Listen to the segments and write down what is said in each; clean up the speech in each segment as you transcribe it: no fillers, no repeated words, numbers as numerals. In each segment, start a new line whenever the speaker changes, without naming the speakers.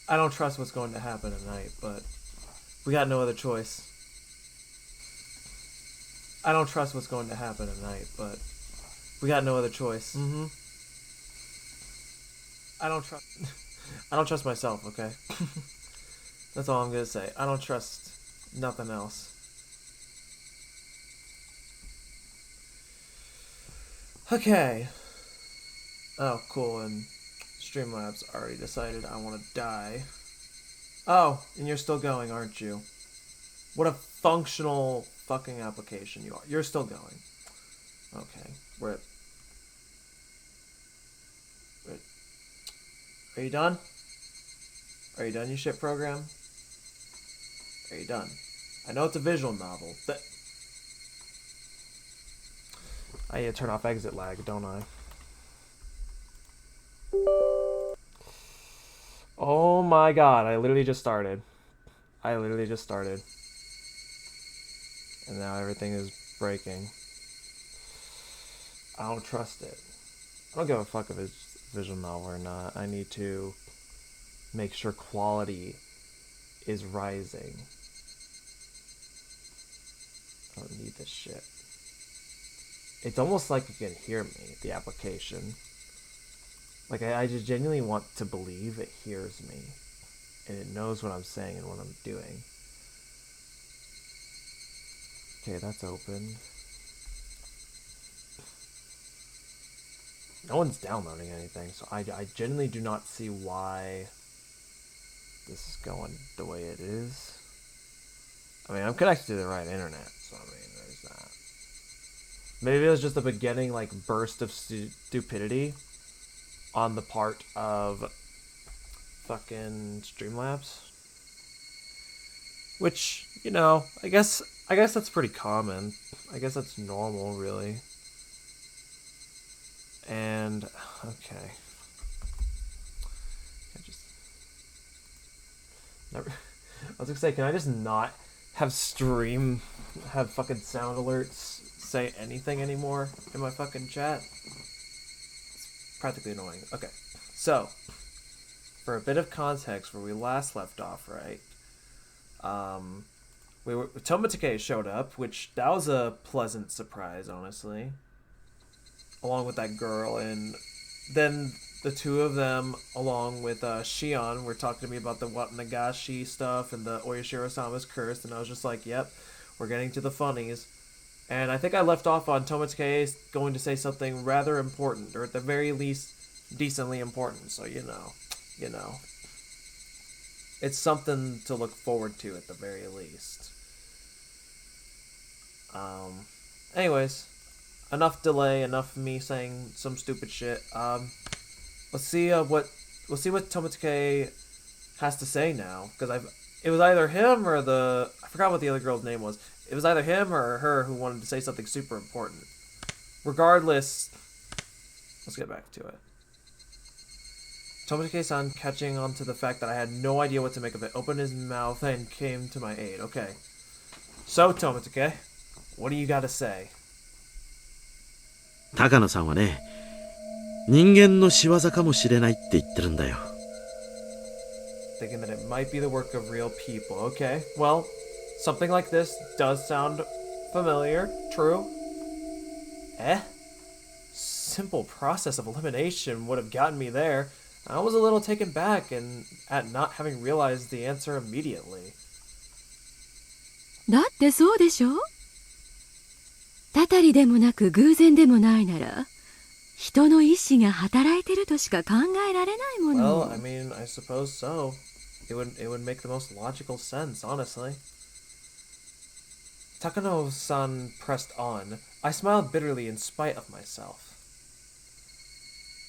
I don't trust what's going to happen tonight, but we got no other choice. I don't trust what's going to happen tonight, but we got no other choice. I don't trust. I don't trust myself. Okay, that's all I'm gonna say. I don't trust nothing else. Okay. Oh, cool. And Streamlabs already decided I want to die. Oh, and you're still going, aren't you? What a functional fucking application you are. You're still going. Okay. Rip. Are you done? Are you done, you shit program? Are you done? I know it's a visual novel. I need to turn off exit lag, don't I? Oh my god, I literally just started. And now everything is breaking. I don't trust it. I don't give a fuck if it's a visual novel or not. I need to make sure quality is rising. I don't need this shit. It's almost like you can hear me, the application. Like, I just genuinely want to believe it hears me. And it knows what I'm saying and what I'm doing. Okay, that's open. No one's downloading anything, so I genuinely do not see why this is going the way it is. I mean, I'm connected to the right internet, so I mean, there's that. Maybe it was just a beginning, like, burst of stupidity on the part of fucking Streamlabs. Which, you know, I guess that's pretty common. I guess that's normal, really. And, okay. I was gonna say, can I just not have fucking sound alerts say anything anymore in my fucking chat? It's practically annoying. Okay, so, for a bit of context where we last left off, right? Tomotake showed up, which that was a pleasant surprise, honestly. Along with that girl, and then the two of them, along with Shion, were talking to me about the Watanagashi stuff and the Oyashiro-sama's curse, and I was just like, yep, we're getting to the funnies. And I think I left off on Tomotake going to say something rather important, or at the very least, decently important, so you know. It's something to look forward to at the very least. Anyways, enough delay, enough me saying some stupid shit. Let's see what Tomotake has to say now, because it was either him or I forgot what the other girl's name was. It was either him or her who wanted to say something super important. Regardless, let's get back to it. Tomotake-san, catching on to the fact that I had no idea what to make of it, opened his mouth and came to my aid. Okay. So, Tomotake, what do you got to say?
高野さんはね、人間の仕業かもしれないって言ってるんだよ。
Thinking that it might be the work of real people. Okay, well, something like this does sound familiar. True. Simple process of elimination would have gotten me there. I was a little taken back at not having realized the answer immediately.
だってそうでしょ？たたりでもなく偶然でもないなら、人の意志が働いてるとしか考えられないもの。
Well, I mean, I suppose so. It would make the most logical sense, honestly. Takano-san pressed on. I smiled bitterly in spite of myself.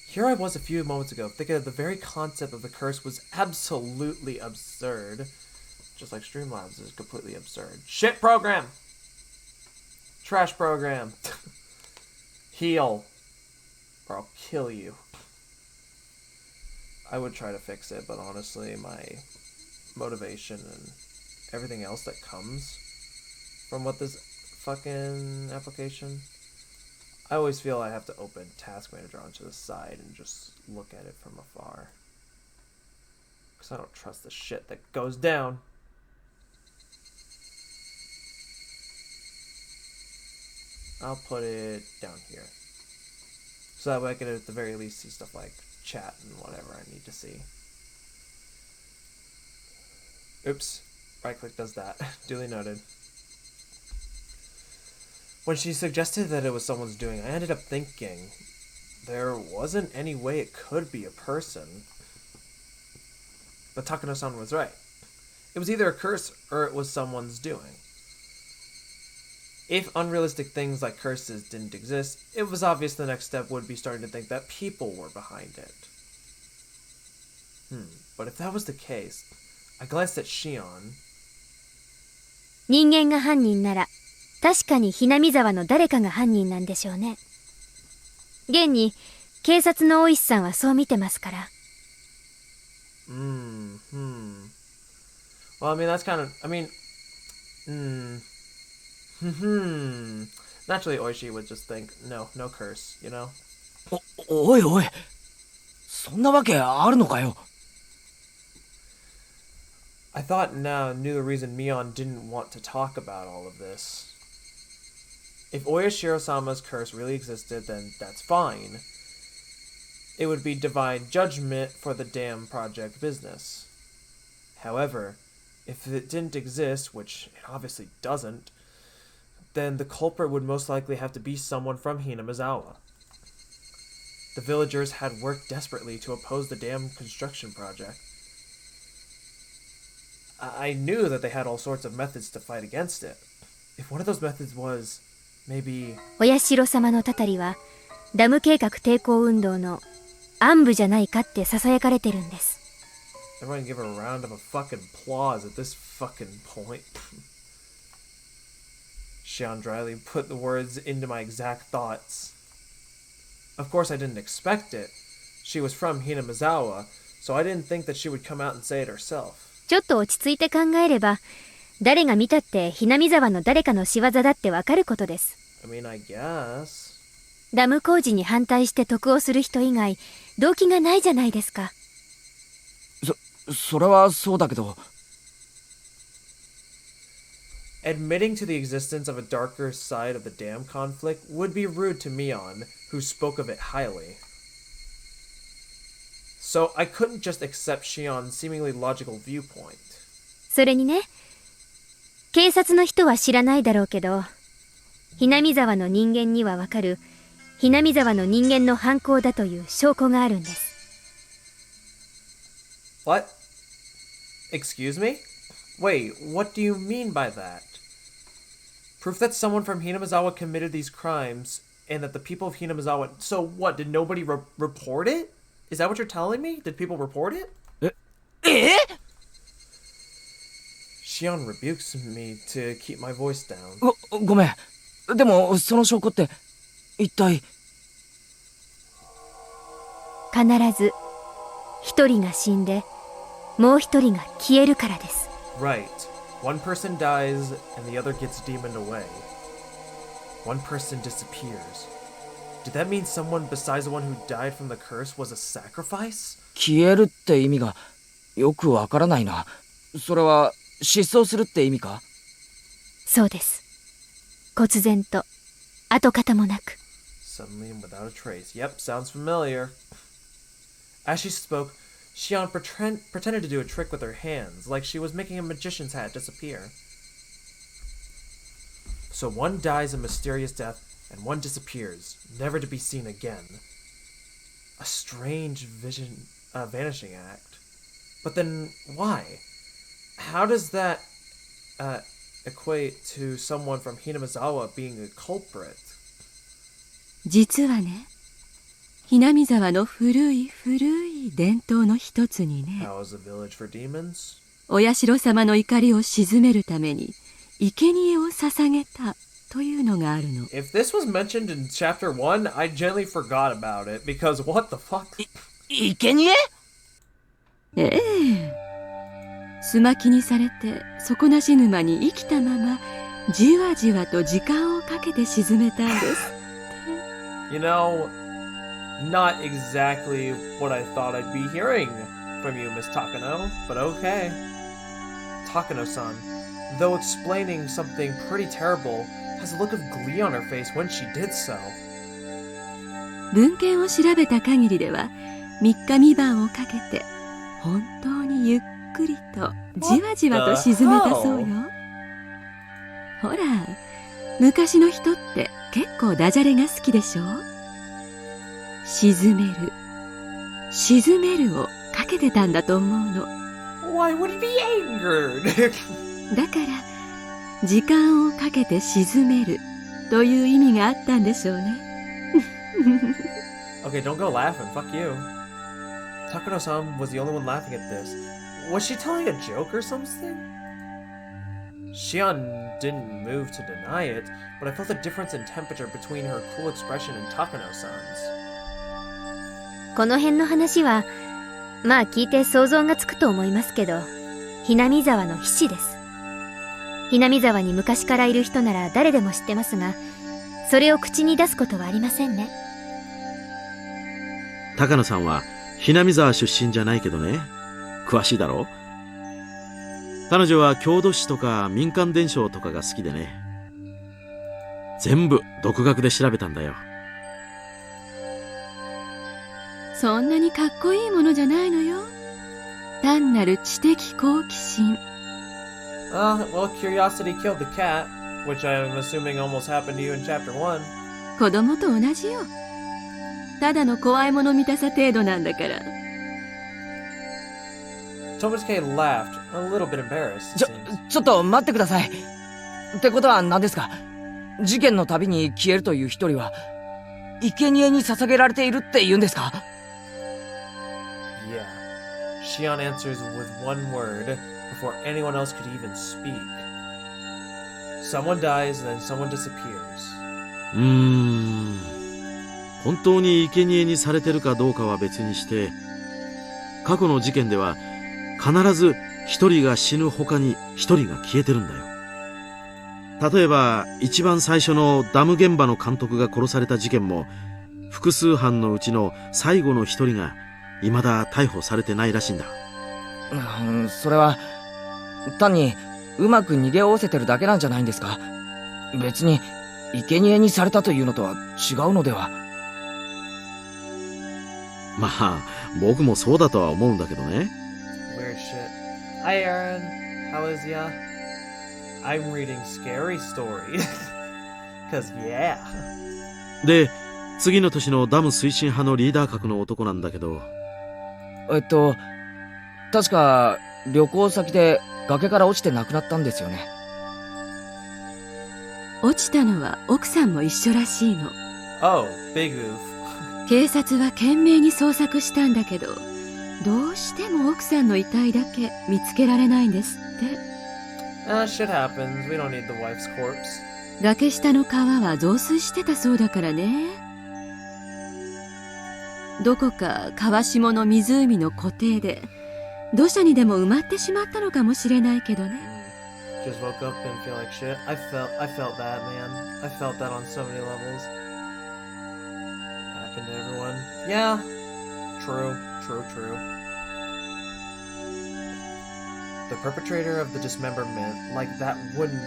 Here I was a few moments ago, thinking that the very concept of the curse was absolutely absurd. Just like Streamlabs is completely absurd. Shit program! Trash program. Heal. Or I'll kill you. I would try to fix it, but honestly, my motivation and everything else that comes from what this fucking application, I always feel I have to open Task Manager onto the side and just look at it from afar. Because I don't trust the shit that goes down. I'll put it down here. So that way I can at the very least see stuff like chat and whatever I need to see. Oops. Right click does that. Duly noted. When she suggested that it was someone's doing, I ended up thinking there wasn't any way it could be a person. But Takano-san was right. It was either a curse or it was someone's doing. If unrealistic things like curses didn't exist, it was obvious the next step would be starting to think that people were behind it. But if that was the case, I glanced at Shion.
人間が犯人なら、確かにひなみ沢の誰かが犯人なんでしょうね。現に、警察の大石さんはそう見てますから。
Well, I mean, that's kind of, Naturally, Oishi would just think, no curse, you know?
おいおい、そんなわけあるのかよ。
I thought now knew the reason Mion didn't want to talk about all of this. If Oyashiro-sama's curse really existed, then that's fine. It would be divine judgment for the damn project business. However, if it didn't exist, which it obviously doesn't, then the culprit would most likely have to be someone from Hinamizawa. The villagers had worked desperately to oppose the damn construction project. I knew that they had all sorts of methods to fight against it. If one of those methods was, maybe...
お社様のたたりは、ダム計画抵抗運動の暗部じゃないかって囁かれてるんです。
Everyone give her a round of a fucking applause at this fucking point. Shion dryly put the words into my exact thoughts. Of course I didn't expect it. She was from Hinamizawa, so I didn't think that she would come out and say it herself.
ちょっと落ち着いて考えれば、誰が見たってひなみ沢の誰かの仕業だってわかることです。
I mean, I guess.
ダム工事に反対して得をする人以外、動機がないじゃないですか。
それはそうだけど。
Admitting to the existence of a darker side of the dam conflict would be rude to Mion, who spoke of it highly. So I couldn't just accept Shion's seemingly logical viewpoint.
それにね、警察の人は知らないだろうけど、ひなみ沢の人間にはわかる、ひなみ沢の人間の犯行だという証拠があるんです。
What? Excuse me? Wait, what do you mean by that? Proof that someone from Hinamizawa committed these crimes and that the people of Hinamizawa... So what, did nobody report it? Is that what you're telling me? Did people report it? Shion rebukes me to keep my voice down.
ごめん。でも、その証拠って、一体。
必ず、一人が死んで、もう一人が消えるからです。
Right. One person dies and the other gets demoned away. One person disappears. Did that mean someone besides the one who died from the curse was a sacrifice?
消えるって意味がよくわからないな。それは失踪するって意味か？
そうです。忽然と跡形もなく。
Suddenly and without a trace. Yep, sounds familiar. As she spoke, Shion pretended to do a trick with her hands, like she was making a magician's hat disappear. So one dies a mysterious death, and one disappears, never to be seen again. A strange vanishing act. But then, why? How does that equate to someone from Hinamizawa being a culprit?
実はね、ひなみ沢の古い伝統の一つにね、
How is a village for demons?
お社様の怒りを鎮めるために生贄を捧げたというのがあるの。
If this was mentioned in chapter 1, I gently forgot about it, because what the fuck?
生贄？
ええ。すまきにされて底なし沼に生きたままじわじわと時間をかけて沈めたんです。
You know, not exactly what I thought I'd be hearing from you, Miss Takano, but okay. Takano-san, though explaining something pretty terrible, has a look of glee on her face when she did so.
文献を調べた限りでは3日三晩をかけて本当にゆっくりとじわじわと沈めたそうよ。ほら、昔の人って結構ダジャレが好きでしょ。沈める、沈めるをかけてたんだと思うの。
Why would he be angered?
だから時間をかけて沈めるという意味があったんでしょうね。
Okay, don't go laughing. Fuck you. Takano-san was the only one laughing at this. Was she telling a joke or something? Shion didn't move to deny it, but I felt a difference in temperature between her cool expression and Takano-san's.
この辺の話はまあ聞いて想像がつくと思いますけど、ひなみ沢の秘史です。ひなみ沢に昔からいる人なら誰でも知ってますが、それを口に出すことはありませんね。
高野さんはひなみ沢出身じゃないけどね、詳しいだろう。彼女は郷土史とか民間伝承とかが好きでね、全部独学で調べたんだよ。
そんなにかっこいいものじゃないのよ。単なる知的好奇心。
Well, curiosity killed the cat, which I'm assuming almost happened to you in Chapter 1.
子供と同じよ。ただの怖いもの見たさ程度なんだから。
Tomosuke laughed, a little bit embarrassed.
ちょっと待ってください。ってことは何ですか？事件のたびに消えるという一人は生贄に捧げられているって言うんですか？
Yeah. Shion answers with one word before anyone else could even speak. Someone dies, then someone disappears.
本当に生贄にされてるかどうかは別にして、過去の事件では必ず一人が死ぬ他に一人が消えてるんだよ。例えば一番最初のダム現場の監督が殺された事件も、複数犯のうちの最後の一人が未だ逮捕されてないらしいんだ。
それは単にうまく逃げおおせてるだけなんじゃないんですか？別に生贄にされたというのとは違うのでは？
まあ僕もそうだとは思うんだけどね。
Weird shit. Hi Aaron, how is ya? I'm reading scary story. Cause yeah.
で、次の年のダム推進派のリーダー格の男なんだけど、
確か旅行先で崖から落ちて亡くなったんですよね。
落ちたのは奥さんも一緒らしいの。
Oh, big oof.
警察は懸命に捜索したんだけど、どうしても奥さんの遺体だけ見つけられないんですって。
Shit happens. We don't need the wife's corpse.
崖下の川は増水してたそうだからね。どこか川下の湖の湖底で土砂にでも埋まってしまったのかもしれないけどね。
Just woke up and feel like shit. I felt that, man. I felt that on so many levels. Happened to everyone. Yeah. True. The perpetrator of the dismemberment, like that wouldn't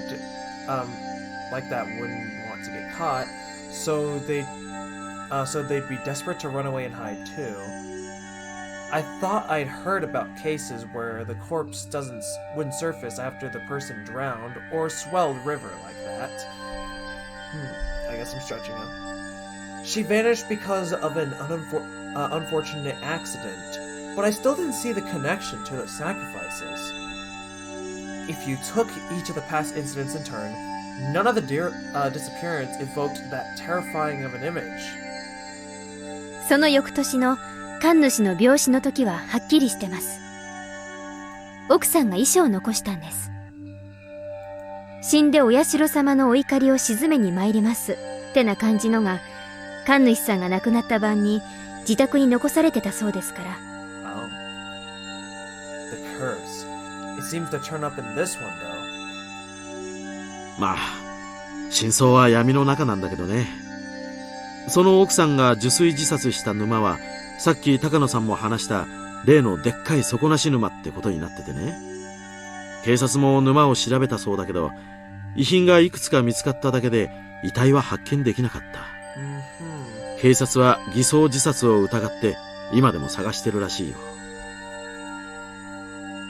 want to get caught, so they'd be desperate to run away and hide too. I thought I'd heard about cases where the corpse wouldn't surface after the person drowned or swelled river like that. I guess I'm stretching him. She vanished because of an unfortunate accident, but I still didn't see the connection to the sacrifices. If you took each of the past incidents in turn, none of the disappearance evoked that terrifying of an image.
その翌年の神主の病死の時ははっきりしてます。奥さんが遺書を残したんです。死んでお社様のお怒りを鎮めに参りますってな感じのが神主さんが亡くなった晩に自宅に残されてたそうですから。
Oh. The curse. It seems to turn up in this one, though.
まあ真相は闇の中なんだけどね。その奥さんが受水自殺した沼は、さっき高野さんも話した例のでっかい底なし沼ってことになっててね。警察も沼を調べたそうだけど、遺品がいくつか見つかっただけで遺体は発見できなかった。警察は偽装自殺を疑って今でも探してるらしいよ。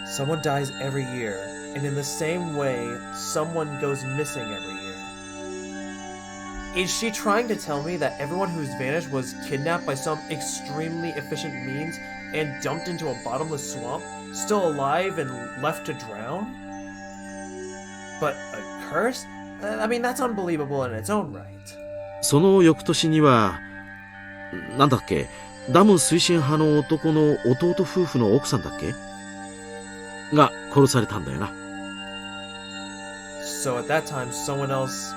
Someone dies every year, and in the same way, someone goes missing every year. Is she trying to tell me that everyone who's vanished was kidnapped by some extremely efficient means and dumped into a bottomless swamp, still alive and left to drown? But a curse? I mean, that's unbelievable in its own right.
その翌年には、なんだっけ、ダム推進派の男の弟夫婦の奥さんだっけが殺されたんだよな。
So at that time, someone else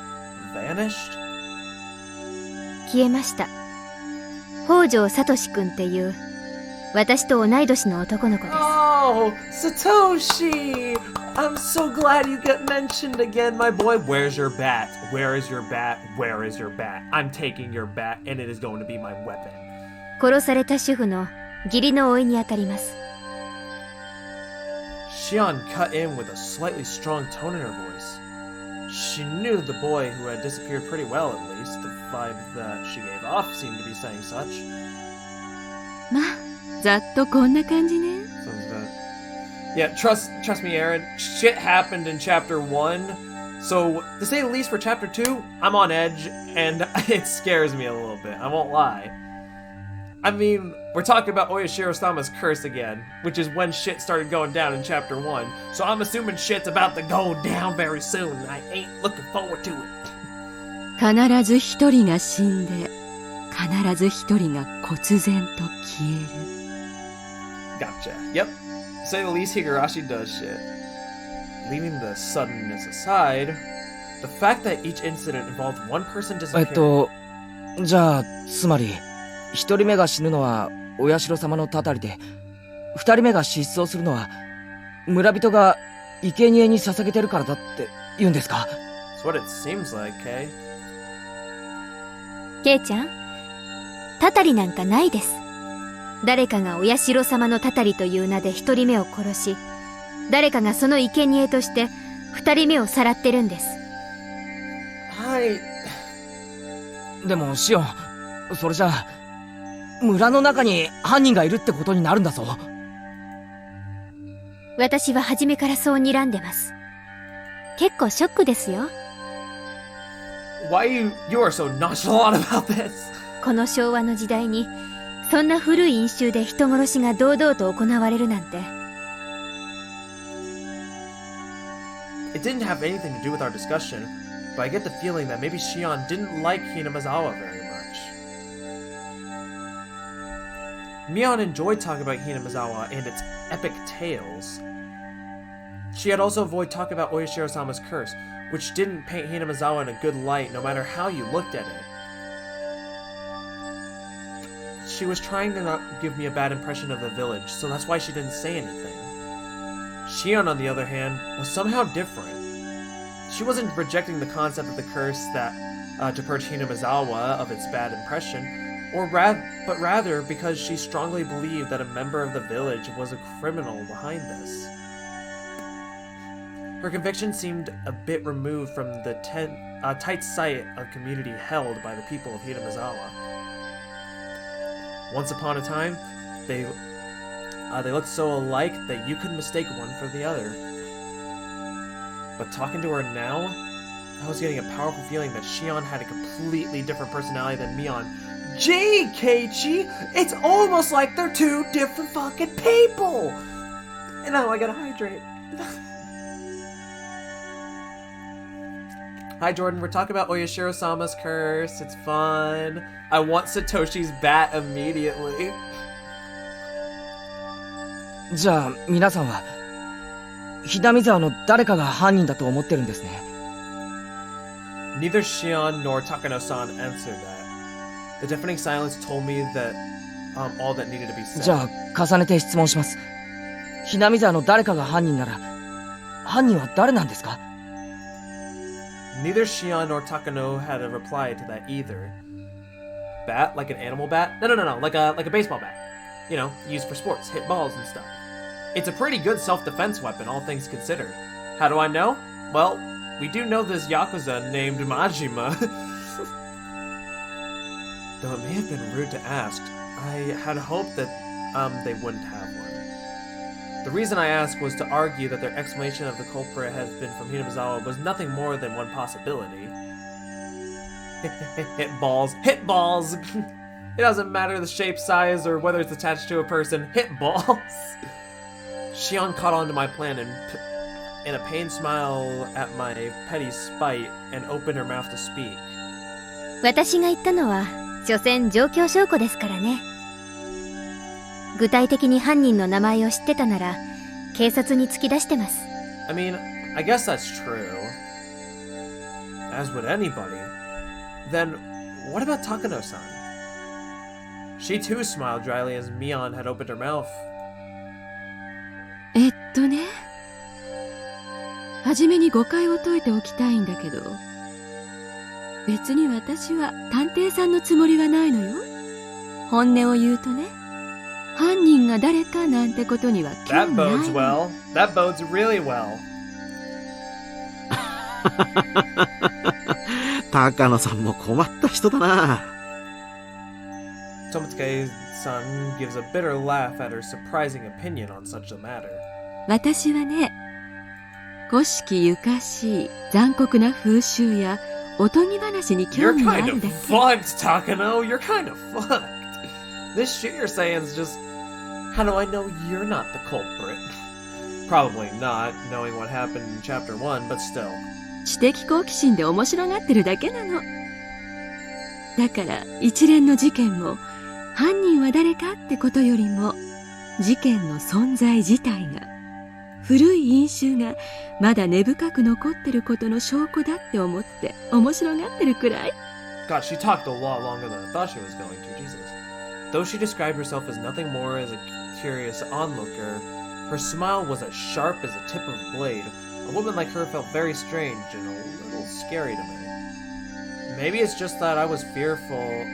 vanished?
消えました。北条聡君っていう私と同い年の男の子です。
Oh, Satoshi! I'm so glad you get mentioned again, my boy. Where's your bat? Where is your bat? Where is your bat? I'm taking your bat, and it is going to be my weapon.
殺された主婦の義理の甥にあたります。
Shion cut in with a slightly strong tone in her voice. She knew the boy who had disappeared pretty well, at least. The vibe that she gave off seemed to be saying such.
まあ、ざっとこんな感じね。
Sounds bad. Yeah, trust me, Aaron. Shit happened in chapter 1. So, to say the least for chapter 2, I'm on edge, and it scares me a little bit. I won't lie. I mean, we're talking about Oyashiro-sama's curse again, which is when shit started going down in chapter 1. So I'm assuming shit's about to go down very soon. I ain't looking forward to it.
必ず一人が死んで、必ず一人が忽然と消える。
Gotcha. Yep. To say the least, Higurashi does shit. Leaving the suddenness aside, the fact that each incident involved one person disappearing.
じゃあ、つまり、一人目が死ぬのはお社様のたたりで、二人目が失踪するのは村人が生贄に捧げてるからだって言うんですか？
That's what it seems like, Kay.
ケイちゃん、たたりなんかないです。誰かがお社様のたたりという名で一人目を殺し、誰かがその生贄として二人目をさらってるんです。
はい。
でもシオン、それじゃあ村の中に犯人がいるってことになるんだぞ。
私は初めからそう睨んでます。結構ショックですよ。
Why you are so nonchalant about this?
この昭和の時代にそんな古い因習で人殺しが堂々と行われるなんて。
It didn't have anything to do with our discussion, but I get the feeling that maybe Shion didn't like Hinamizawa very much. Mion enjoyed talking about Hinamizawa and its epic tales. She had also avoided talking about Oyashiro-sama's curse, which didn't paint Hinamizawa in a good light no matter how you looked at it. She was trying to not give me a bad impression of the village, so that's why she didn't say anything. Shion, on the other hand, was somehow different. She wasn't rejecting the concept of the curse that to purge Hinamizawa of its bad impression, but rather because she strongly believed that a member of the village was a criminal behind this. Her conviction seemed a bit removed from the tight sight of community held by the people of Hinamizawa. Once upon a time, they looked so alike that you could mistake one for the other. But talking to her now, I was getting a powerful feeling that Shion had a completely different personality than Mion. Gee, Keiichi! It's almost like they're two different fucking people! And now I gotta hydrate. Hi Jordan, we're talking about Oyashiro-sama's curse. It's fun. I want Satoshi's bat immediately.
じゃあ皆さんはひなみ沢の誰かが犯人だと思ってるんですね。
Neither Shion nor Takano-san answered that. The deafening silence told me that all that needed to be said.
じゃあ重ねて質問します。ひなみ沢の誰かが犯人なら犯人は誰なんですか？
Neither Shion nor Takano had a reply to that either. Bat? Like an animal bat? No, like a baseball bat. you know, used for sports, hit balls and stuff. It's a pretty good self-defense weapon, all things considered. How do I know? Well, we do know this Yakuza named Majima. Though it may have been rude to ask, I had hoped that, they wouldn't have one. The reason I asked was to argue that their explanation of the culprit has been from Hinamizawa was nothing more than one possibility. Hit balls. Hit balls! It doesn't matter the shape, size, or whether it's attached to a person. Hit balls! Shion caught on to my plan and a pained smile at my petty spite and opened her mouth to speak.
私が言ったのは所詮状況証拠ですからね。具体的に犯人の名前を知ってたなら警察に突き出してます。
I mean, I guess that's true. As would anybody. Then, what about Takano-san? She too smiled dryly as Mion had opened her mouth.
ね。はじめに誤解を解いておきたいんだけど、別に私は探偵さんのつもりはないのよ。本音を言うとね、犯人が誰かなんてことには興味ない。
That bodes well. That bodes really well.
高野さんも困った人だな。
Tomotsuke-san gives a bitter laugh at her surprising opinion on such a matter.
私はね、古式ゆかしい残酷な風習やおとぎ話に興
You're
味があ
kind
る
of
だけ。
fucked, Takano. You're kind of fucked. This shit you're saying is just, how do I know you're not the culprit? Probably not, knowing what happened in Chapter 1, but still.
知的好奇心で面白がってるだけなの。だから一連の事件も犯人は誰かってことよりも事件の存在自体が古い因習がまだ根深く残ってることの証拠だって思って面白がってるくらい。
God, she talked a lot longer than I thought she was going to, Jesus. Though she described herself as nothing more as a curious onlooker, her smile was as sharp as a tip of a blade. A woman like her felt very strange and a little scary to me. Maybe it's just that I was in fearful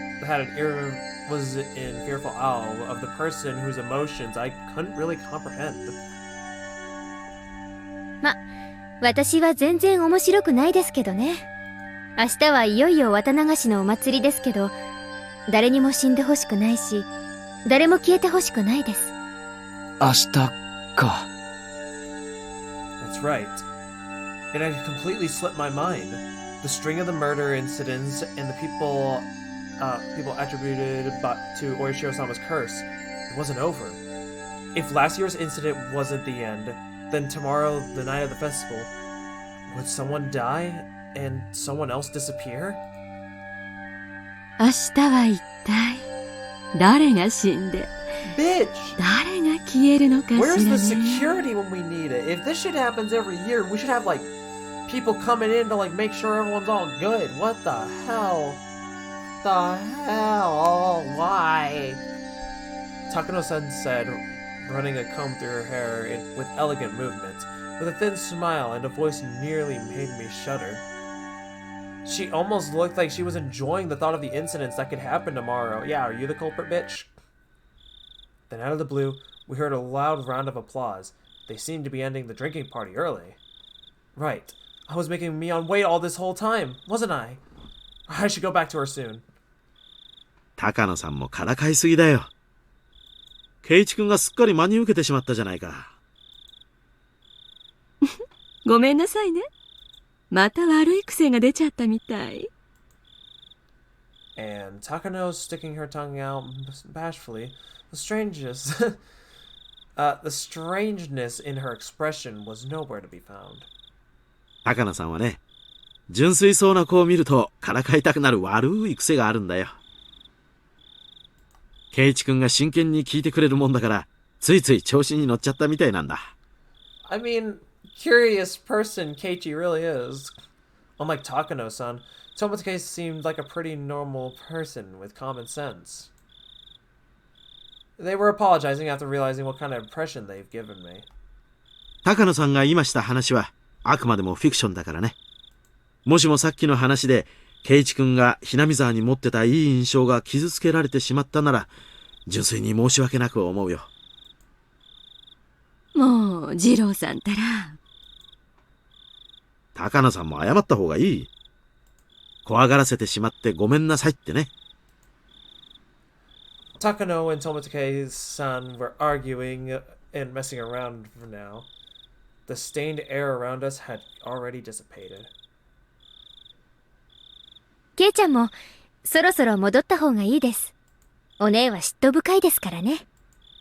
awe of the person whose emotions I couldn't really comprehend.
私は全然面白くないですけどね。明日はいよいよ綿流しのお祭りですけど、誰にも死んでほしくないし、誰も消えてほしくないです。
明日か。
That's right. It had completely slipped my mind. The string of the murder incidents and the people attributed to Orishiro-sama's curse, it wasn't over. If last year's incident wasn't the end, then tomorrow, the night of the festival, would someone die and someone else disappear?
明日は一体誰が死んで
Bitch!
誰が消えるのかしらね。
Where's the security when we need it? If this shit happens every year, we should have, like, people coming in to, like, make sure everyone's all good. What the hell? The hell? Why? Takano-san said, running a comb through her hair with elegant movements, with a thin smile and a voice nearly made me shudder. She almost looked like she was enjoying the thought of the incidents that could happen tomorrow. Yeah, are you the culprit, bitch? Then out of the blue, we heard a loud round of applause. They seemed to be ending the drinking party early. Right. I was making Mion wait all this whole time, wasn't I? I should go back to her soon.
高野さんもからかいすぎだよ。圭一君がすっかり真に受けてしまったじゃないか。
ごめんなさいね。また悪い癖が出ちゃったみたい。
And Takano sticking her tongue out bashfully. The strangeness in her expression was nowhere to be found.
高野さんはね、純粋そうな子を見るとからかいたくなる悪い癖があるんだよ。圭一君が真剣に聞いてくれるもんだから、ついつい調子に乗っちゃったみたいなんだ。
I mean, curious person Keiichi really is. Unlike Takano-san, Tomotsuke seemed like a pretty normal person with common sense. They were apologizing after realizing what kind of impression they've given me.
高野さんが今した話はあくまでもフィクションだからね。もしもさっきの話で圭一君がひなみ沢に持ってたいい印象が傷つけられてしまったなら、純粋に申し訳なく思うよ。
もう二郎さんたら。
高野さんも謝った方がいい。怖がらせてしまってごめんなさいってね。
Takano and Tomotake-san were arguing and messing around for now. The stained air around us had already dissipated.
ケイちゃんもそろそろ戻った方がいいです。お姉は嫉妬深いですからね。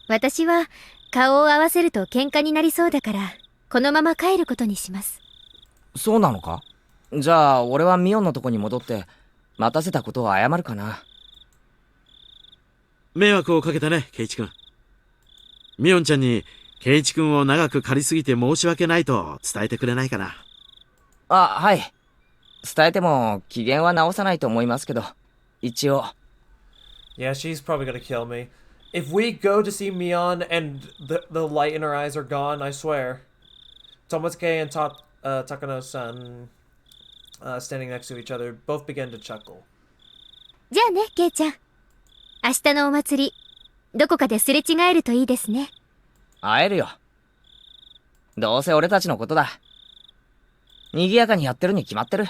私は顔を合わせると喧嘩になりそうだから、このまま帰ることにします。
そうなのか？じゃあ俺はミオンのとこに戻って待たせたことを謝るかな。
迷惑をかけたね、ケイチ君。ミオンちゃんにケイチ君を長く借りすぎて申し訳ないと伝えてくれないかな。
あ、はい。伝えても機嫌は直さないと思いますけど、一応。
Yeah, she's probably gonna kill me. If we go to see Mion and the light in her eyes are gone, I swear. Tomosuke and Takano-san, standing next to each other, both began to chuckle.
じゃあね、ケイちゃん。明日のお祭り、どこかですれ違えるといいですね。
会えるよ。どうせ俺たちのことだ。賑やかにやってるに決まってる。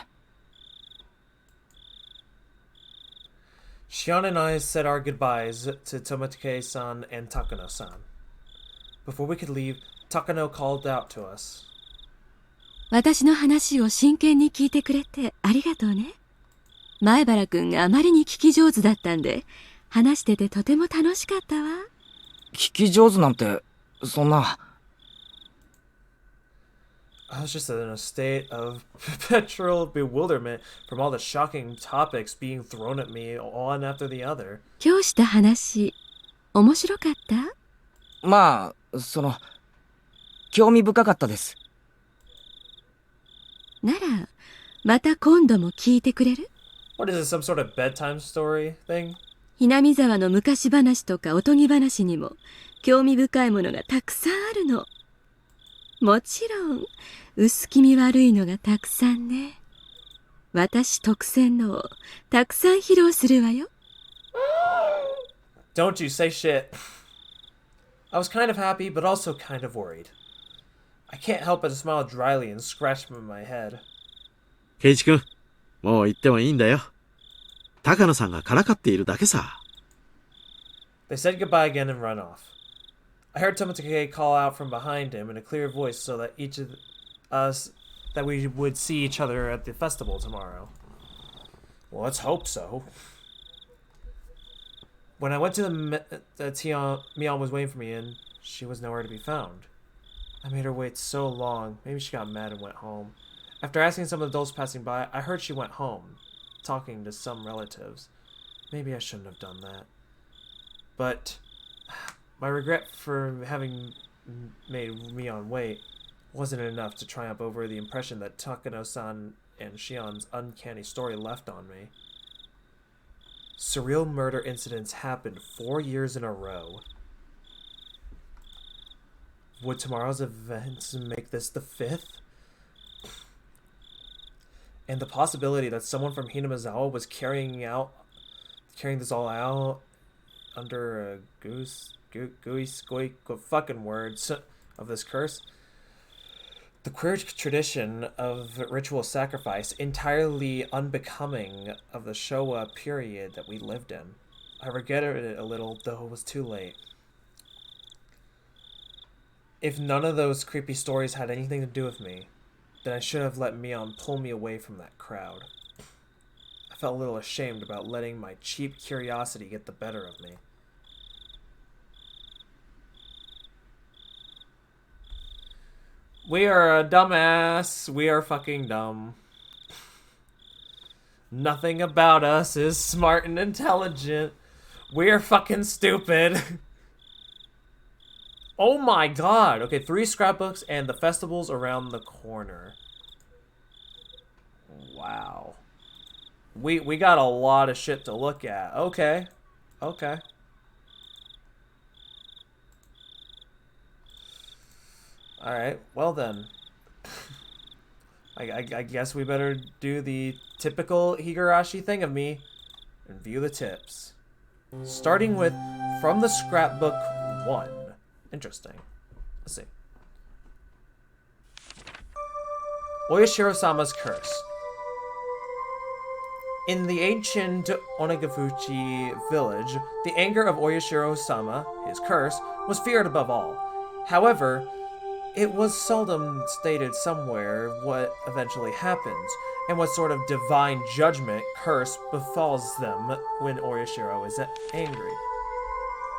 Shion and I said our goodbyes to Tomosuke-san and Takano-san. Before we could leave, Takano called out to us.
私の話を真剣に聞いてくれてありがとうね。前原くんがあまりに聞き上手だったんで、話しててとても楽しかったわ。
聞き上手なんて、そんな。
I was just in a state of perpetual bewilderment from all the shocking topics being thrown at me one after the other.
今日した話、面白かった？
まあ、興味深かったです。
なら、また今度も聞いてくれる？
What is it, some sort of bedtime story thing?
ひなみ沢の昔話とかおとぎ話にも興味深いものがたくさんあるの。もちろん薄気味悪いのがたくさんね。私特選のをたくさん披露するわよ。
Don't you say shit. I was kind of happy, but also kind of worried. I can't help but smile dryly and scratch my head.
ケイチ君、もう行ってもいいんだよ。高野さんがからかっているだけさ。
They said goodbye again and run off. I heard Tomosuke call out from behind him in a clear voice so that each of us that we would see each other at the festival tomorrow. Well, let's hope so. When I went to Mion was waiting for me and she was nowhere to be found. I made her wait so long. Maybe she got mad and went home. After asking some adults passing by, I heard she went home, talking to some relatives. Maybe I shouldn't have done that. But my regret for having made Mion wait wasn't enough to triumph over the impression that Takano-san and Shion's uncanny story left on me. Surreal murder incidents happened 4 years in a row. Would tomorrow's events make this the 5th? And the possibility that someone from Hinamizawa was carrying this all out under a gooey fucking words of this curse. The queer tradition of ritual sacrifice entirely unbecoming of the Showa period that we lived in. I regret it a little, though it was too late. If none of those creepy stories had anything to do with me, then I should have let Mion pull me away from that crowd. I felt a little ashamed about letting my cheap curiosity get the better of me. We are a dumbass. We are fucking dumb. Nothing about us is smart and intelligent. We're fucking stupid. Oh my god. Okay, 3 scrapbooks and the festival's around the corner. Wow. We got a lot of shit to look at. Okay. Okay. Alright, well then. I guess we better do the typical Higurashi thing of me and view the tips. Starting with From the scrapbook 1. Interesting. Let's see. Oyashiro-sama's curse. In the ancient Onagafuchi village, the anger of Oyashiro-sama, his curse, was feared above all. However, it was seldom stated somewhere what eventually happens, and what sort of divine judgment curse befalls them when Oyashiro is angry.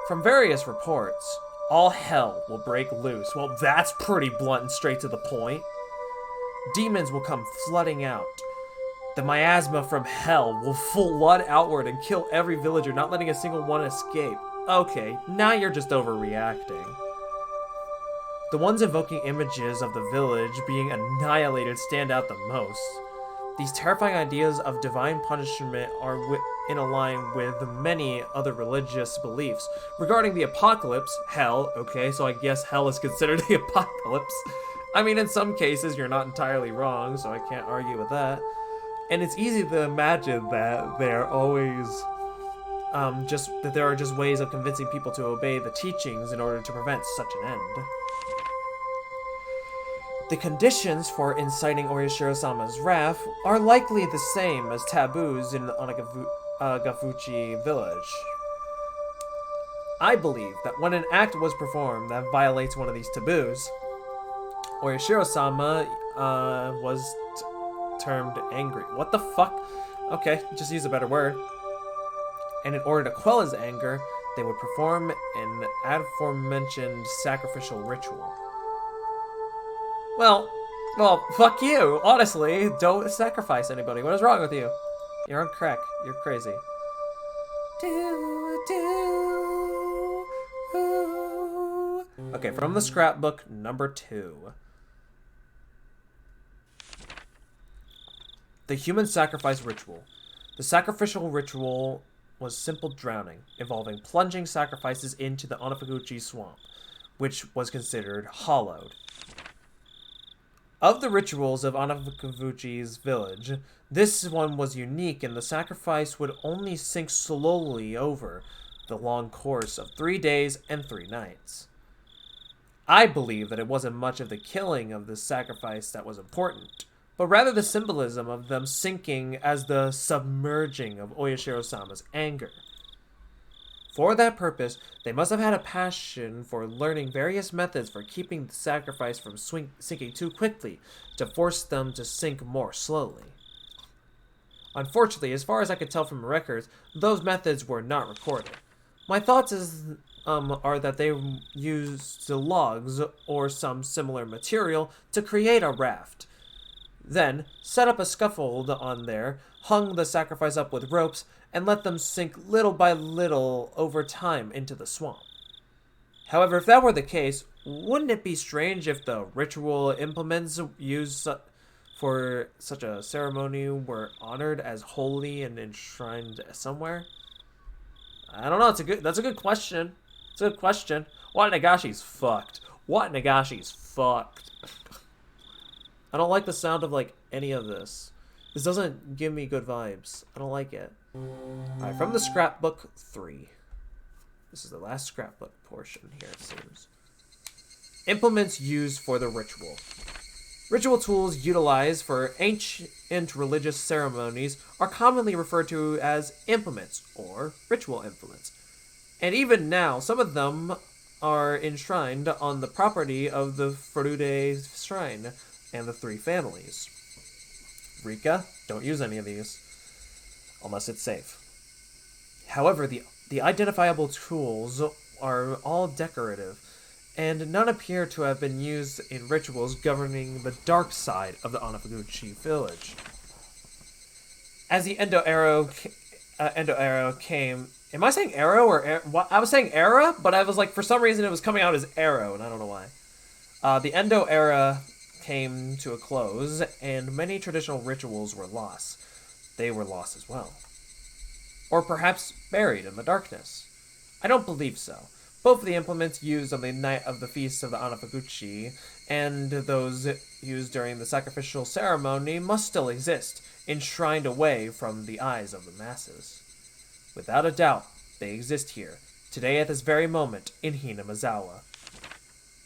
From various reports, all hell will break loose. Well, that's pretty blunt and straight to the point. Demons will come flooding out. The miasma from hell will flood outward and kill every villager, not letting a single one escape. Okay, now you're just overreacting. The ones invoking images of the village being annihilated stand out the most. These terrifying ideas of divine punishment are in a line with many other religious beliefs. Regarding the apocalypse, hell, okay, so I guess hell is considered the apocalypse. I mean, in some cases, you're not entirely wrong, so I can't argue with that. And it's easy to imagine that there are just ways of convincing people to obey the teachings in order to prevent such an end. The conditions for inciting Oyashiro-sama's wrath are likely the same as taboos in the Onagafuchi village. I believe that when an act was performed that violates one of these taboos, Oyashiro-sama was termed angry. What the fuck? Okay, just use a better word. And in order to quell his anger, they would perform an aforementioned sacrificial ritual. Well, fuck you. Honestly, don't sacrifice anybody. What is wrong with you? You're on crack. You're crazy. Okay, from the scrapbook number 2. The human sacrifice ritual. The sacrificial ritual was simple drowning, involving plunging sacrifices into the Onagafuchi swamp, which was considered hallowed. Of the rituals of Onagafuchi's village, this one was unique, and the sacrifice would only sink slowly over the long course of 3 days and 3 nights. I believe that it wasn't much of the killing of the sacrifice that was important, but rather the symbolism of them sinking as the submerging of Oyashiro-sama's anger. For that purpose, they must have had a passion for learning various methods for keeping the sacrifice from sinking too quickly to force them to sink more slowly. Unfortunately, as far as I could tell from records, those methods were not recorded. My thoughts are that they used the logs or some similar material to create a raft. Then, set up a scaffold on there, hung the sacrifice up with ropes, and let them sink little by little over time into the swamp. However, if that were the case, wouldn't it be strange if the ritual implements used for such a ceremony were honored as holy and enshrined somewhere? I don't know, that's a good question. It's a good question. Watanagashi's fucked. Watanagashi's fucked. I don't like the sound of, like, any of this. This doesn't give me good vibes. I don't like it. Alright, from the scrapbook 3. This is the last scrapbook portion here, it seems. Implements used for the ritual. Ritual tools utilized for ancient religious ceremonies are commonly referred to as implements, or ritual implements. And even now, some of them are enshrined on the property of the Furude Shrine and the 3 families. Rika, don't use any of these, unless it's safe. However, the identifiable tools are all decorative, and none appear to have been used in rituals governing the dark side of the Onagafuchi village. As the Endo era came... Am I saying arrow or... I was saying era, but I was like, for some reason it was coming out as arrow, and I don't know why. The Endo era came to a close, and many traditional rituals were lost. They were lost as well. Or perhaps buried in the darkness. I don't believe so. Both of the implements used on the night of the feast of the Onagafuchi and those used during the sacrificial ceremony must still exist, enshrined away from the eyes of the masses. Without a doubt, they exist here, Today at this very moment in Hinamizawa.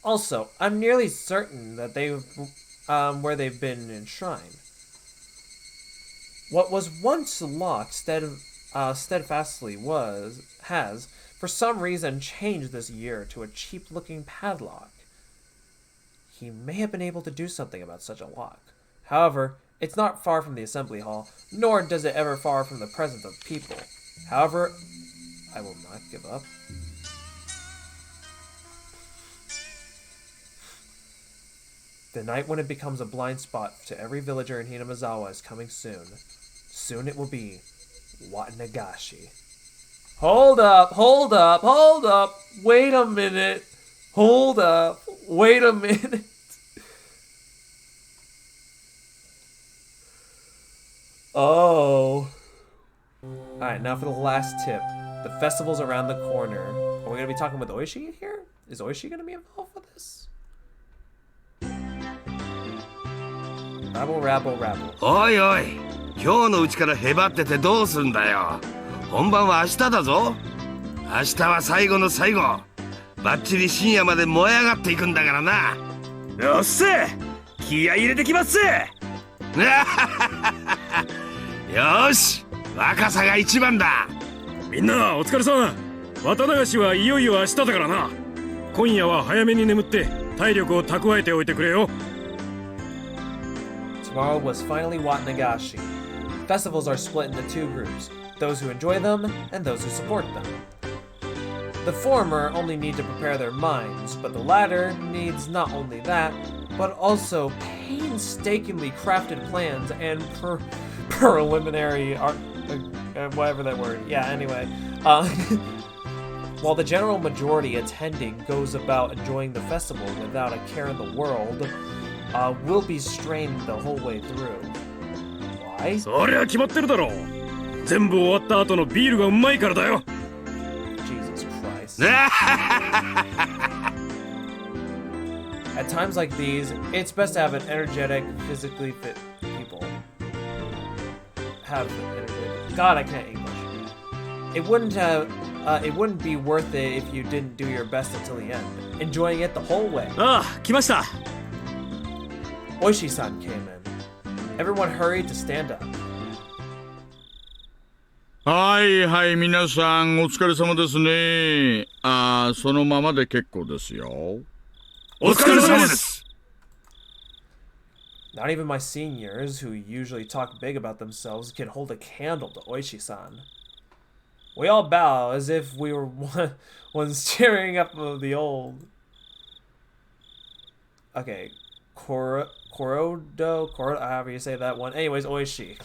Also, I'm nearly certain that where they've been enshrined. What was once locked steadfastly has, for some reason, changed this year to a cheap-looking padlock. He may have been able to do something about such a lock. However, it's not far from the assembly hall, nor does it ever far from the presence of people. However, I will not give up. The night when it becomes a blind spot to every villager in Hinamizawa is coming soon. Soon it will be Watanagashi. Hold up, hold up, hold up. Wait a minute. Hold up. Wait a minute. Oh. Alright, now for the last tip. The festival's around the corner. Are we going to be talking with Oishi here? Is Oishi going to be involved with this? Rabble, rabble, rabble.
おいおい、今日のうちからへばっててどうすんだよ。本番は明日だぞ。明日は最後の最後。バッチリ深夜まで燃え上がっていくんだからな。よっせ、気合い入れてきますぜ。よし、若さが一番だ。みんなお疲れさん。綿流しはいよいよ明日だからな。今夜は早めに眠って体力を蓄えておいてくれよ。
Tomorrow was finally Watanagashi. Festivals are split into two groups, those who enjoy them and those who support them. The former only need to prepare their minds, but the latter needs not only that, but also painstakingly crafted plans and preliminary art, whatever that word. Yeah, anyway. While the general majority attending goes about enjoying the festival without a care in the world, will be strained the whole way through. Why?
そりゃ決まってるだろう。全部終わった後のビールがうまいからだよ。
Jesus Christ. At times like these, it's best to have an energetic, physically fit people. God, I can't English. It wouldn't be worth it if you didn't do your best until the end, enjoying it the whole way.
ああ、来ました。
Oishi-san came in. Everyone hurried to stand up.
はいはい、皆さんお疲れ様ですね。そのままで結構ですよ。
お疲れ様です。
Not even my seniors, who usually talk big about themselves, can hold a candle to Oishi-san. We all bow as if we were ones cheering up the old. Okay, Korodo, however you say that one. Anyways, Oishi.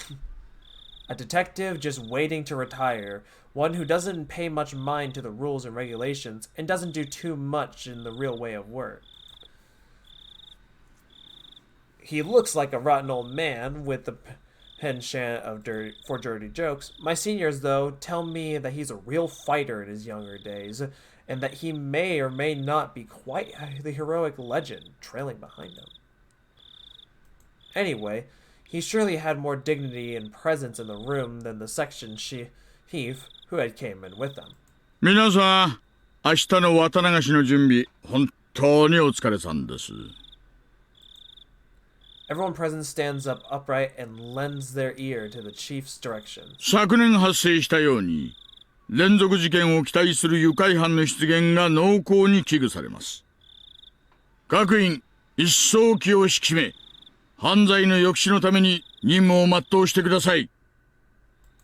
A detective just waiting to retire. One who doesn't pay much mind to the rules and regulations and doesn't do too much in the real way of work. He looks like a rotten old man with the penchant for dirty jokes. My seniors, though, tell me that he's a real fighter in his younger days, and that he may or may not be quite the heroic legend trailing behind him. Anyway, he surely had more dignity and presence in the room than the section chief who had came in with them.
皆さん、明日の綿流しの準備、本当にお疲れさんです。
Everyone present stands up upright and lends their ear to the chief's direction.
昨年発生したように、連続事件を期待する愉快犯の出現が濃厚に危惧されます。各員、一層気を引き締め、犯罪の抑止のために任務を全うしてください。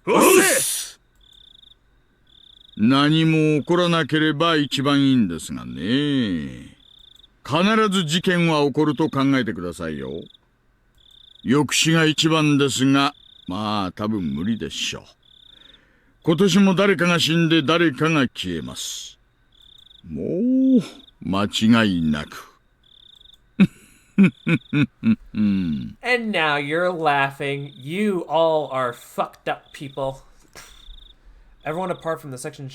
おっせ！
何も起こらなければ一番いいんですがね。必ず事件は起こると考えてくださいよ。抑止が一番ですが、まあ多分無理でしょう。今年も誰かが死んで誰かが消えます。もう間違いなく。
And now you're laughing. You all are fucked up people. Everyone apart from the section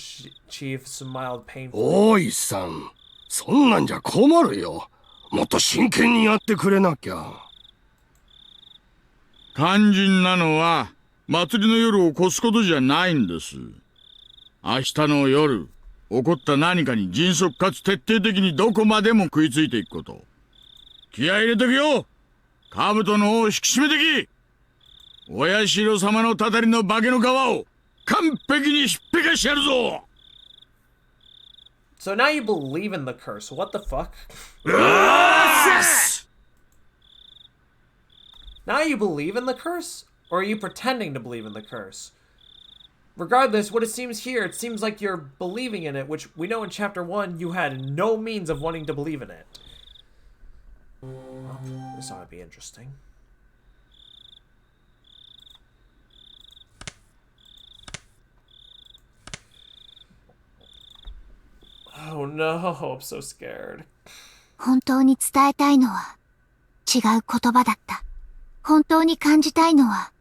chief smiled painfully.
おいさん、そんなんじゃ困るよ。もっと真剣にやってくれなきゃ。
肝心なのは祭りの夜を越すことじゃないんです。明日の夜、起こった何かに迅速かつ徹底的にどこまでも食いついていくこと。気合い入れとけよ。兜の尾を引き締めてき。お社様のたたりの化けの皮を完璧にひっぺかしてやるぞ。
So now you believe in the curse. What the fuck? Now you believe in the curse? Or are you pretending to believe in the curse? Regardless, what it seems here, it seems like you're believing in it, which we know in Chapter 1 you had no means of wanting to believe in it. Well, this ought to be interesting. Oh no, I'm so scared.
本当に伝えたいのは違う言葉だった。本当に感じたいのは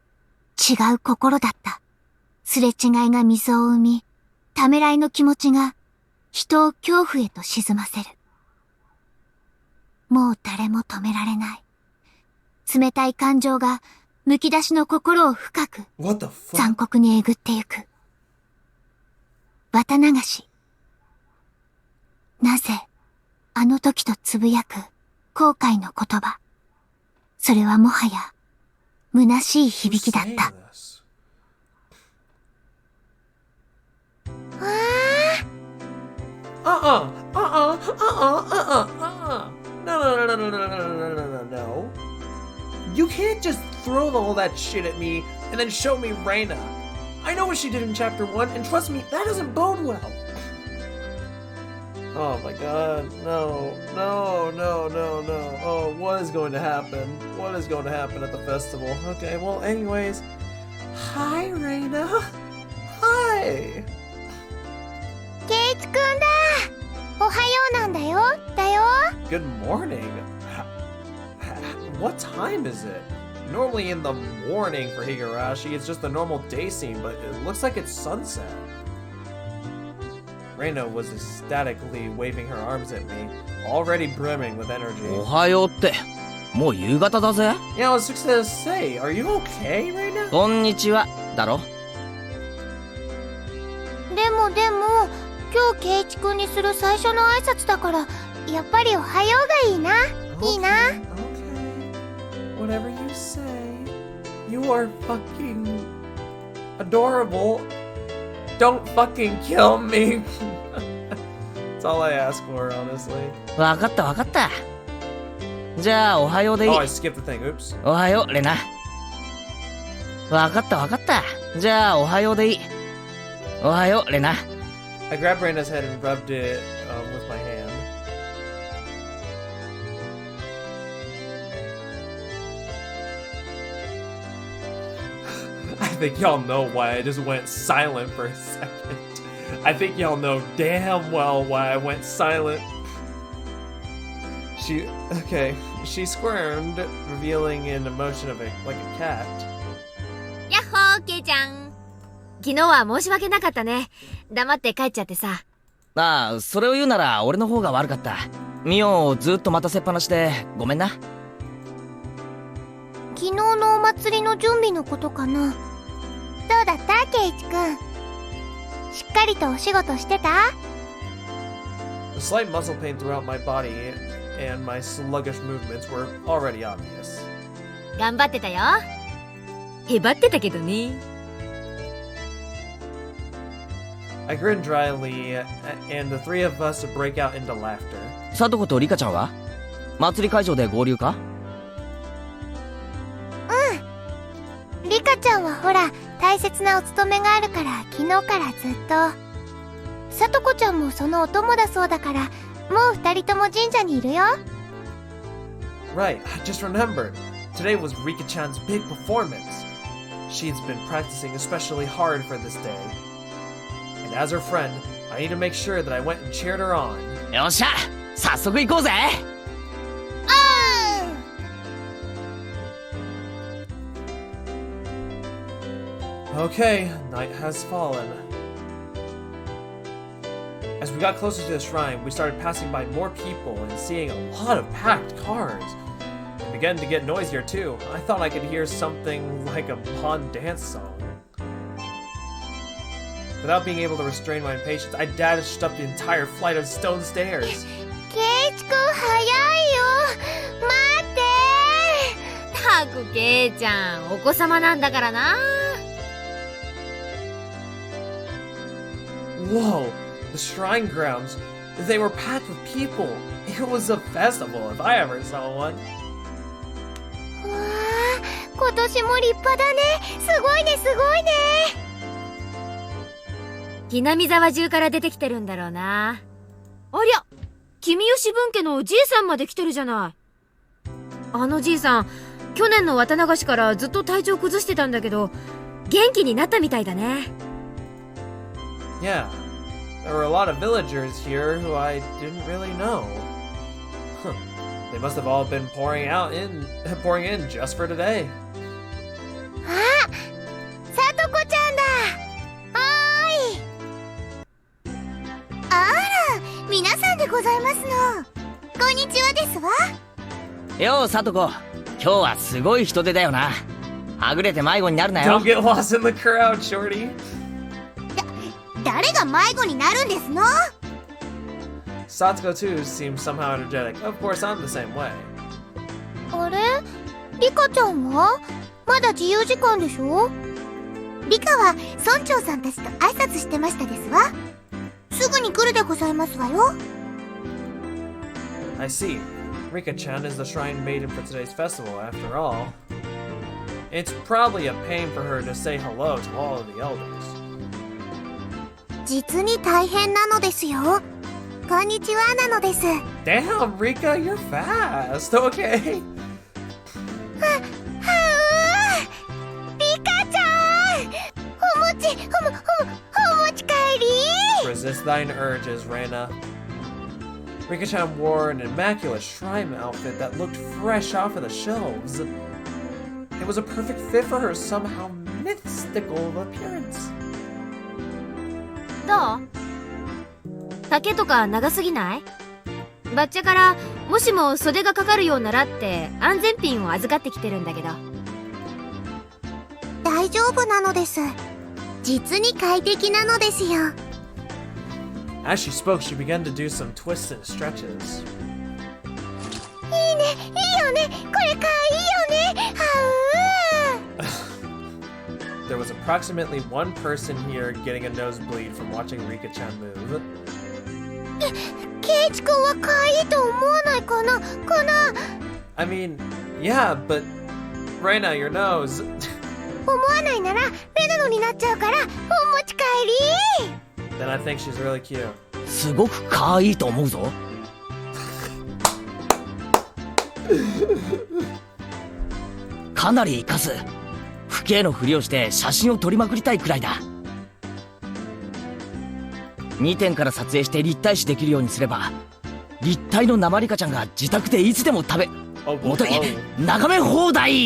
違う心だった。すれ違いが溝を生み、ためらいの気持ちが人を恐怖へと沈ませる。もう誰も止められない。冷たい感情がむき出しの心を深く残酷にえぐってゆく。綿流し。なぜあの時とつぶやく後悔の言葉。それはもはや虚しい響きだった。
No. You can't just throw all that shit at me and then show me Reina. I know what she did in Chapter 1, and trust me, that doesn't bode well. Oh my god, no. Oh, what is going to happen? What is going to happen at the festival? Okay, well, anyways. Hi, Reina. Hi.
ケイチくんだ。おはようなんだよ。
Good morning. What time is it? Normally in the morning for Higurashi, it's just a normal day scene, but it looks like it's sunset. Reina was ecstatically waving her arms at me, already brimming with energy.
おはようって、もう夕方だぜ。
Yeah, I was just gonna say, are you okay, Reina?
こんにちは、だろ。
でも、今日ケイチくんにする最初の挨拶だから、やっぱりおはようがいいな。いいな。
Okay. Whatever you say. You are fucking adorable. Don't fucking kill me. That's all I ask for, honestly.
わかった。じゃあ、おはようでいい。
Oh, I skipped the thing. Oops.
おはよう、レナ。わかった。じゃあ、おはようでいい。おはよう、レナ。
I grabbed Reina's head and rubbed it with my hand. I think y'all know why I just went silent for a second. I think y'all know damn well why I went silent. She squirmed, revealing an emotion of like a cat.
やっほー、ケイちゃん。昨日は申し訳なかったね。黙って帰っちゃってさ。
ああ、それを言うなら俺の方が悪かった。ミオをずっと待たせっぱなしでごめんな。
昨日のお祭りの準備のことかな。どうだったケイチくん。しっかりとお仕事してた？
The slight muscle pain throughout my body and my sluggish movements were already obvious.
頑張ってたよ。へばってたけどね。
I grinned dryly, and the three of us break out into laughter.
サトコとリカちゃんは祭り会場で合流か？
リカちゃんはほら、大切なお勤めがあるから昨日からずっと。サトコちゃんもそのお供だそうだから、もう二人とも神社にいるよ。
Right, I just remembered. Today was Rikichan's big performance. She's been practicing especially hard for this day. And as her friend, I need to make sure that I went and cheered her on.
よっしゃ、早速行こうぜ。
Okay, night has fallen. As we got closer to the shrine, we started passing by more people and seeing a lot of packed cars. It began to get noisier too. I thought I could hear something like a pond dance song. Without being able to restrain my impatience, I dashed up the entire flight of stone stairs.
ケイチ君早いよ。待って。
たくケイちゃん、お子様なんだからな。
Whoa, the shrine grounds. They were packed with people. It was a festival if I ever saw one.
わあ、今年も立派だね。すごいね、すごいね。
ひなみ沢中から出てきてるんだろうな。ありゃ、君吉分家のおじいさんまで来てるじゃない。あのじいさん、去年の綿流しからずっと体調崩してたんだけど、元気になったみたいだね。
Yeah, there were a lot of villagers here who I didn't really know. Huh. They must have all been pouring in just for today.
あ、さとこちゃんだ。はーい。あら、皆さんでございますの。こんにちはですわ。
ようさとこ、今日はすごい人手だよな。はぐれて迷子になるなよ。
Don't get lost in the crowd, Shorty.
誰が迷子になるんですの？
Satsuko too seems somehow energetic. Of course, I'm the same way.
あれ？リカちゃんは？まだ自由時間でしょ？リカは村長さんたちと挨拶してましたですわ。すぐに来るでございますわよ。
I see. Rikichan is the shrine maiden for today's festival, after all. It's probably a pain for her to say hello to all of the elders.
実に大変なのですよ。こんにちはなのです。
Damn, Rika, you're fast. Okay.
はうリカちゃん、お持ち帰り。
Resist thine urges, Reina. Rikichan wore an immaculate shrine outfit that looked fresh off of the shelves. It was a perfect fit for her somehow mystical appearance.
どう？丈とか長すぎない？バッチャからもしも袖がかかるようならって安全ピンを預かってきてるんだけど。
大丈夫なのです。実に快適なのですよ。
As she spoke, she began to do some twists and stretches.
いいね、いいよね、これかいいよね。はう。
There was approximately one person here getting a nosebleed from watching Rikichan move.
ケイチ君はかいいと思わないかな？I
mean, yeah, but Reina, your nose.
思わないならレナのになっちゃうからお持ち帰り。
Then I think she's really cute.
すごくかわいいと思うぞ。かなり生かす。不敬のふりをして写真を撮りまくりたいくらいだ。2点から撮影して立体視できるようにすれば、立体の生リカちゃんが自宅でいつでも食べ、元に眺め放題。
はう、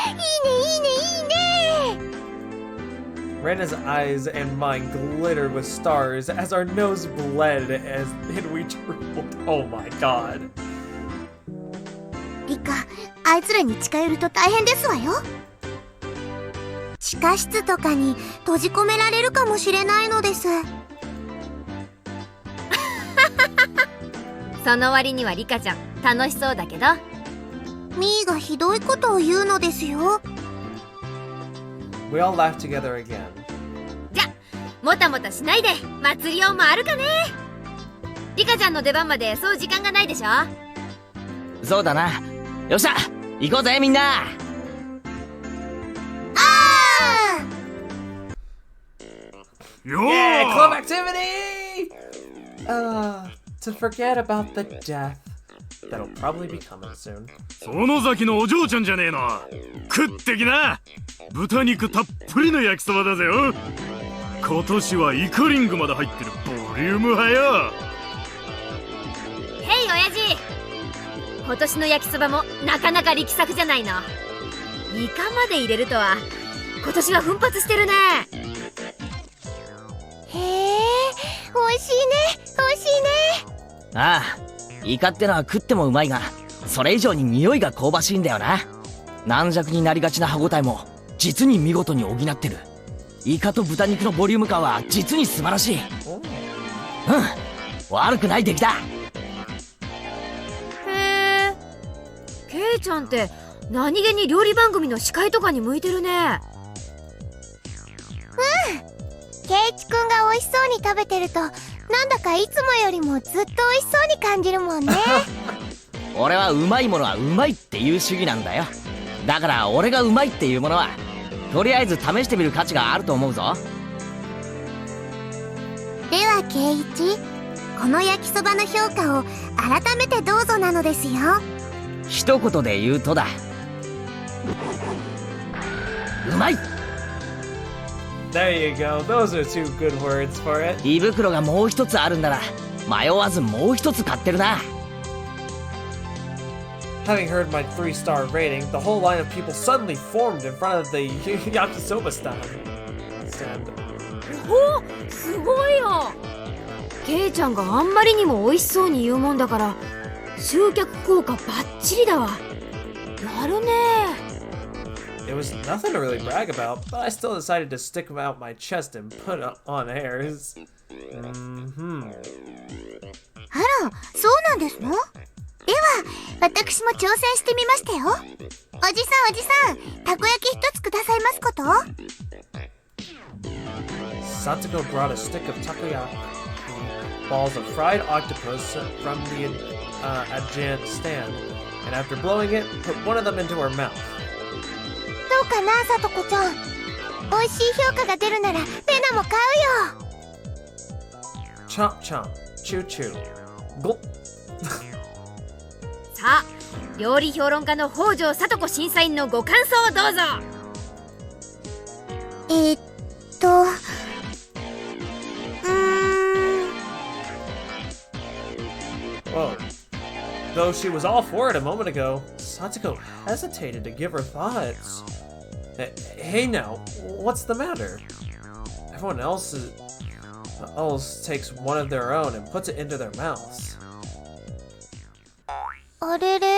いいねいいねいいね。
Rena's eyes and mine glittered with stars as our nose bled and we drooled. Oh my god.
リカ、あいつらに近寄ると大変ですわよ。地下室とかに閉じ込められるかもしれないのです。
その割にはリカちゃん楽しそうだけど。
ミーがひどいことを言うのですよ。
We all laughed together again.
じゃ、もたもたしないで祭りを回るかね。リカちゃんの出番までそう時間がないでしょ。
そうだな。よっしゃ、行こうぜみんな。
Yeah, club activity! To forget about the death. That'll probably be coming soon.
園崎のお嬢ちゃんじゃねえの。食ってきな。豚肉たっぷりの焼きそばだぜよ。今年はイカリングまで入ってるボリューム派よ。
ヘイ親父、今年の焼きそばもなかなか力作じゃないの。イカまで入れるとは今年は奮発してるね。
へえ、美味しいね美味しいね。
ああ、イカってのは食ってもうまいが、それ以上に匂いが香ばしいんだよな。軟弱になりがちな歯ごたえも実に見事に補ってる。イカと豚肉のボリューム感は実に素晴らしい。悪くない出来だ。
へえ、ケイちゃんって何気に料理番組の司会とかに向いてるね。
ケイチくんが美味しそうに食べてると、なんだかいつもよりもずっと美味しそうに感じるもんね。
俺はうまいものはうまいっていう主義なんだよ。だから俺がうまいっていうものはとりあえず試してみる価値があると思うぞ。
ではケイチ、この焼きそばの評価を改めてどうぞなのですよ。
一言で言うとだ、うまい。
There you go. Those are two good words for it.
胃袋がもう一つあるんなら迷わずもう一つ買ってるな。
Having heard my 3-star rating, the whole line of people suddenly formed in front of the yakisoba stand.
お、すごいよ。ケイちゃんがあんまりにも美味しそうに言うもんだから集客効果バッチリだわ。やるね。
It was nothing to really brag about, but I still decided to stick out my chest and put on airs.
あら、そうなんですの？では、私も挑戦してみましたよ。おじさん、たこ焼き一つくださいますこと？
Satsuko brought a stick of takoyaki, balls of fried octopus from the adjacent stand, and after blowing it, put one of them into her mouth.
どうかな、さとこちゃん。美味しい評価が出るなら、レナも買うよ。
Chomp chomp, chew chew, gulp.
さあ、料理評論家の北条さとこ審査員のご感想をどうぞ。
Whoa. Though she was all for it a moment ago, Satsuko hesitated to give her thoughts. Hey now, what's the matter? Everyone else takes one of their own and puts it into their mouths.
あれれ、レ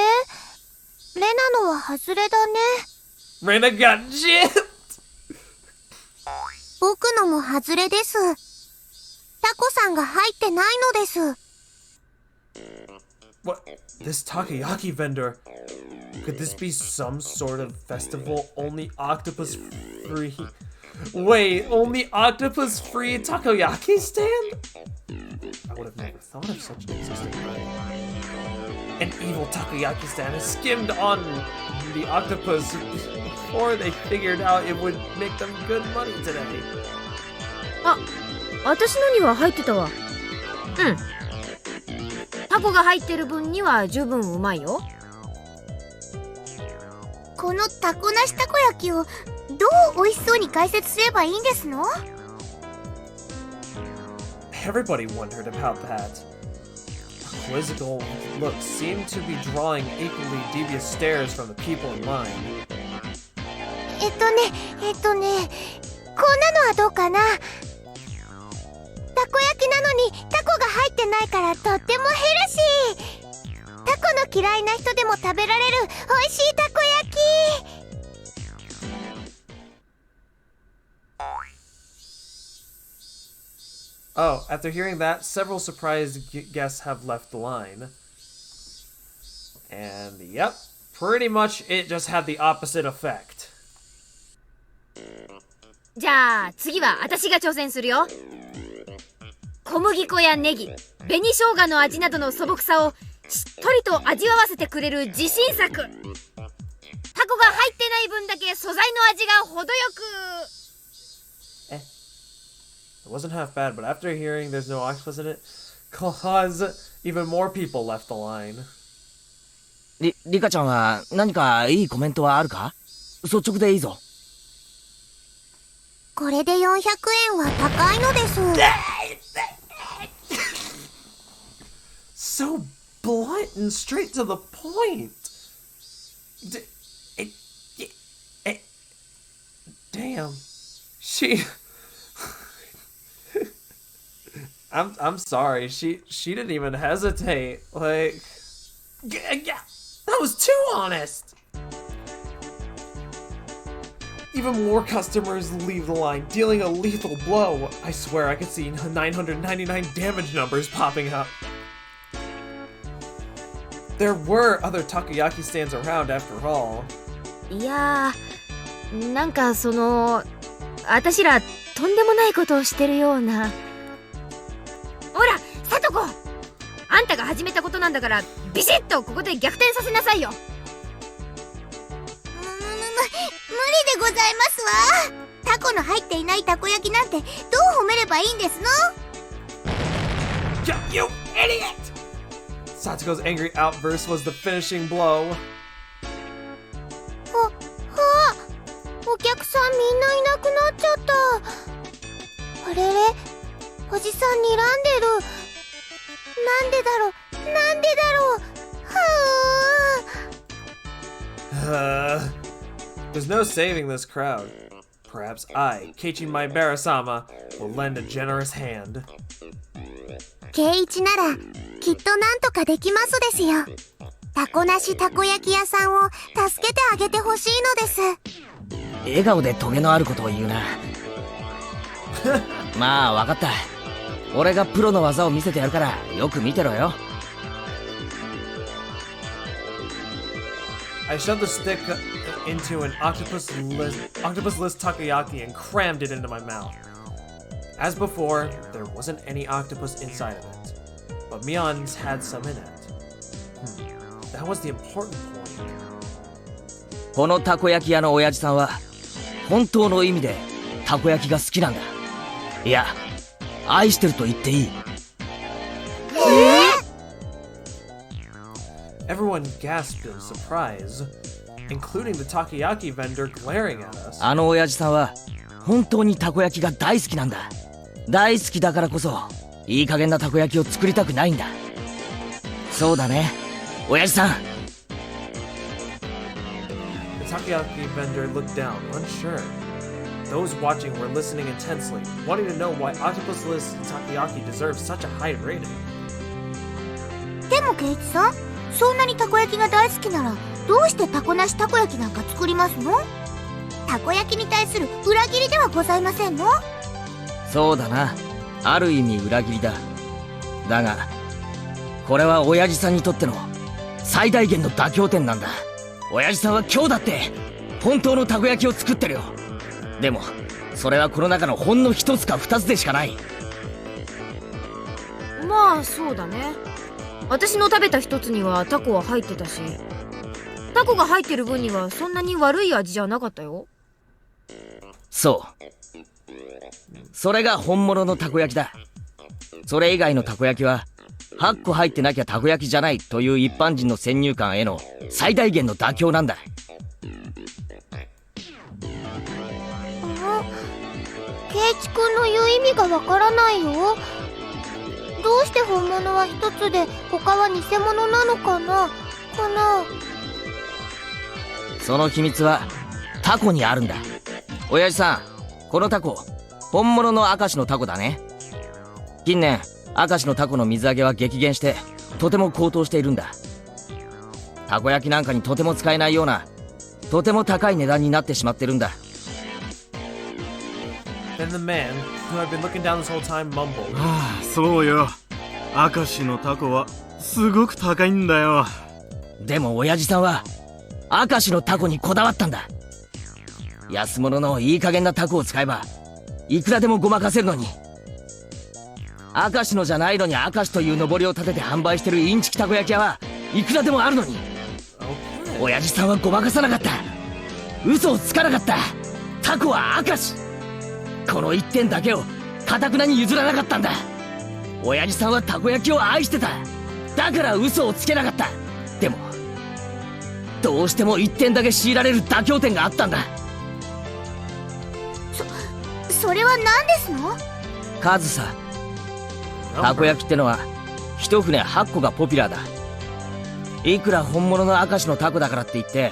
ナのは外れだね。
Rena got gypped!
僕のも外れです。タコさんが入ってないのです。
What? This takoyaki vendor? Could this be some sort of festival only octopus free? Wait, only octopus free takoyaki stand? I would have never thought of such an existing thing. An evil takoyaki stand has skimmed on the octopus before they figured out it would make them good money today.
あ、私のには入ってたわ。タコが入ってる分には十分うまいよ。
このタコなしたこ焼きをどう美味しそうに解説すればいいんですの？
Everybody wondered about that. A quizzical look seemed to be drawing equally devious stares from the people in line.
こんなのはどうかな？たこ焼きなのにタコが入ってないからとってもヘルシー。タコの嫌いな人でも食べられる美味しいたこ焼き。
Oh, after hearing that, several surprised guests have left the line. And yep, pretty much it just had the opposite effect.
じゃあ次は私が挑戦するよ。小麦粉やネギ、紅生姜の味などの素朴さをしっとりと味わわせてくれる自信作。タコが入ってない分だけ素材の味が程よく。
It wasn't half bad, but after hearing there's no octopus in it, cause even more people left the line.
リカちゃんは何かいいコメントはあるか？率直でいいぞ。
これで400円は高いのです。
So blunt and straight to the point. Damn. She I'm sorry. She didn't even hesitate. Like, yeah, that was too honest. Even more customers leave the line, dealing a lethal blow. I swear I could see 999 damage numbers popping up. There were other takoyaki stands around after all.
いやー、なんか私らとんでもないことをしてるような。ほら、さとこ、あんたが始めたことなんだから、ビシッとここで逆転させなさいよ。
無理でございますわ。タコの入っていないたこ焼きなんてどう褒めればいいんですの？
You idiot! Satoko's angry outburst was the finishing blow.
お客さんみんないなくなっちゃった。あれれ、おじさん睨んでる。なんでだろう、なんでだろう。
There's no saving this crowd. Perhaps I, Keiichi Maibara-sama, will lend a generous hand.
ケイイチならきっとなんとかできますですよ。タコなしたこ焼き屋さんを助けてあげてほしいのです。
笑顔でトゲのあることを言うな。まあわかった。俺がプロの技を見せてやるからよく見てろよ。
I shoved the stick into an octopus-less takoyaki and crammed it into my mouth. As before, there wasn't any octopus inside of it, but Mion's had some in it. That was the important point.
このたこ焼き屋の親父さんは本当の意味でたこ焼きが好きなんだ。いや、愛してると言っていい。
Everyone gasped in surprise, including the takoyaki vendor glaring at us.
あの親父さんは本当にたこ焼きが大好きなんだ。大好きだからこそいい加減なたこ焼きを作りたくないんだ。そうだね、親父さん。
The takoyaki vendor looked down, unsure. Those watching were listening intensely, wanting to know why octopus-less takoyaki deserves such a high rating.
でもケイイチさん、そんなにたこ焼きが大好きならどうしてタコなしたこ焼きなんか作りますの？たこ焼きに対する裏切りではございませんの？
そうだな、ある意味裏切りだ。だがこれは親父さんにとっての最大限の妥協点なんだ。親父さんは今日だって本当のたこ焼きを作ってるよ。でもそれはこの中のほんの一つか二つでしかない。
まあそうだね。私の食べた一つにはタコは入ってたし、タコが入ってる分にはそんなに悪い味じゃなかったよ。
そう、それが本物のたこ焼きだ。それ以外のたこ焼きは8個入ってなきゃたこ焼きじゃないという一般人の先入観への最大限の妥協なんだ。
ケイチ君の言う意味がわからないよ。どうして本物は一つで他は偽物なのかな？
その秘密はタコにあるんだ。親父さん、このタコ本物の明石のタコだね。近年明石のタコの水揚げは激減してとても高騰しているんだ。たこ焼きなんかにとても使えないようなとても高い値段になってしまってるんだ。
Then the man, who had been looking down this whole time, mumbled.
ああ、そうよ。明石のタコはすごく高いんだよ。
でも親父さんは明石のタコにこだわったんだ。安物のいい加減なタコを使えばいくらでもごまかせるのに。明石のじゃないのに明石という上りを立てて販売してるインチキたこ焼き屋はいくらでもあるのに、親父さんはごまかさなかった。嘘をつかなかった。タコは明石、この一点だけを堅くなに譲らなかったんだ。親父さんはたこ焼きを愛してた。だから嘘をつけなかった。でもどうしても一点だけ強いられる妥協点があったんだ。
それは何ですの？
数さ。たこ焼きってのは一船8個がポピュラーだ。いくら本物の明石のタコだからって言って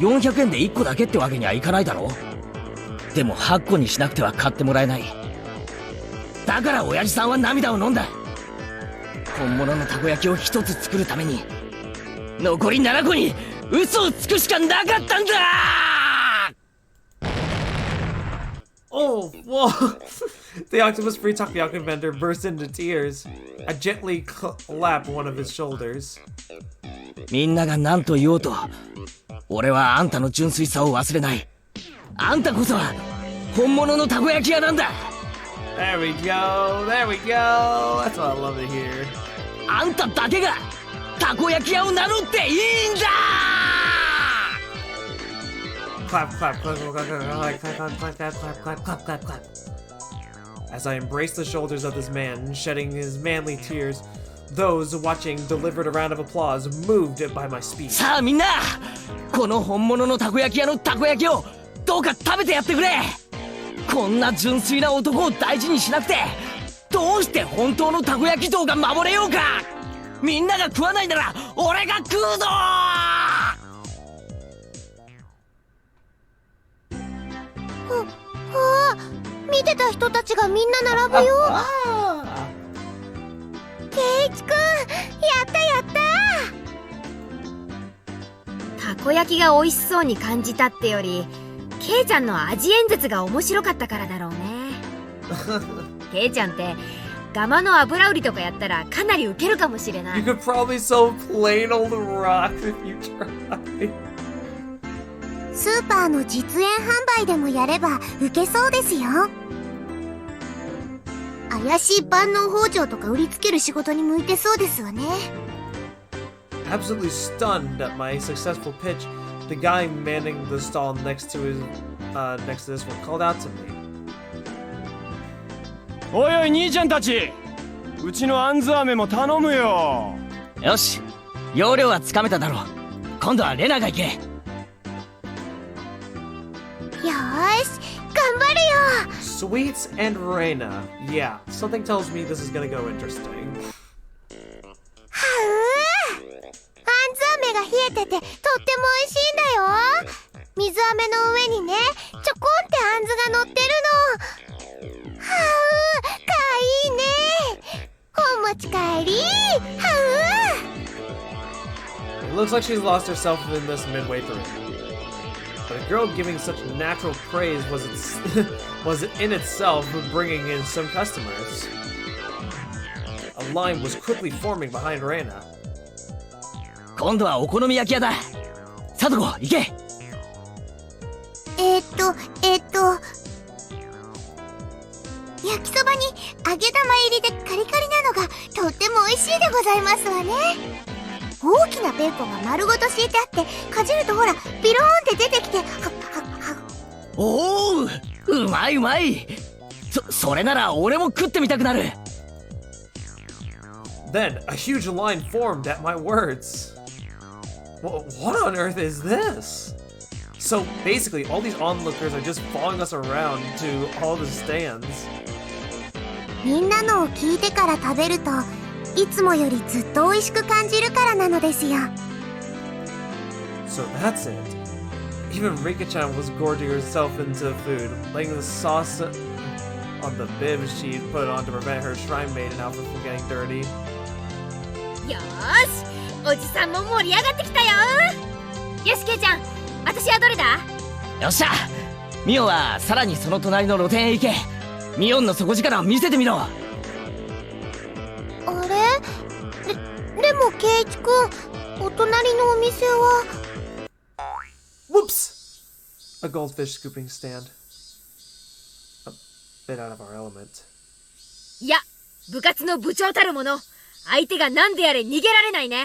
400円で1個だけってわけにはいかないだろう。でも8個にしなくては買ってもらえない。だから親父さんは涙を飲んだ。本物のたこ焼きを1つ作るために残り7個に嘘をつくしかなかったんだ。
Oh, whoa! The octopus-free takoyaki vendor burst into tears. I gently clap one of his shoulders.
みんなが何と言おうと、俺はあんたの純粋さを忘れない。あんたこそは本物のたこ焼き屋なんだ。
There we go, there we go. That's what I love to hear.
あんただけがたこ焼き屋を名乗っていいんだ。
Clap, clap, clap, clap, clap, clap, clap, clap, clap, clap, clap, clap. As I embraced the shoulders of this man, shedding his manly tears, those watching delivered a round of applause, moved by my speech.
さあみんな、この本物のたこ焼き屋のたこ焼きをどうか食べてやってくれ。こんな純粋な男を大事にしなくて、どうして本当のたこ焼き像が守れようか。みんなが食わないなら俺が食うぞ。
見てた人たちがみんな並ぶよ。ケイチくん、やったやった。
たこ焼きが美味しそうに感じたってより、ケイちゃんの味演説が面白かったからだろうね。ケイちゃんってガマの油売りとかやったらかなりウケるかもしれない。
You could probably sell plain old rock if you tried.
スーパーの実演販売でもやればウケそうですよ。怪しい万能包丁とか売りつける仕事に向いてそうですわね。
Absolutely stunned at my successful pitch, the guy manning the stall next to this one called out to me.
おいおい兄ちゃんたち、うちのあんず飴も頼むよ。
よし、要領はつかめただろう。今度はレナが行け。
よーし、頑張るよ。
Sweets and Reina. Yeah, something tells me this is gonna go interesting.
はうー、あんず飴が冷えててとっても美味しいんだよ。水飴の上にね、ちょこんってあんずが乗ってるの。はうー、かいいね。お持ち帰り。はうー。
It looks like she's lost herself in this midway through. But a girl giving such natural praise was in itself bringing in some customers. A line was quickly forming behind Reina.
今度はお好み焼き屋だ。さとこ行け。
焼きそばに揚げ玉入りでカリカリなのがとっても美味しいでございますわね。大きなベーコンが丸ごと敷いてあって、かじるとほらピローンって出てきて、はっはっは。
おお、うまいうまい。それなら俺も食ってみたくなる。
Then a huge line formed at my words. What on earth is this? So basically, all these onlookers are just following us around to all the stands.
みんなのを聞いてから食べると、いつもよりずっと美味しく感じるからなのですよ。
So that's it. Even Rikichan was gorging herself into food, laying the sauce on the bib she'd put on to prevent her shrine maiden outfit from getting dirty.
よーし、おじさんも盛り上がってきたよ。よし、ケイちゃん、私はどれだ？
よっしゃ、ミオはさらにその隣の露店へ行け。ミオンの底力を見せてみろ。
あれ？でもケイチくん、お隣のお店は。
Whoops! A goldfish scooping stand. A bit out of our element.
いや、部活の部長たるもの、相手が何であれ逃げられないね。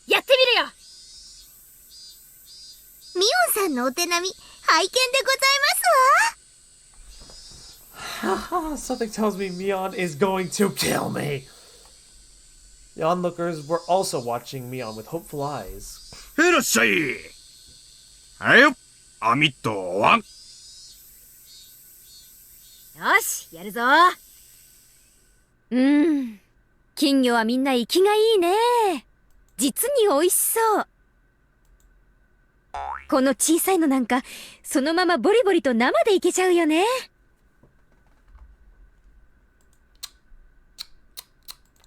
やってみるよ。
ミオンさんのお手並み、拝見でございますわ。
Something tells me Mion is going to kill me. The onlookers were also watching Mion with hopeful eyes.
いらっしゃい。はいよ、網とワン。
よし、やるぞ。金魚はみんな生きがいいね。実に美味しそう。この小さいのなんか、そのままボリボリと生でいけちゃうよね。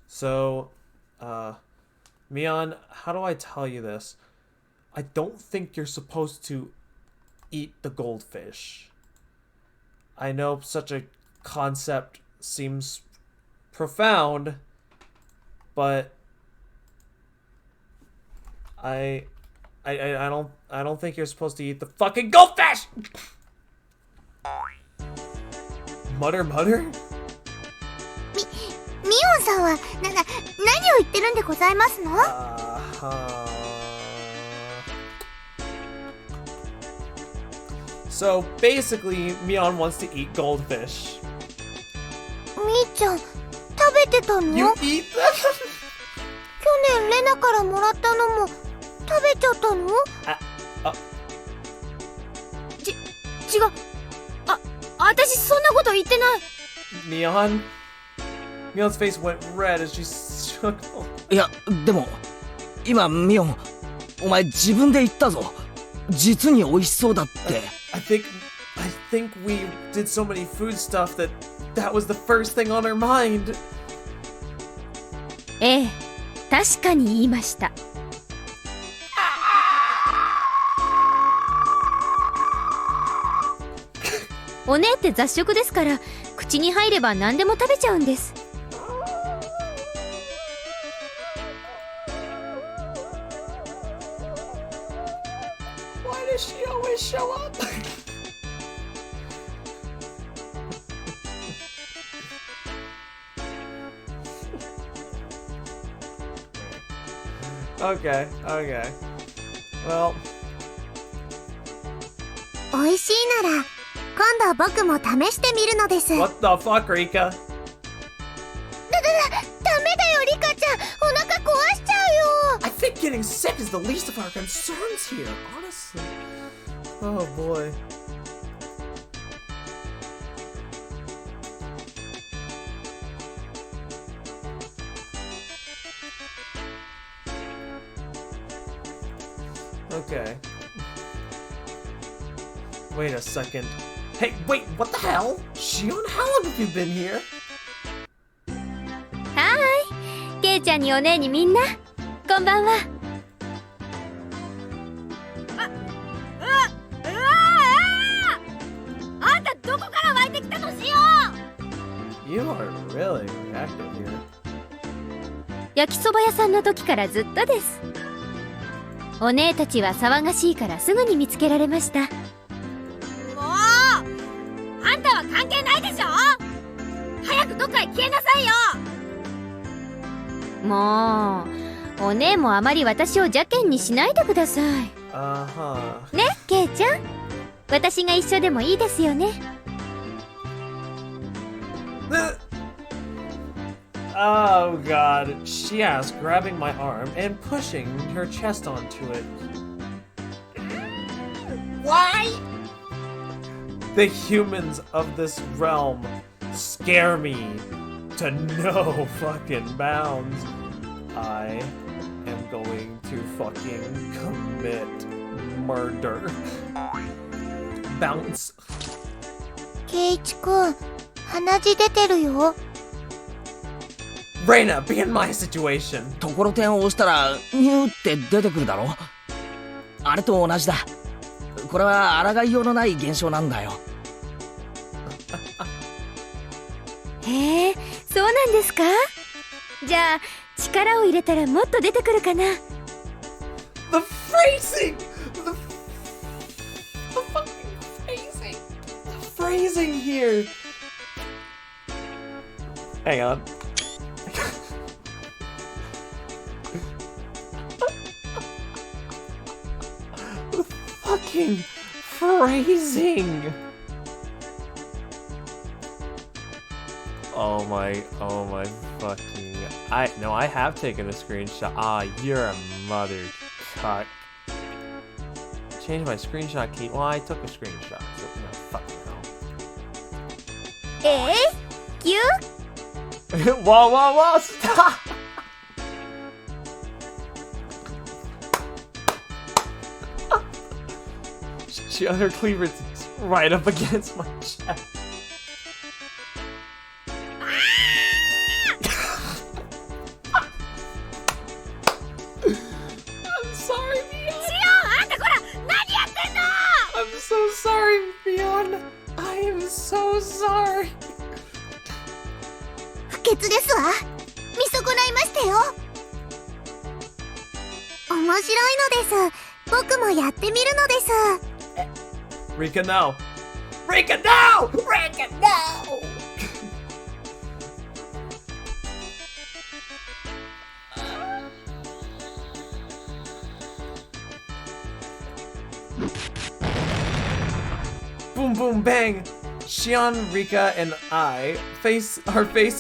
So, Mion, how do I tell you this? I don't think you're supposed to eat the goldfish. I know such a concept seems profound, but I don't think you're supposed to eat the fucking goldfish. Mutter mutter?
ミオンさんは何を言ってるんでございますの？
So basically, Mion wants to eat goldfish.
みーちゃん、食べてたの？
You eat them?
去年レナからもらったのも食べちゃったの？違う。私そんなこと言ってない。
Mion's face went red as she shook.
いや、でも今ミオン、お前自分で言ったぞ。実に美味しそうだって。
I think we did so many food stuff that was the first thing on our mind.
ええ、確かに言いました。お姉って雑食ですから、口に入れば何でも食べちゃうんです。
Why does she always show up? Okay. Well.
美味しいなら今度僕も試してみるのです。
What the fuck, Rika?
ダメだよ、リカちゃん。お腹壊しちゃうよ。
I think getting sick is the least of our concerns here, honestly. Oh boy. Okay. Wait a second. Hey, wait, what the hell? Shion, how long have you been here?
はーい、ケイちゃんにお姉にみんな、こんばんは。あんたどこから湧いてきたの、シオン。
You are really active here.
焼きそば屋さんの時からずっとです。お姉たちは騒がしいからすぐに見つけられました。もうあんたは関係ないでしょ。早くどっかへ消えなさいよ。もうお姉もあまり私を邪険にしないでください。ね、ケイちゃん、私が一緒でもいいですよね。
Oh god, she asked, grabbing my arm and pushing her chest onto it. Why? The humans of this realm scare me to no fucking bounds. I am going to fucking commit murder. Bounce.
ケイチくん、鼻血出てるよ。
Reina, be in my situation.
ところてんを押したらニューって出てくるだろ。あれと同じだ。これは抗いようのない現象なんだよ。
へえ、そうなんですか。じゃあ力を入れたらもっと出てくるかな。
The phrasing! The fucking phrasing! The phrasing here! Hang on. The fucking phrasing! Oh my fucking... I have taken a screenshot. Ah, you're a mother cuck. Change my screenshot key. Well, I took a screenshot. So, no, fuck no.
キュ
Whoa, stop! She had her cleavers right up against my chest. I'm sorry, Mion. I'm so sorry, Mion. I am so so sorry.
不潔ですわ。見損ないましたよ。面白いのです。僕もやってみるのです。
Rika, no. Rika, no! Rika, no! Boom, boom, bang! Shion, Rika, and our face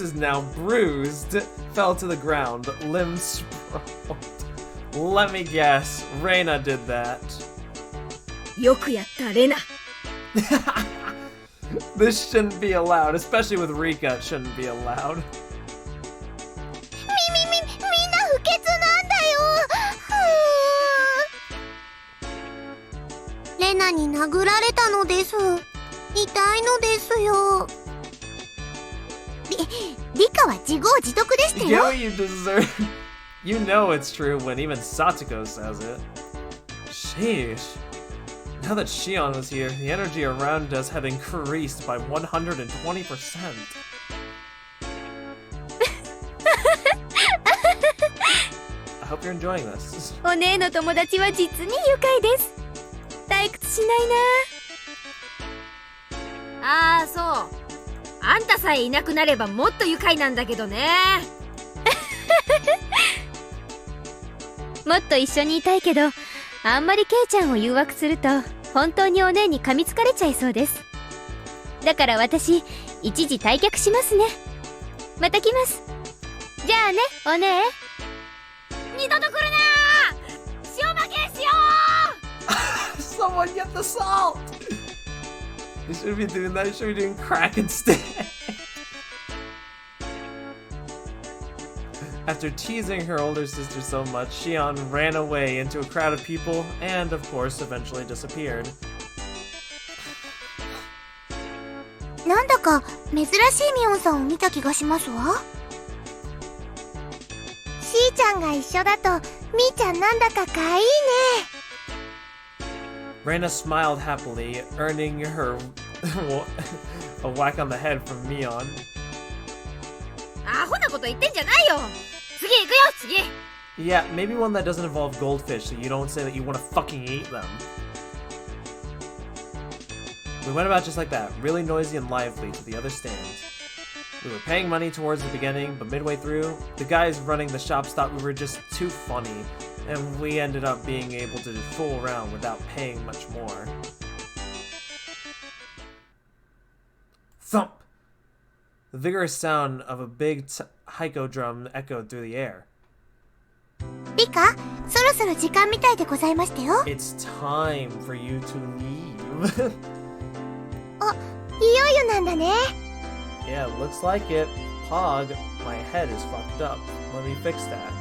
is now bruised, fell to the ground, limbs sprawled. Let me guess, Reina did that.
よくやったレナ。
This shouldn't be allowed, especially with Rika, it shouldn't be allowed.
みんな不潔なんだよ。レナに殴られたのです。痛いのですよ。リカは自業自得でした
You get
よ。
what you deserve. You know it's true when even Satsuko says it. Sheesh. Now that Shion was here, the energy around us had increased by 120%. I hope you're enjoying this.
お姉の友達は実に愉快です。退屈しないな。ああ、そう。あんたさえいなくなればもっと愉快なんだけどね。もっと一緒にいたいけど、あんまりケイちゃんを誘惑すると本当にお姉に噛みつかれちゃいそうです。だから私、一時退却しますね。また来ます。じゃあね、お姉。二度と来るなー。塩負けしよう。
Someone get the salt! You should be doing that. You should be doing crack instead. After teasing her older sister so much, Shion ran away into a crowd of people and, of course, eventually disappeared.
なんだか珍しいミオンさんを見た気がしますわ。しーちゃんが一緒だとみーちゃんなんだかかわいいね。
Reina smiled happily, earning her a whack on the head from Mion.
アホなこと言ってんじゃないよ。次行くよ、次。
Yeah, maybe one that doesn't involve goldfish so you don't say that you want to fucking eat them. We went about just like that, really noisy and lively to the other stands. We were paying money towards the beginning, but midway through, the guys running the shops thought we were just too funny, and we ended up being able to fool around without paying much more. Thump! The vigorous sound of a big Haiko drum echoed through the air.
リカ、そろそろ時間みたいでございましたよ。
It's time for you to leave.
あ、いよいよなんだね。
Yeah, looks like it. Pog, my head is fucked up. Let me fix that.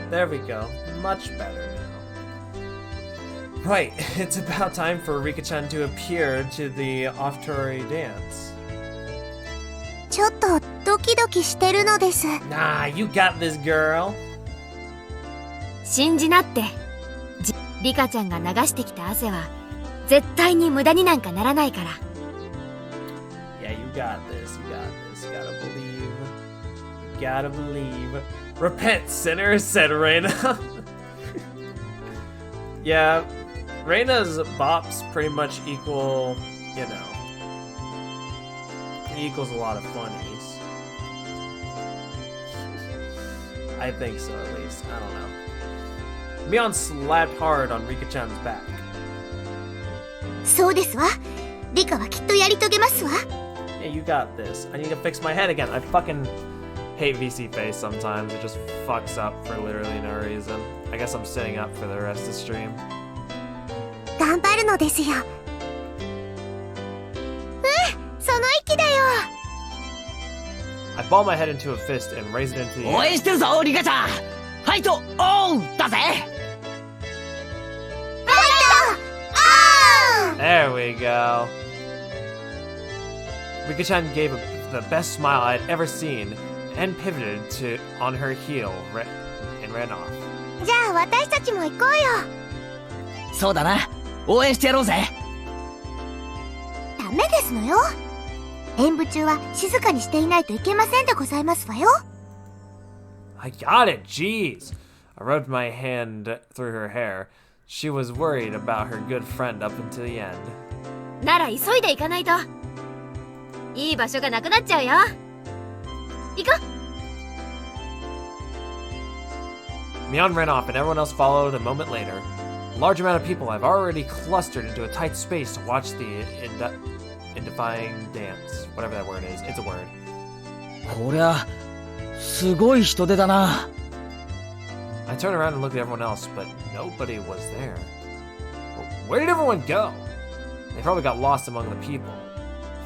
There we go. Much better now. Right, it's about time for Rikichan to appear to the Offertory dance.
ちょっとドキドキしてるのです。
Nah, you got this, girl.
信じなって。リカちゃんが流してきた汗は絶対に無駄になんかならないから。
Yeah, you got this. You got this. You gotta believe. You gotta believe. Repent, sinner, said Reina. Yeah, Reina's bops pretty much equal, you know, it equals a lot of funnies. I think so, at least. I don't know. Mion slapped hard on Rikichan's back.
そうですわ。リカはきっとやり遂げますわ。
Yeah, you got this. I need to fix my head again. I fucking hate VC face sometimes. It just fucks up for literally no reason. I guess I'm sitting up for the rest of the stream.
頑張るのですよ。その息だよ。
I ball my head into a fist and raise it into the
応
air.
援してるぞ、リカちゃん。ファイトオンだぜ。
There we go. Rikichan gave the best smile I had ever seen and pivoted on her heel and ran off.
じゃあ私たちも行こうよ。
そうだな。応援してやろうぜ。
楽メですのよ。演舞中は静かにしていないといけませんでございますわよ。
I got it, jeez. I rubbed my hand through her hair. She was worried about her good friend up until the end.
なら急いで行かないと。いい場所がなくなっちゃうよ。行こう。
Mion ran off and everyone else followed a moment later. A large amount of people have already clustered into a tight space to watch the indifying dance. Whatever that word is. It's a word.
こりゃすごい人出だな。
I turned around and looked at everyone else, but nobody was there. Where did everyone go? They probably got lost among the people.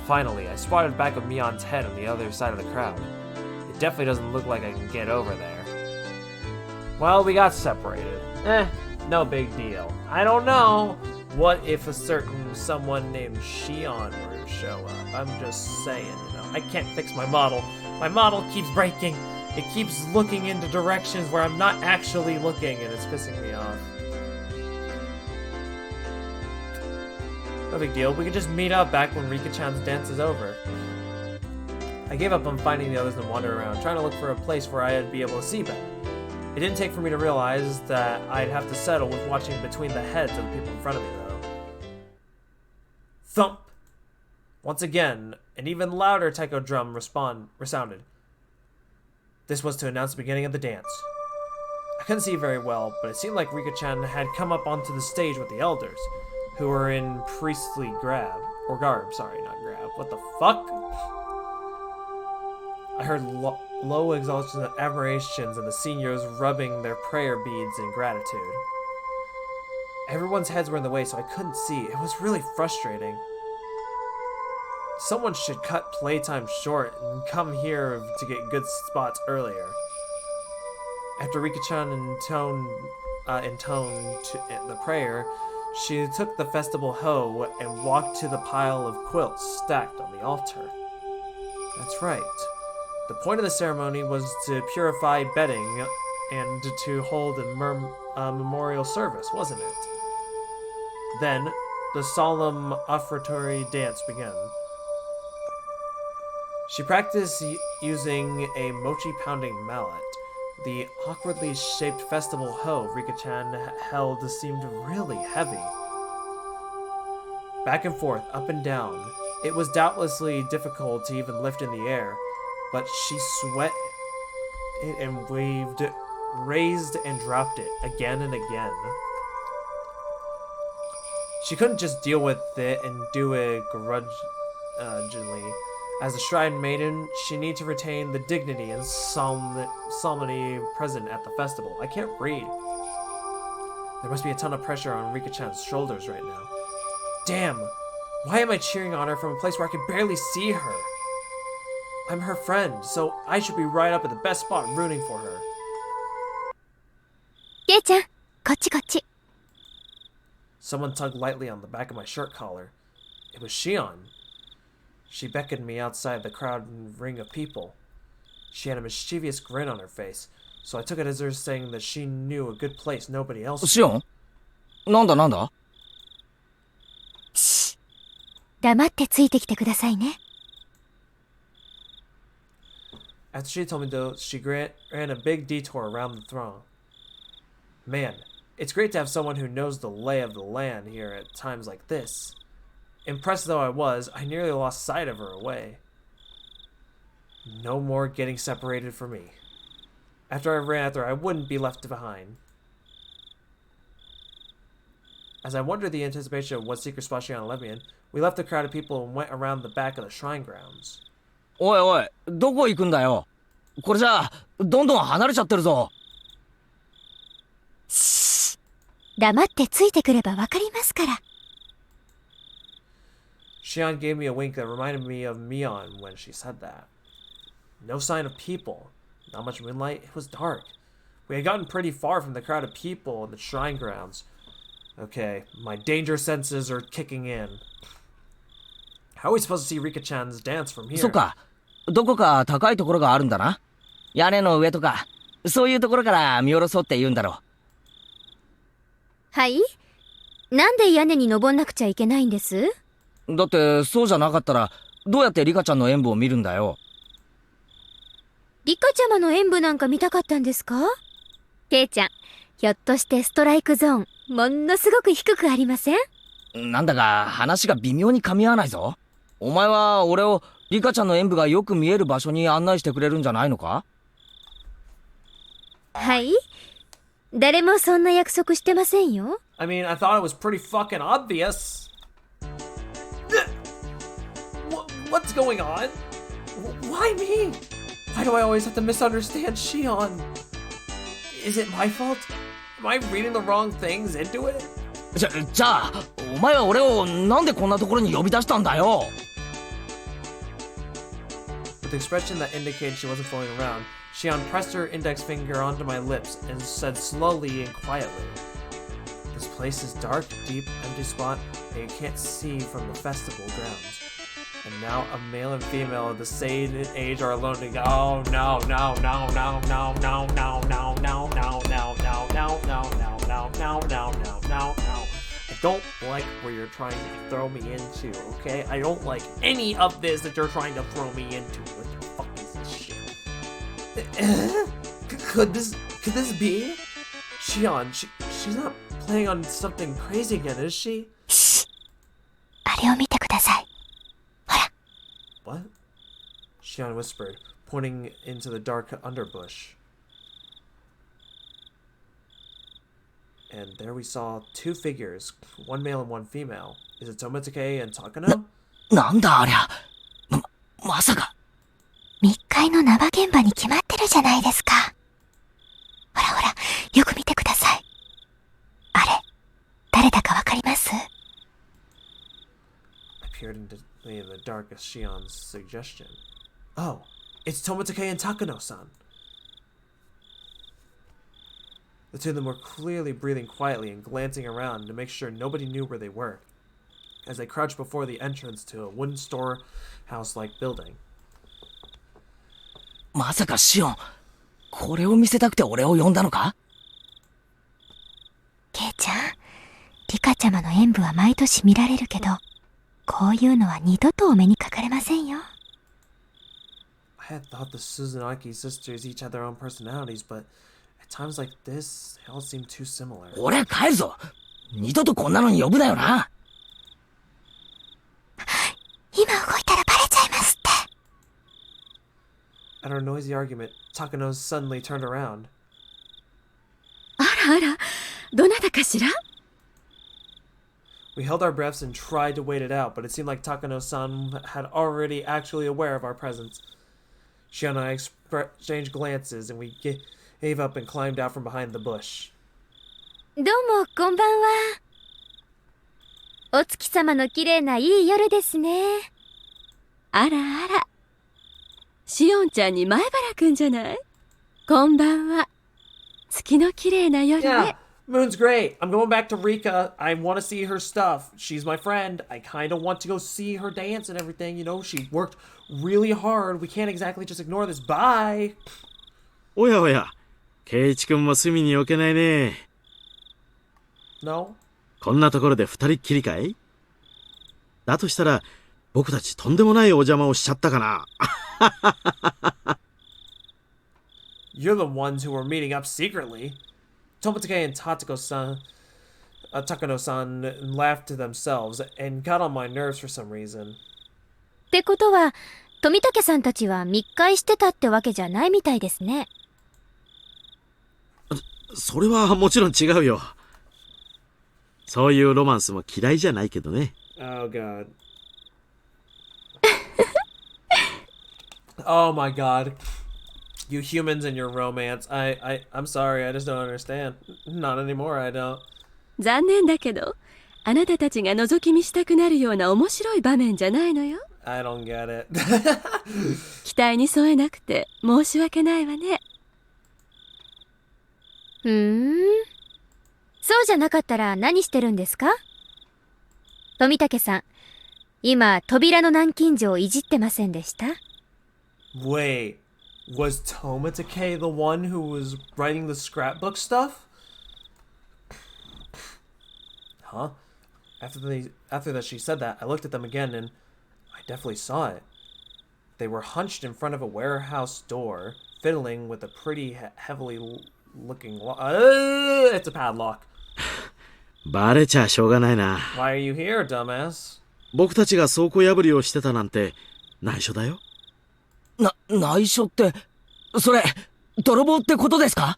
Finally, I spotted the back of Mion's head on the other side of the crowd. It definitely doesn't look like I can get over there. Well, we got separated. No big deal. I don't know. What if a certain someone named Shion were to show up? I'm just saying, I can't fix my model. My model keeps breaking. It keeps looking into directions where I'm not actually looking, and it's pissing me off. No big deal. We could just meet up back when Rikichan's dance is over. I gave up on finding the others and wandered around, trying to look for a place where I'd be able to see better. It didn't take for me to realize that I'd have to settle with watching between the heads of the people in front of me, though. Thump! Once again, an even louder taiko drum resounded. This was to announce the beginning of the dance. I couldn't see very well, but it seemed like Rikichan had come up onto the stage with the elders, who were in priestly garb. Sorry, not grab. What the fuck? I heard low exultation and admirations and the seniors rubbing their prayer beads in gratitude. Everyone's heads were in the way, so I couldn't see. It was really frustrating. Someone should cut playtime short and come here to get good spots earlier. After Rikichan intoned the prayer, she took the festival hoe and walked to the pile of quilts stacked on the altar. That's right. The point of the ceremony was to purify bedding and to hold a memorial service, wasn't it? Then, the solemn Offertory dance began. She practiced using a mochi-pounding mallet. The awkwardly shaped festival hoe Rikichan held seemed really heavy. Back and forth, up and down. It was doubtlessly difficult to even lift in the air, but she sweat it and waved, raised and dropped it again and again. She couldn't just deal with it and do it grudgingly. As a shrine maiden, she needed to retain the dignity and solemnity present at the festival. I can't read. There must be a ton of pressure on Rikichan's shoulders right now. Damn! Why am I cheering on her from a place where I can barely see her? I'm her friend, so I should be right up at the best spot rooting for her.
ケイちゃん、こっちこっち。
Someone tugged lightly on the back of my shirt collar. It was Shion. She beckoned me outside the crowded ring of people. She had a mischievous grin on her face, so I took it as her saying that she knew a good place nobody else knew.
シオン、なんだなんだ。
し、黙ってついてきてくださいね。
After she told me to, she ran a big detour around the throng. Man, it's great to have someone who knows the lay of the land here at times like this. Impressed though I was, I nearly lost sight of her away. No more getting separated from me. After I ran after her, I wouldn't be left behind. As I wondered the anticipation of what secret spot Shion led me in, we left the crowd of people and went around the back of the shrine grounds.
おいおい、どこ行くんだよ。これじゃあどんどん離れちゃってるぞ。
し、黙ってついてくればわかりますから。
Shion gave me a wink that reminded me of Mion when she said that. No sign of people. Not much moonlight. It was dark. We had gotten pretty far from the crowd of people in the shrine grounds. Okay, my danger senses are kicking in. How are we supposed to see Rikichan's dance from here?
そっか、どこか高いところがあるんだな。屋根の上とか、そういうところから見下ろそうって言うんだろう。
はい？なんで屋根に登んなくちゃいけないんです？
だってそうじゃなかったらどうやってリカちゃんの演舞を見るんだよ。
リカちゃまの演舞なんか見たかったんですか？ケイちゃん、ひょっとしてストライクゾーンものすごく低くありません？
なんだか話が微妙に噛み合わないぞ。お前は俺をリカちゃんの演舞がよく見える場所に案内してくれるんじゃないのか？
はい、誰もそんな約束してませんよ。
I mean, I thought it was pretty fucking obvious. What's going on? Why me? Why do I always have to misunderstand Shion? Is it my fault? Am I reading the wrong things into it?
じゃあお前は俺をなんでこんなところに呼び出したんだよ。
With the expression that indicated she wasn't fooling around, Shion pressed her index finger onto my lips and said slowly and quietly, "This place is dark, deep, empty spot that you can't see from the festival grounds. And now a male and female of the same age are alone together." Oh no, no, no, no, no, no, no, no, no, no, no, no, no, no, no, no, no, no, no, no. I don't like where you're trying to throw me into, okay? I don't like any of this that you're trying to throw me into. What the fuck is this shit? Could this be? Shion, she's not planning on something crazy again, is she?
あれを見てください。
What? Shion whispered, pointing into the dark underbush. And there we saw two figures, one male and one female. Is it Tomosuke and Takano?
なんだありゃ。まさか。
密会の生現場に決まってるじゃないですか。ほらほら、よく見てください。あれ、誰だかわかります？
I peered in the dark as Shion's suggestion. Oh, it's Tomosuke and Takano-san. The two of them were clearly breathing quietly and glancing around to make sure nobody knew where they were, as they crouched before the entrance to a wooden storehouse-like building.
まさかシオン、これを見せたくて俺を呼んだのか？
ケイちゃん、リカちゃまの演舞は毎年見られるけど、こういうのは二度とお目にかかれませんよ。
I had thought the Suzunaki sisters each had their own personalities, but at times like this, they all seem too similar.
俺は帰るぞ。二度とこんなのに呼ぶなよな。
今動いたらバレちゃいますって。
At our noisy argument, Takano suddenly turned around.
あらあら、どなたかしら？
We held our breaths and tried to wait it out, but it seemed like Takano-san had already actually aware of our presence. Shion and I exchanged glances, and we gave up and climbed out from behind the bush.
どうもこんばんは。お月様の綺麗ないい夜ですね。
あらあら、しおんちゃんに前原くんじゃない？こんばんは。月の綺麗な夜ね。
Yeah, Moon's great. I'm going back to Rika. I want to see her stuff. She's my friend. I kind of want to go see her dance and everything. You know, she worked really hard. We can't exactly just ignore this. Bye.
おやおや、圭一君も隅に置けないね。
No?
こんなところで二人っきりかい？だとしたら、僕たちとんでもないお邪魔をしちゃったかな。
You're the ones who were meeting up secretly. Tomosuke and Takano-san laughed to themselves and got on my nerves for some reason.
ってことは、富武さんたちは密会してたってわけじゃないみたいですね。
それはもちろん違うよ。そういうロマンスも嫌いじゃないけどね。
Oh god. Oh my god. You humans and your romance. I'm sorry, I just don't understand. Not anymore, I don't.
残念だけど、あなたたちが覗き見したくなるような面白い場面じゃないのよ。
I don't get it.
期待に添えなくて申し訳ないわね。
そうじゃなかったら何してるんですか？富武さん、今扉の南京錠をいじってませんでした？
Wait, was Tomosuke the one who was writing the scrapbook stuff? Huh? After that she said that, I looked at them again and I definitely saw it. They were hunched in front of a warehouse door, fiddling with a pretty heavily looking it's a padlock.
バレちゃしょうがないな。
Why are you here, dumbass?
僕たちが倉庫破りをしてたなんて内緒だよ。
内緒って、それ、泥棒ってことですか？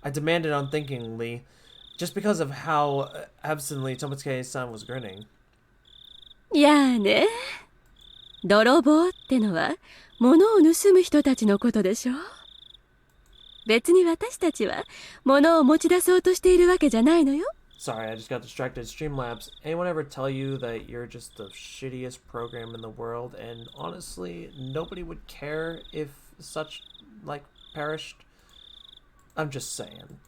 I demanded unthinkingly, just because of how absently Tomosuke-san was grinning.
やあね。泥棒ってのは物を盗む人たちのことでしょ。別に私たちは物を持ち出そうとしているわけじゃないのよ。
Sorry, I just got distracted. Streamlabs. Anyone ever tell you that you're just the shittiest program in the world? And honestly, nobody would care if such, perished? I'm just saying.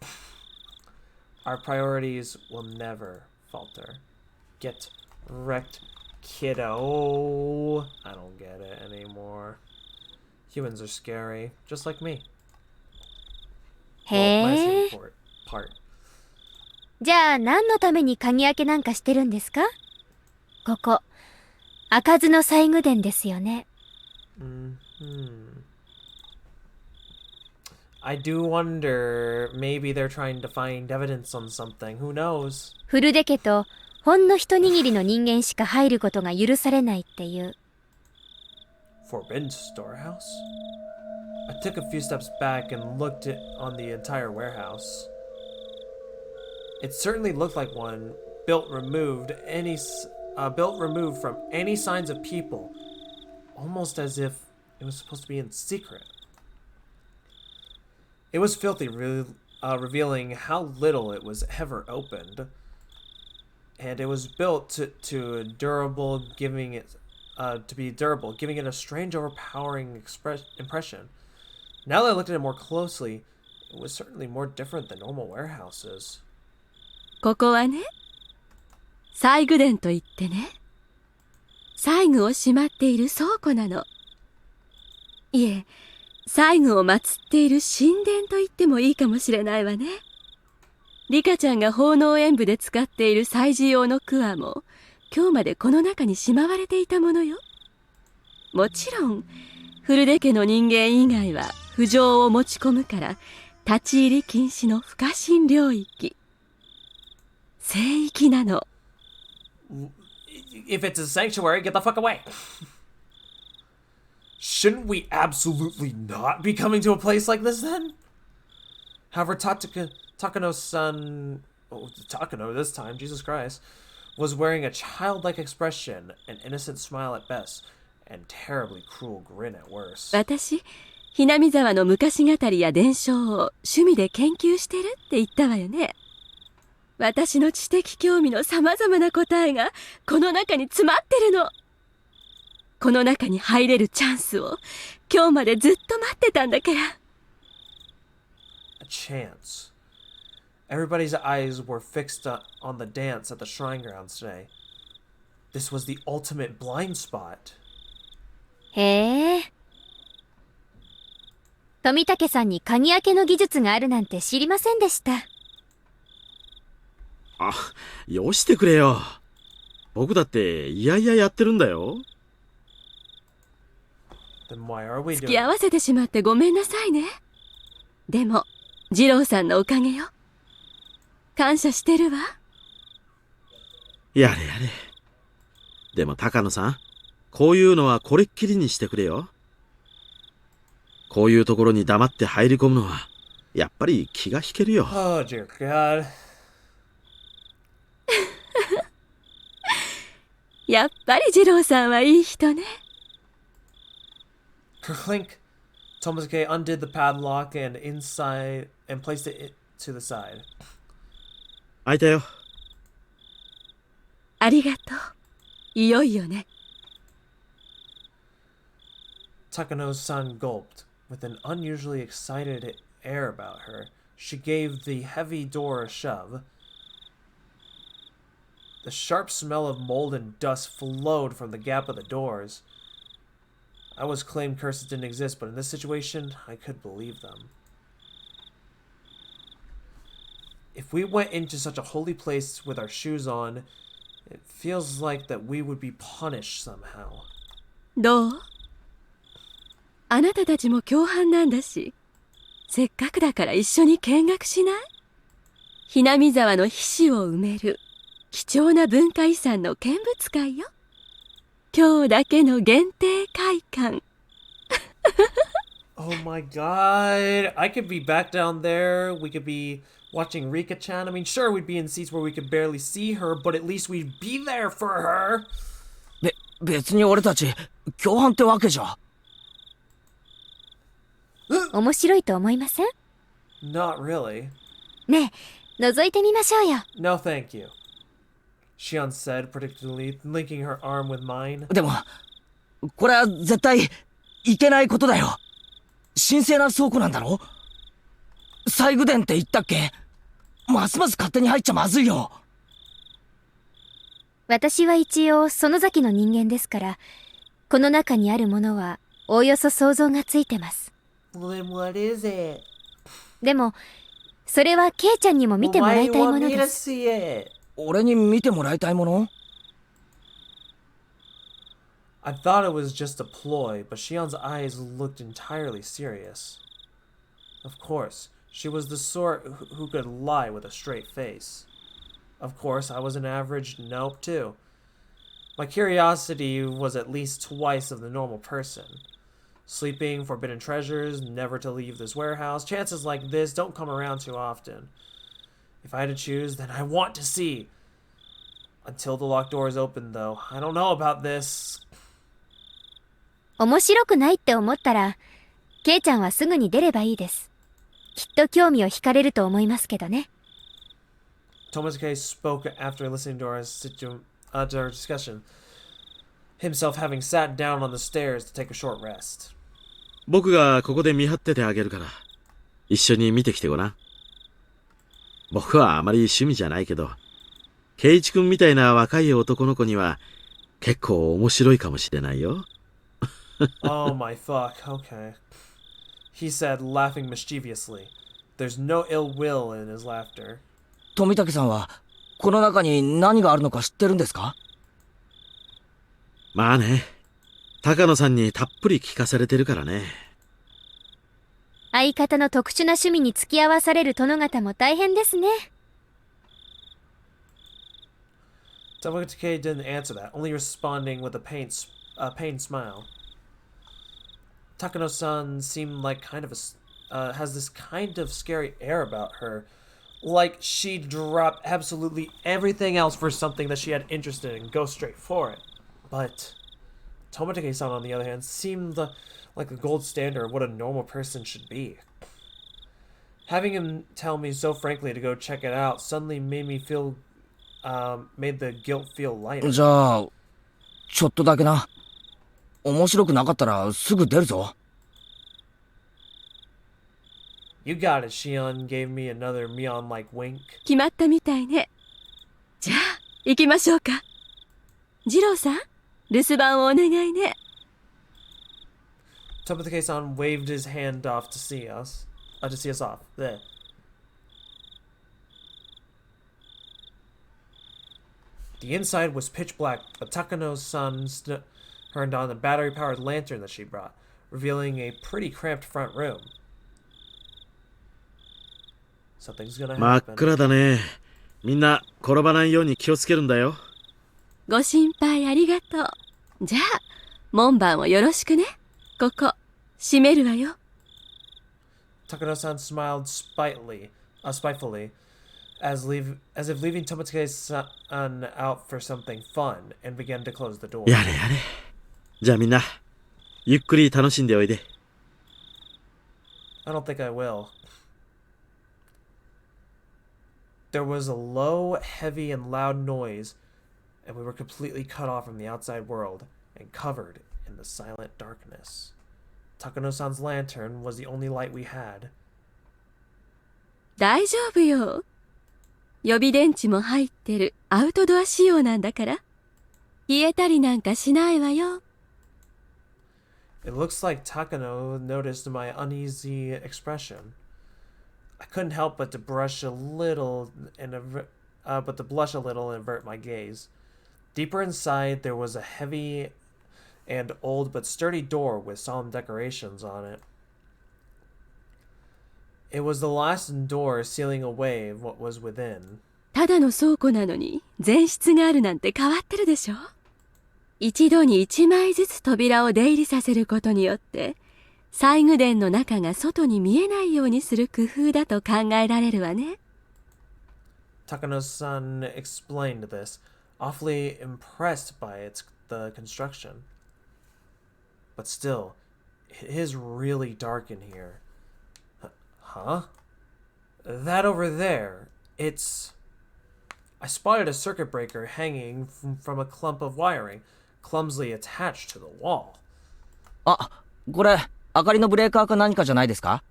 Our priorities will never falter. Get wrecked, kiddo. I don't get it anymore. Humans are scary, just like me.
へ
Well, my
え。
favorite part.
じゃあ何のために鍵開けなんかしてるんですか？ここ、開かずの細具殿ですよね。
I do wonder, maybe they're trying to find evidence on something. Who knows?
フルデ家とほんの一握りの人間しか入ることが許されないっていう。
Forbidden storehouse? I took a few steps back and looked on the entire warehouse. It certainly looked like one built removed from any signs of people, almost as if it was supposed to be in secret. It was filthy, revealing how little it was ever opened, and it was built to be durable, giving it a strange, overpowering impression. Now that I looked at it more closely, it was certainly more different than normal warehouses.
ここはね、細具殿といってね、細具をしまっている倉庫なの。いえ、細具を祀っている神殿と言ってもいいかもしれないわね。リカちゃんが奉納演舞で使っている祭事用のクワも、今日までこの中にしまわれていたものよ。もちろん、フルデ家の人間以外は不浄を持ち込むから、立ち入り禁止の不可侵領域。聖域なの。
If it's a sanctuary, get the fuck away. Shouldn't we absolutely not be coming to a place like this then? However, Takano-san, Takano this time, Jesus Christ, was wearing a childlike expression, an innocent smile at best, and terribly cruel grin at worst.
私、ひなみ沢の昔語りや伝承を趣味で研究してるって言ったわよね。私の知的興味の様々な答えがこの中に詰まってるの。この中に入れるチャンスを今日までずっと待ってたんだから。
A chance. Everybody's eyes were fixed on the dance at the shrine grounds today. This was the ultimate blind spot.
へえ。富武さんに鍵開けの技術があるなんて知りませんでした。
あ、よしてくれよ。僕だっていやいややってるんだよ。
Then why are we
付
doing
き合わせてしまってごめんなさいね。でも、二郎さんのおかげよ。感謝してるわ。
やれやれ。でも高野さん、こういうのはこれっきりにしてくれよ。こういうところに黙って入り込むのは、やっぱり気が引けるよ。
Oh, dear God.
やっぱり二郎さんはいい人ね。
Kerclink. Tomosuke undid the padlock and placed it to the side.
開いたよ。
ありがとう。いよいよね。
Takano-san gulped. With an unusually excited air about her, she gave the heavy door a shove. The sharp smell of mold and dust flowed from the gap of the doors. I always claimed curses didn't exist, but in this situation, I could believe them. If we went into such a holy place with our shoes on, it feels like that we would be punished somehow.
どう？あなたたちも共犯なんだし、せっかくだから一緒に見学しない？ひなみ沢の皮脂を埋める貴重な文化遺産の見物会よ。今日だけの限定会館。
Oh my god. I could be back down there. We could be watching Rikichan. I mean, sure, we'd be in seats where we could barely see her, but at least we'd be there for her.
別に俺たち共犯ってわけじゃ。
面白いと思いません？
Not really.
ねえ、覗いてみましょうよ。
No, thank you. Shion said, predictably, linking her arm with mine.
でもこれは絶対いけないことだよ。神聖な倉庫なんだろ？西宮殿って言ったっけ？ますます勝手に入っちゃまずいよ。
私は一応園崎の人間ですから、この中にあるものはおおよそ想像がついてます。
Then what is it?
でもそれはケイちゃんにも見てもらいたいものです。
俺に見てもらいたいもの？
I thought it was just a ploy, but Shion's eyes looked entirely serious. Of course, she was the sort who could lie with a straight face. Of course, I was an average nope too. My curiosity was at least twice of the normal person. Sleeping, forbidden treasures, never to leave this warehouse. Chances like this don't come around too often. If I had to choose, then I want to see. Until the locked door is open, though. I don't know about this.
面白くないって思ったら、ケイちゃんはすぐに出ればいいです。きっと興味を惹かれると思いますけどね。
Tomosuke spoke after listening to our discussion, himself having sat down on the stairs to take a short rest.
僕がここで見張っててあげるから、一緒に見てきてごらん。僕はあまり趣味じゃないけど、ケイイチ君みたいな若い男の子には結構面白いかもしれないよ。
Oh my fuck, okay. He said, laughing mischievously. There's no ill will in his laughter.
富武さんはこの中に何があるのか知ってるんですか？
まあね、高野さんにたっぷり聞かされてるからね。
相方の特殊な趣味に付き合わされる殿方も大変ですね。
Tomosuke didn't answer that, only responding with a pained smile. Takano-san seemed like has this kind of scary air about her. Like she'd drop absolutely everything else for something that she had interest in and go straight for it. But Tomosuke-san, on the other hand, seemed like a gold standard of what a normal person should be. Having him tell me so frankly to go check it out suddenly made the guilt feel lighter.
じゃあちょっとだけな。面白くなかったらすぐ出るぞ。
You got it, Shion gave me another Mion-like wink.
決まったみたいね。じゃあ行きましょうか。二郎さん、留守番をお願いね。
Tomosuke-san waved his hand off to see us off. There. The inside was pitch black, but Takano-san turned on the battery-powered lantern that she brought, revealing a pretty cramped front room. Something's gonna
真っ
happen.
暗だね。みんな転ばないように気をつけるんだよ。
ご心配ありがとう。じゃあ門番をよろしくね。ここ閉めるわよ。
Takano-san smiled spitefully, as if leaving Tomosuke-san out for something fun, and began to close the door.
やれやれ。じゃあみんなゆっくり楽しんでおいで。
I don't think I will. There was a low, heavy, and loud noise, and we were completely cut off from the outside world and covered in the silent darkness. Takano-san's lantern was the only light we had.
大丈夫よ。予備電池も入ってるアウトドア仕様なんだから。消えたりなんかしないわよ。
It looks like Takano noticed my uneasy expression. I couldn't help but to blush a little and avert my gaze. Deeper inside, there was a heavy and old but sturdy door with solemn decorations on it. It was the last door sealing away what was within.
ただの倉庫なのに前室があるなんて変わってるでしょ。一度に1枚ずつ扉を出入りさせることによって祭具殿の中が外に見えないようにする工夫だと考えられるわね。
Takano-san explained this, awfully impressed by the construction. But still, it is really dark in here. Huh? That over there, it's... I spotted a circuit breaker hanging from a clump of wiring, clumsily attached to the wall.
あ、これ、明かりのブレーカーか何かじゃないですか？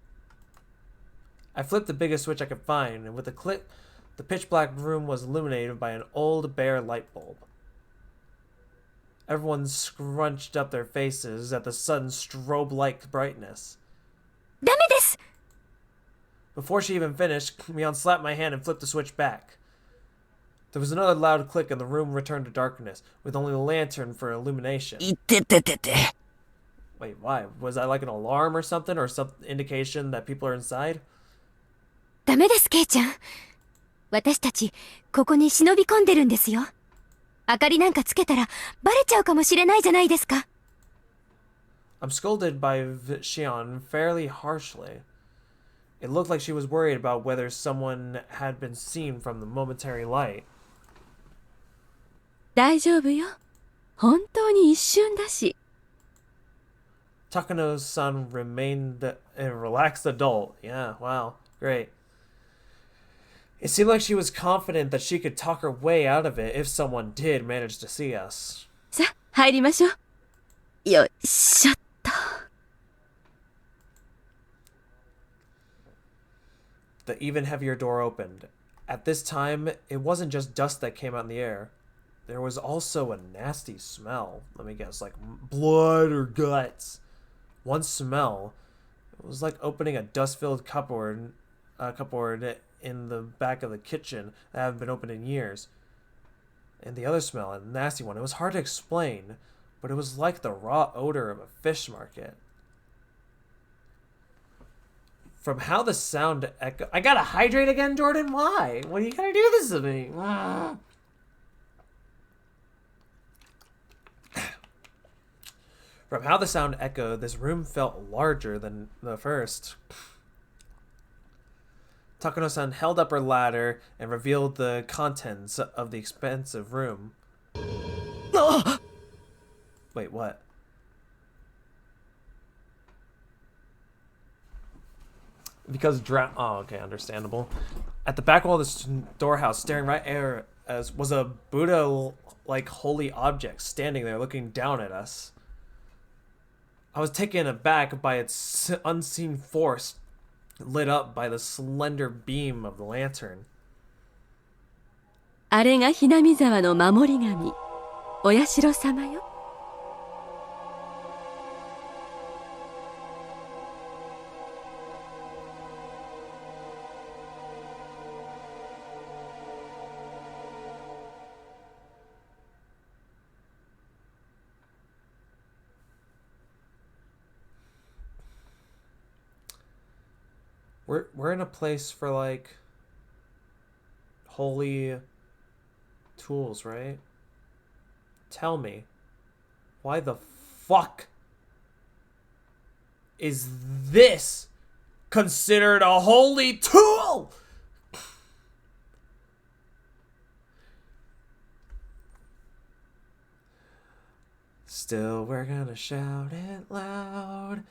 I flipped the biggest switch I could find, and with a click, the pitch-black room was illuminated by an old bare light bulb. Everyone scrunched up their faces at the sudden strobe-like brightness.
ダメです。
Before she even finished, Mion slapped my hand and flipped the switch back. There was another loud click and the room returned to darkness, with only the lantern for illumination.
いてててて。
Wait, why? Was that like an alarm or something? Or some indication that people are inside?
ダメです、ケイちゃん。私たち、ここに忍び込んでるんですよ。明かりなんかつけたら、バレちゃうかもしれないじゃないですか。
I'm scolded by Shion fairly harshly. It looked like she was worried about whether someone had been seen from the momentary light.
大丈夫よ。本当に一瞬だし。
Takano-san remained a relaxed adult. Yeah, wow, great. It seemed like she was confident that she could talk her way out of it if someone did manage to see us.
さあ、入りましょう。よいしょっと。
The even heavier door opened. At this time, it wasn't just dust that came out in the air. There was also a nasty smell. Let me guess, like blood or guts. One smell. It was like opening a dust-filled cupboard in the back of the kitchen that haven't been opened in years. And the other smell, a nasty one. It was hard to explain, but it was like the raw odor of a fish market. From how the sound echo... I gotta hydrate again, Jordan? Why? Why do you gotta do this to me? From how the sound echoed, this room felt larger than the first. Takano-san held up her ladder and revealed the contents of the expansive room. Wait, what? Because oh, okay, understandable. At the back wall of this storehouse, staring right at us, was a Buddha-like holy object standing there looking down at us. I was taken aback by its unseen force, lit up by the slender beam of the lantern.
あれがひなみ沢の守り神、お社様よ。
We're in a place for like holy tools, right? Tell me, why the fuck is this considered a holy tool? Still, we're gonna shout it loud.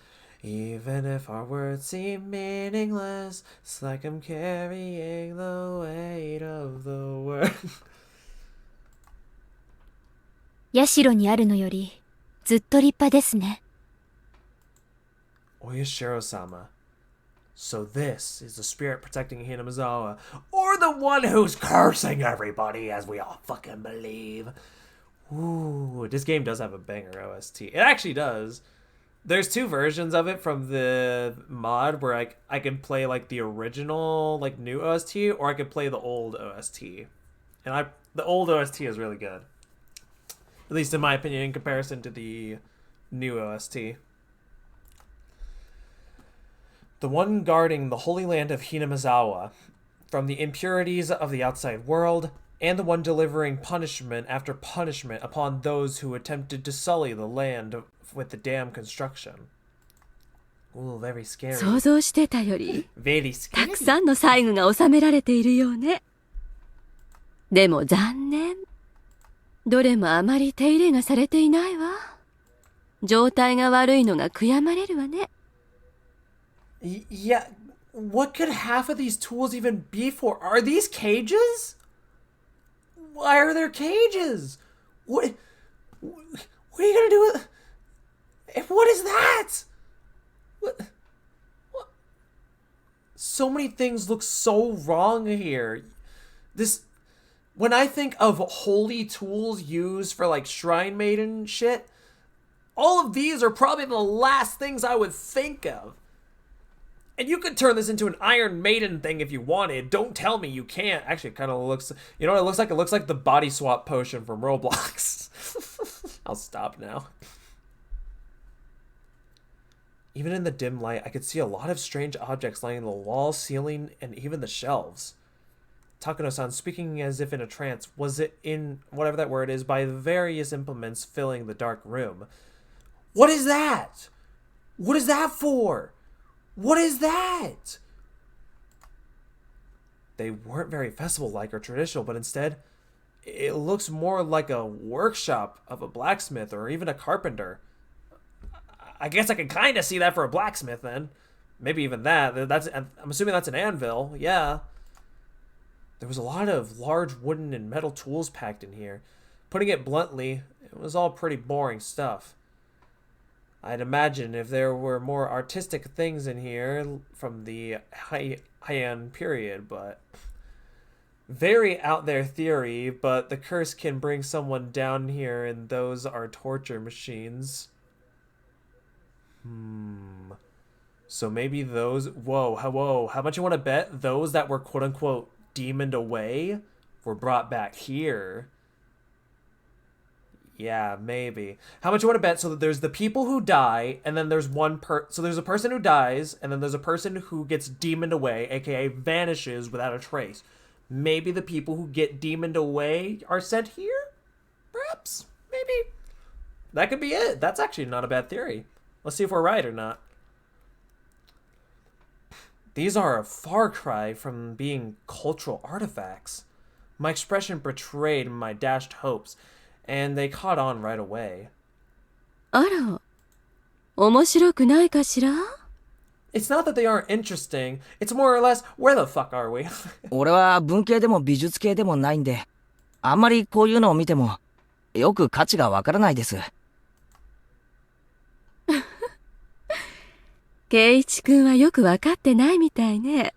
Even if our words seem meaningless, it's like I'm carrying the weight of the world.
社にあるのよりずっと立派ですね。
Oyashiro-sama. So this is the spirit protecting Hinamizawa, or the one who's cursing everybody, as we all fucking believe. Ooh, this game does have a banger OST. It actually does. There's two versions of it from the mod where I can play like the original like new OST, or I could play the old OST. And the old OST is really good. At least in my opinion, in comparison to the new OST. The one guarding the holy land of Hinamizawa from the impurities of the outside world, and the one delivering punishment after punishment upon those who attempted to sully the land with the dam construction. Ooh, very scary.
想像してたより
Very
た
scary.
くさんの細具が収められているようね。でも残念。どれもあまり手入れがされていないわ。状態が悪いのが悔やまれるわね。
Yeah, what could half of these tools even be for? Are these cages? Why are there cages? What are you gonna do with... What is that? What? So many things look so wrong here. When I think of holy tools used for like Shrine Maiden shit, all of these are probably the last things I would think of. And you could turn this into an Iron Maiden thing if you wanted. Don't tell me you can't. Actually, it kind of looks... You know what it looks like? It looks like the body swap potion from Roblox. I'll stop now. Even in the dim light, I could see a lot of strange objects lining the walls, ceiling, and even the shelves. Takano-san, speaking as if in a trance, was it in, whatever that word is, by the various implements filling the dark room. What is that? What is that for? What is that? They weren't very festival-like or traditional, but instead, it looks more like a workshop of a blacksmith or even a carpenter. I guess I can kind of see that for a blacksmith then. Maybe even that. I'm assuming that's an anvil. Yeah. There was a lot of large wooden and metal tools packed in here. Putting it bluntly, it was all pretty boring stuff. I'd imagine if there were more artistic things in here from the Heian period, but... Very out there theory, but the curse can bring someone down here and those are torture machines. So maybe those... Whoa. How much you want to bet those that were quote-unquote demoned away were brought back here? Yeah, maybe. How much you want to bet so that there's the people who die, and then there's so there's a person who dies, and then there's a person who gets demoned away, aka vanishes without a trace. Maybe the people who get demoned away are sent here? Perhaps? Maybe. That could be it. That's actually not a bad theory. Let's see if we're right or not. These are a far cry from being cultural artifacts. My expression betrayed my dashed hopes, and they caught on right away.
あら、面白くないかしら?
It's not that they aren't interesting. It's more or less, where the fuck are we?
俺は文系でも美術系でもないんで、あんまりこういうのを見ても、よく価値がわからないです。
圭一くんはよくわかってないみたいね。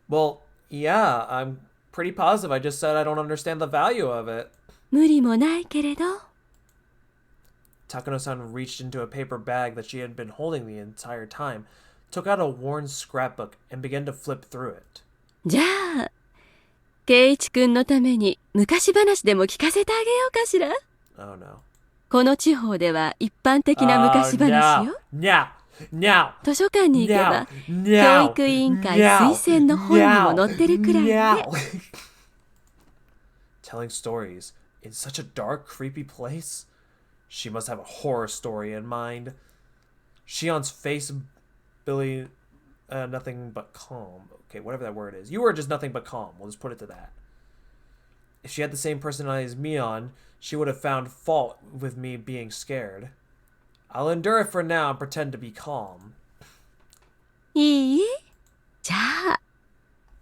Well, yeah, I'm pretty positive I just said I don't understand the value of it.
無理もないけれど。
Takano-san reached into a paper bag that she had been holding the entire time, took out a worn scrapbook, and began to flip through it.
じゃあ、圭一くんのために昔話でも聞かせてあげようかしら。
Oh no.
この地方では一般的な昔話よ。
Now.
図書館に行けば、教育委員会推薦の本にも載ってるくらいね。
Telling stories in such a dark, creepy place? She must have a horror story in mind. Shion's face, Billy, nothing but calm. Okay, whatever that word is. You were just nothing but calm. We'll just put it to that. If she had the same personality as Mion, she would have found fault with me being scared. I'll endure it for now and pretend to be calm.
いい？じゃあ、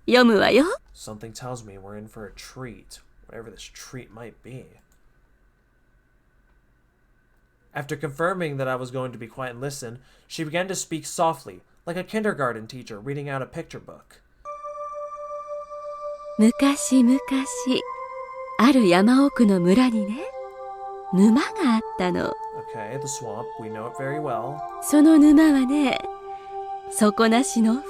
読むわよ。
Something tells me we're in for a treat, whatever this treat might be. After confirming that I was going to be quiet and listen, she began to speak softly, like a kindergarten teacher reading out a picture book.
昔々、ある山奥の村にね、沼があったの。
Okay, the swamp. We know it very well.
その沼はね、底なしの深い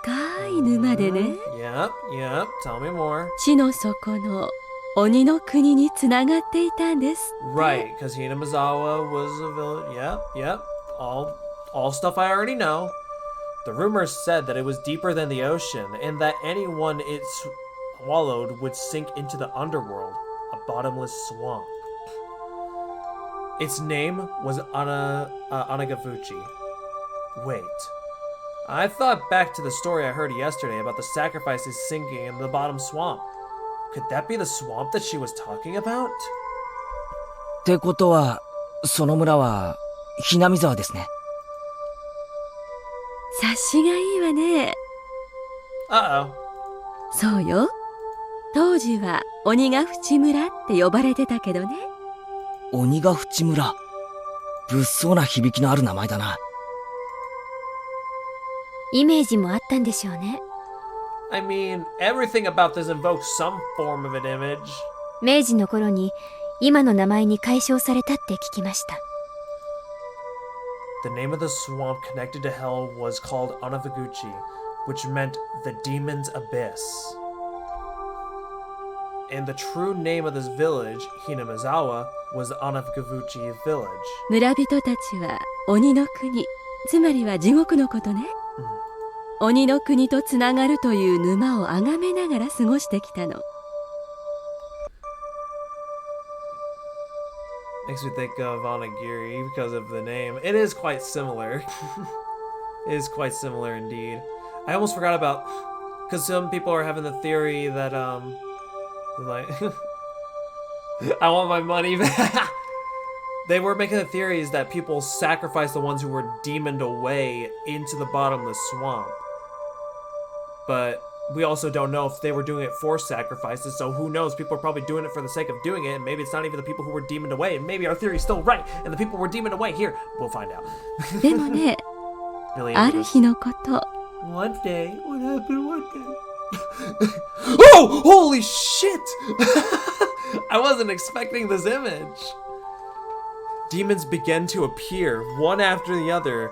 深い沼でね、
Yep, yep. Tell me more.
地の底の鬼の国につながっていたんですって。
Right, because Hinamizawa was a village. Yep, yep. All stuff I already know. The rumors said that it was deeper than the ocean, and that anyone it swallowed would sink into the underworld, a bottomless swamp. Its name was Anagavuchi. Wait. I thought back to the story I heard yesterday about the sacrifices sinking in the bottom swamp. Could that be the swamp that she was talking about?
ってことは、その村は、ひなみ沢ですね。
察しがいいわね。
Uh-oh.
そうよ。当時は鬼ヶ淵村って呼ばれてたけどね。
鬼ヶ淵村。物騒な響きのある名前だな。
イメージもあったんでしょうね。
I mean, everything about this invokes some form of an image.
明治の頃に今の名前に改称されたって聞きました。
The name of the swamp connected to hell was called Anavaguchi, which meant the demon's abyss. And the true name of this village, Hinamizawa, was Anavaguchi Village.
村人たちは鬼の国、つまりは地獄のことね。鬼の国とつながるという沼を崇めながら過ごしてきたの。
Makes me think of Onigiri because of the name. It is quite similar. It is quite similar indeed. I almost forgot about, because some people are having the theory that like I want my money back. They were making the theories that people sacrificed the ones who were demoned away into the bottomless swamp. But we also don't know if they were doing it for sacrifices, so who knows? People are probably doing it for the sake of doing it, and maybe it's not even the people who were demoned away, and maybe our theory's still right, and the people were demoned away. Here, we'll find out.
でもね、
Really
あ
into
る
this.
日のこと、
One day, what happened one day? Oh, holy shit! I wasn't expecting this image. Demons began to appear, one after the other,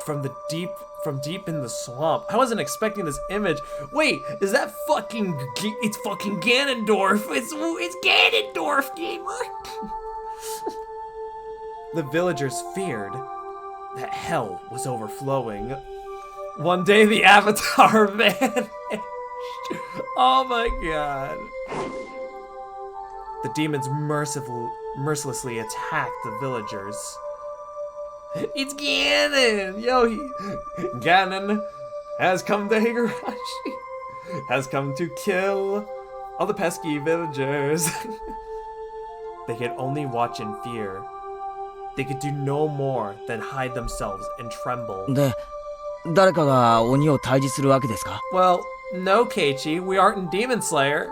from deep in the swamp. I wasn't expecting this image. Wait, is that it's fucking Ganondorf. It's Ganondorf, gamer. The villagers feared that hell was overflowing. One day the avatar vanished. Oh my god. The demons mercilessly attacked the villagers. It's Ganon! Ganon has come to Higurashi. Has come to kill all the pesky villagers. They could only watch in fear. They could do no more than hide themselves and tremble.
で、誰かが鬼を退治するわけですか？
Well, no, Keiichi, we aren't in Demon Slayer.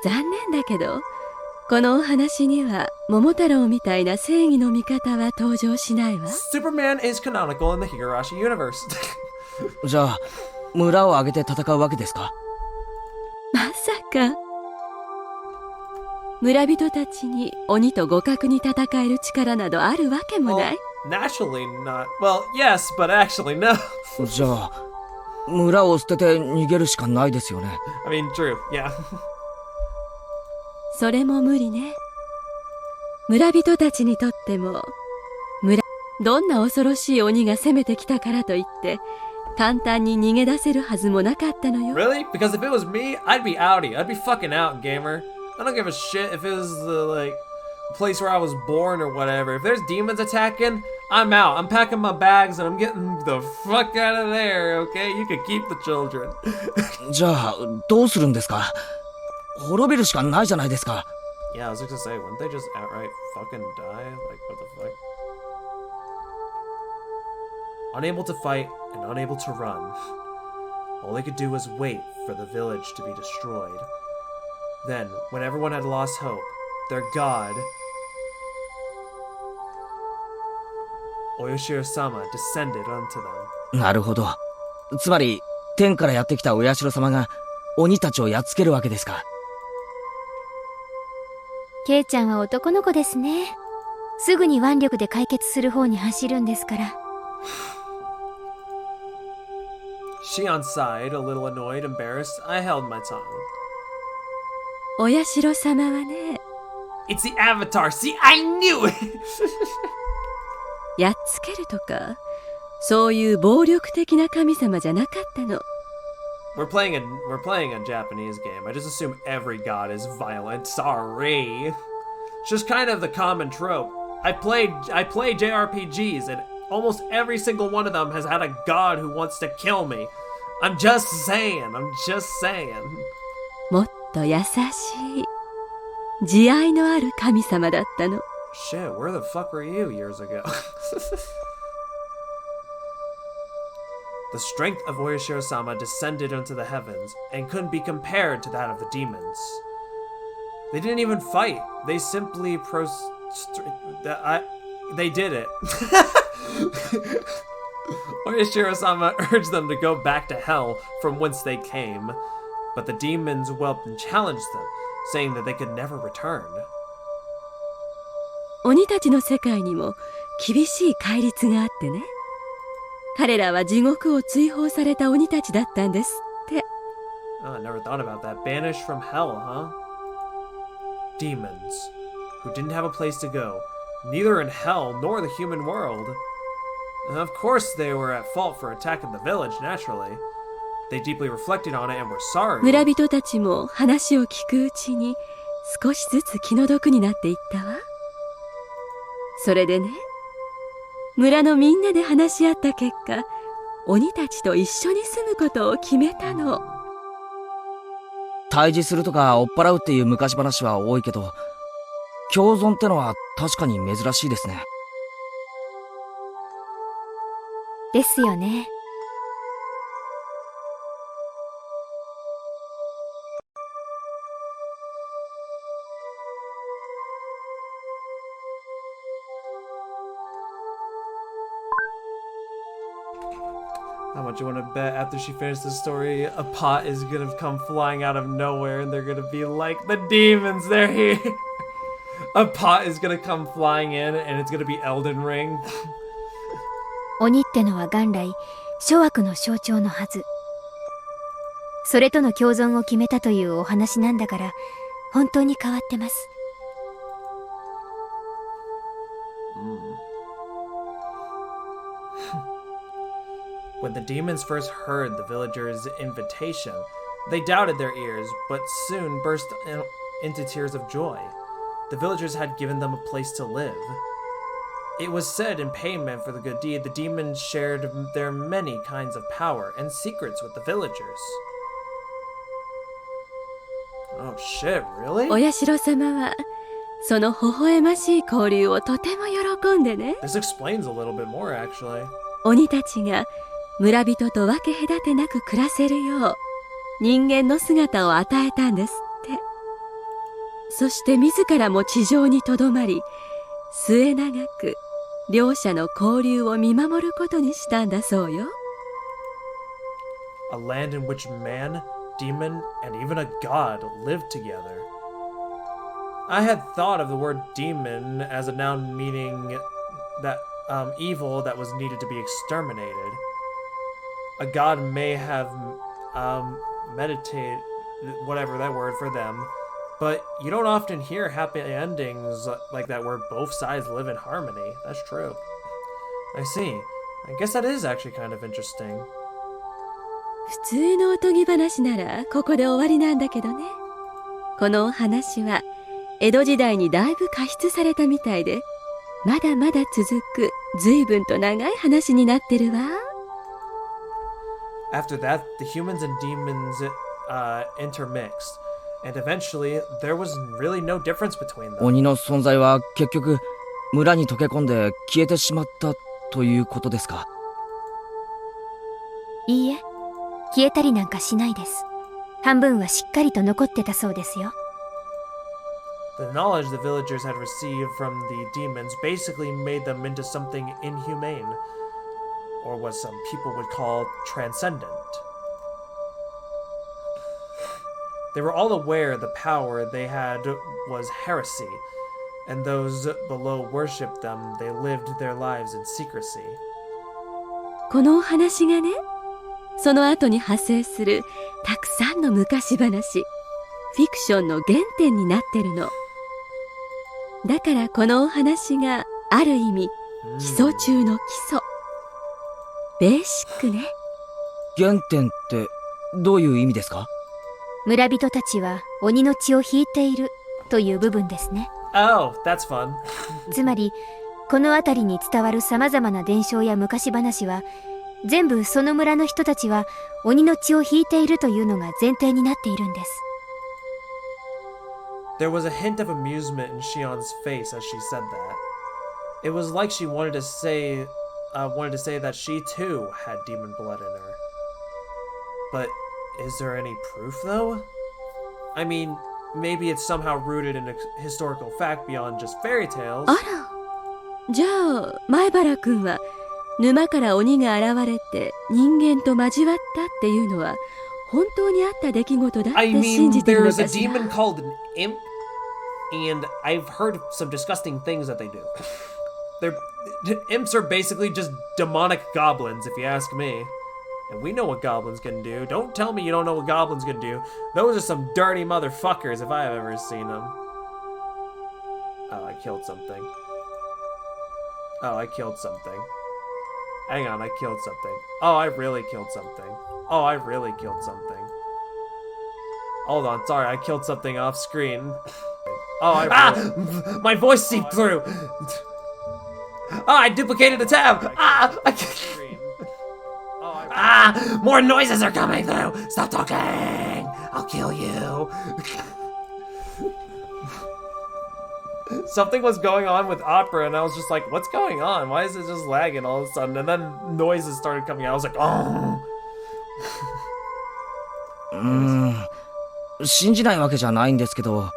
残念だけど、このお話には桃太郎みたいな正義の味方は登場しないわ。
Superman is canonical in the Higurashi universe.
じゃあ、村を挙げて戦うわけですか？
まさか。村人たちに鬼と互角に戦える力などあるわけもない。
Naturally not. Well, yes, but actually no.
じゃあ、村を捨てて逃げるしかないですよね。
I mean, true, yeah.
それも無理ね。村人たちにとっても、どんな恐ろしい鬼が攻めてきたからといって、簡単に逃げ出せるはずもなかったのよ。
Really? Because if it was me, I'd be outie. I'd be fucking out, gamer. I don't give a shit if it was the, place where I was born or whatever. If there's demons attacking, I'm out. I'm packing my bags and I'm getting the fuck out of there, okay? You can keep the children.
じゃあ、どうするんですか？滅びるしかないじゃないですか。
Yeah, I was just gonna say, wouldn't they just outright fucking die? Like, what the fuck? Unable to fight and unable to run, all they could do was wait for the village to be destroyed. Then, when everyone had lost hope, their god, Oyoshiro-sama, descended onto them.
なるほど。つまり、天からやってきたお社様が鬼たちをやっつけるわけですか。
ケイちゃんは男の子ですね。すぐに腕力で解決する方に走るんですから。
Shion sighed, a little annoyed, embarrassed. I held my tongue.
お社様はね、
It's the Avatar. See, I knew it.
やっつけるとかそういう暴力的な神様じゃなかったの。
We're playing a Japanese game. I just assume every god is violent. Sorry. It's just kind of the common trope. I play JRPGs and almost every single one of them has had a god who wants to kill me. I'm just saying.
もっと優しい慈愛のある神様だったの。
Shit, where the fuck were you years ago? The strength of Oyashiro-sama descended into the heavens and couldn't be compared to that of the demons. They didn't even fight. They simply they did it. Oyashiro-sama urged them to go back to hell from whence they came, but the demons whelped and challenged them, saying that they could never return.
鬼たちの世界にも厳しい戒律があってね。彼らは地獄を追放された鬼たちだったんですって。
Oh, I never thought about that. Banished from hell, huh? Demons, who didn't have a place to go, neither in hell nor the human world. And of course they were at fault for attacking the village, naturally. They deeply reflected on it and were sorry.
村人たちも話を聞くうちに少しずつ気の毒になっていったわ。それでね、村のみんなで話し合った結果、鬼たちと一緒に住むことを決めたの。
退治するとか追っ払うっていう昔話は多いけど、共存ってのは確かに珍しいですね。
ですよね。
How much you want to bet after she finishes the story, a pot is gonna come flying out of nowhere and they're gonna be like, the demons, they're here. A pot is gonna come flying in and it's gonna be Elden Ring.
鬼ってのは元来諸悪の象徴のはず。それとの共存を決めたというお話なんだから本当に変わってます。
When the demons first heard the villagers' invitation, they doubted their ears, but soon burst into tears of joy. The villagers had given them a place to live. It was said in payment for the good deed, the demons shared their many kinds of power and secrets with the villagers. Oh shit, really?
お社様はその微笑ましい交流をとても喜んでね。
This explains a little bit more, actually.
鬼たちが村人と分け隔てなく暮らせるよう人間の姿を与えたんですって。そして自らも地上にとどまり末永く両者の交流を見守ることにしたんだそうよ。
A land in which man, demon, and even a god lived together. I had thought of the word demon as a noun meaning that evil that was needed to be exterminated. A god may have meditated, whatever that word for them, but you don't often hear happy endings like that where both sides live in harmony. That's true. I see. I guess that is actually kind of interesting.
普通のおとぎ話ならここで終わりなんだけどね。このお話は江戸時代にだいぶ加筆されたみたいで、まだまだ続く随分と長い話になってるわ。
After that, the humans and demons intermixed, and eventually there was really no difference between them.
鬼の存在は結局村に溶け込んで消えてしまったということですか。
いいえ、消えたりなんかしないです。半分はしっかりと残ってたそうですよ。
The knowledge the villagers had received from the demons basically made them into something inhumane, or what some people would call transcendent. They were all aware the power they had was heresy, and those below worshipped them. They lived their lives in secrecy.
このお話がね、その後に派生するたくさんの昔話、フィクションの原点になってるの。だからこのお話がある意味基礎中の基礎、ベーシックね。
原点ってどういう意味ですか？
村人たちは鬼の血を引いているという部分ですね。
Oh, that's fun.
つまりこの辺りに伝わるさまざまな伝承や昔話は全部その村の人たちは鬼の血を引いているというのが前提になっているんです。
There was a hint of amusement in Shion's face as she said that. It was like she wanted to say that she too had demon blood in her. But is there any proof though? I mean, maybe it's somehow rooted in a historical fact beyond just fairy tales.
あら、じゃあ前原くんは沼から鬼が現れて人間と交わったっていうのは本当にあった出来事だって信じてるのかしら。
I mean, there's a demon called an imp, and I've heard some disgusting things that they do. Imps are basically just demonic goblins, if you ask me. And we know what goblins can do. Don't tell me you don't know what goblins can do. Those are some dirty motherfuckers if I've ever seen them. Oh, I killed something. Hang on, I killed something. Oh, I really killed something. Hold on, sorry, I killed something off screen. My voice seeped through! I duplicated a tab! More noises are coming through! Stop talking! I'll kill you! Something was going on with Opera, and I was just like, what's going on? Why is it just lagging all of a sudden? And then noises started coming out. I was like, oh!
信じないわけじゃないんですけど。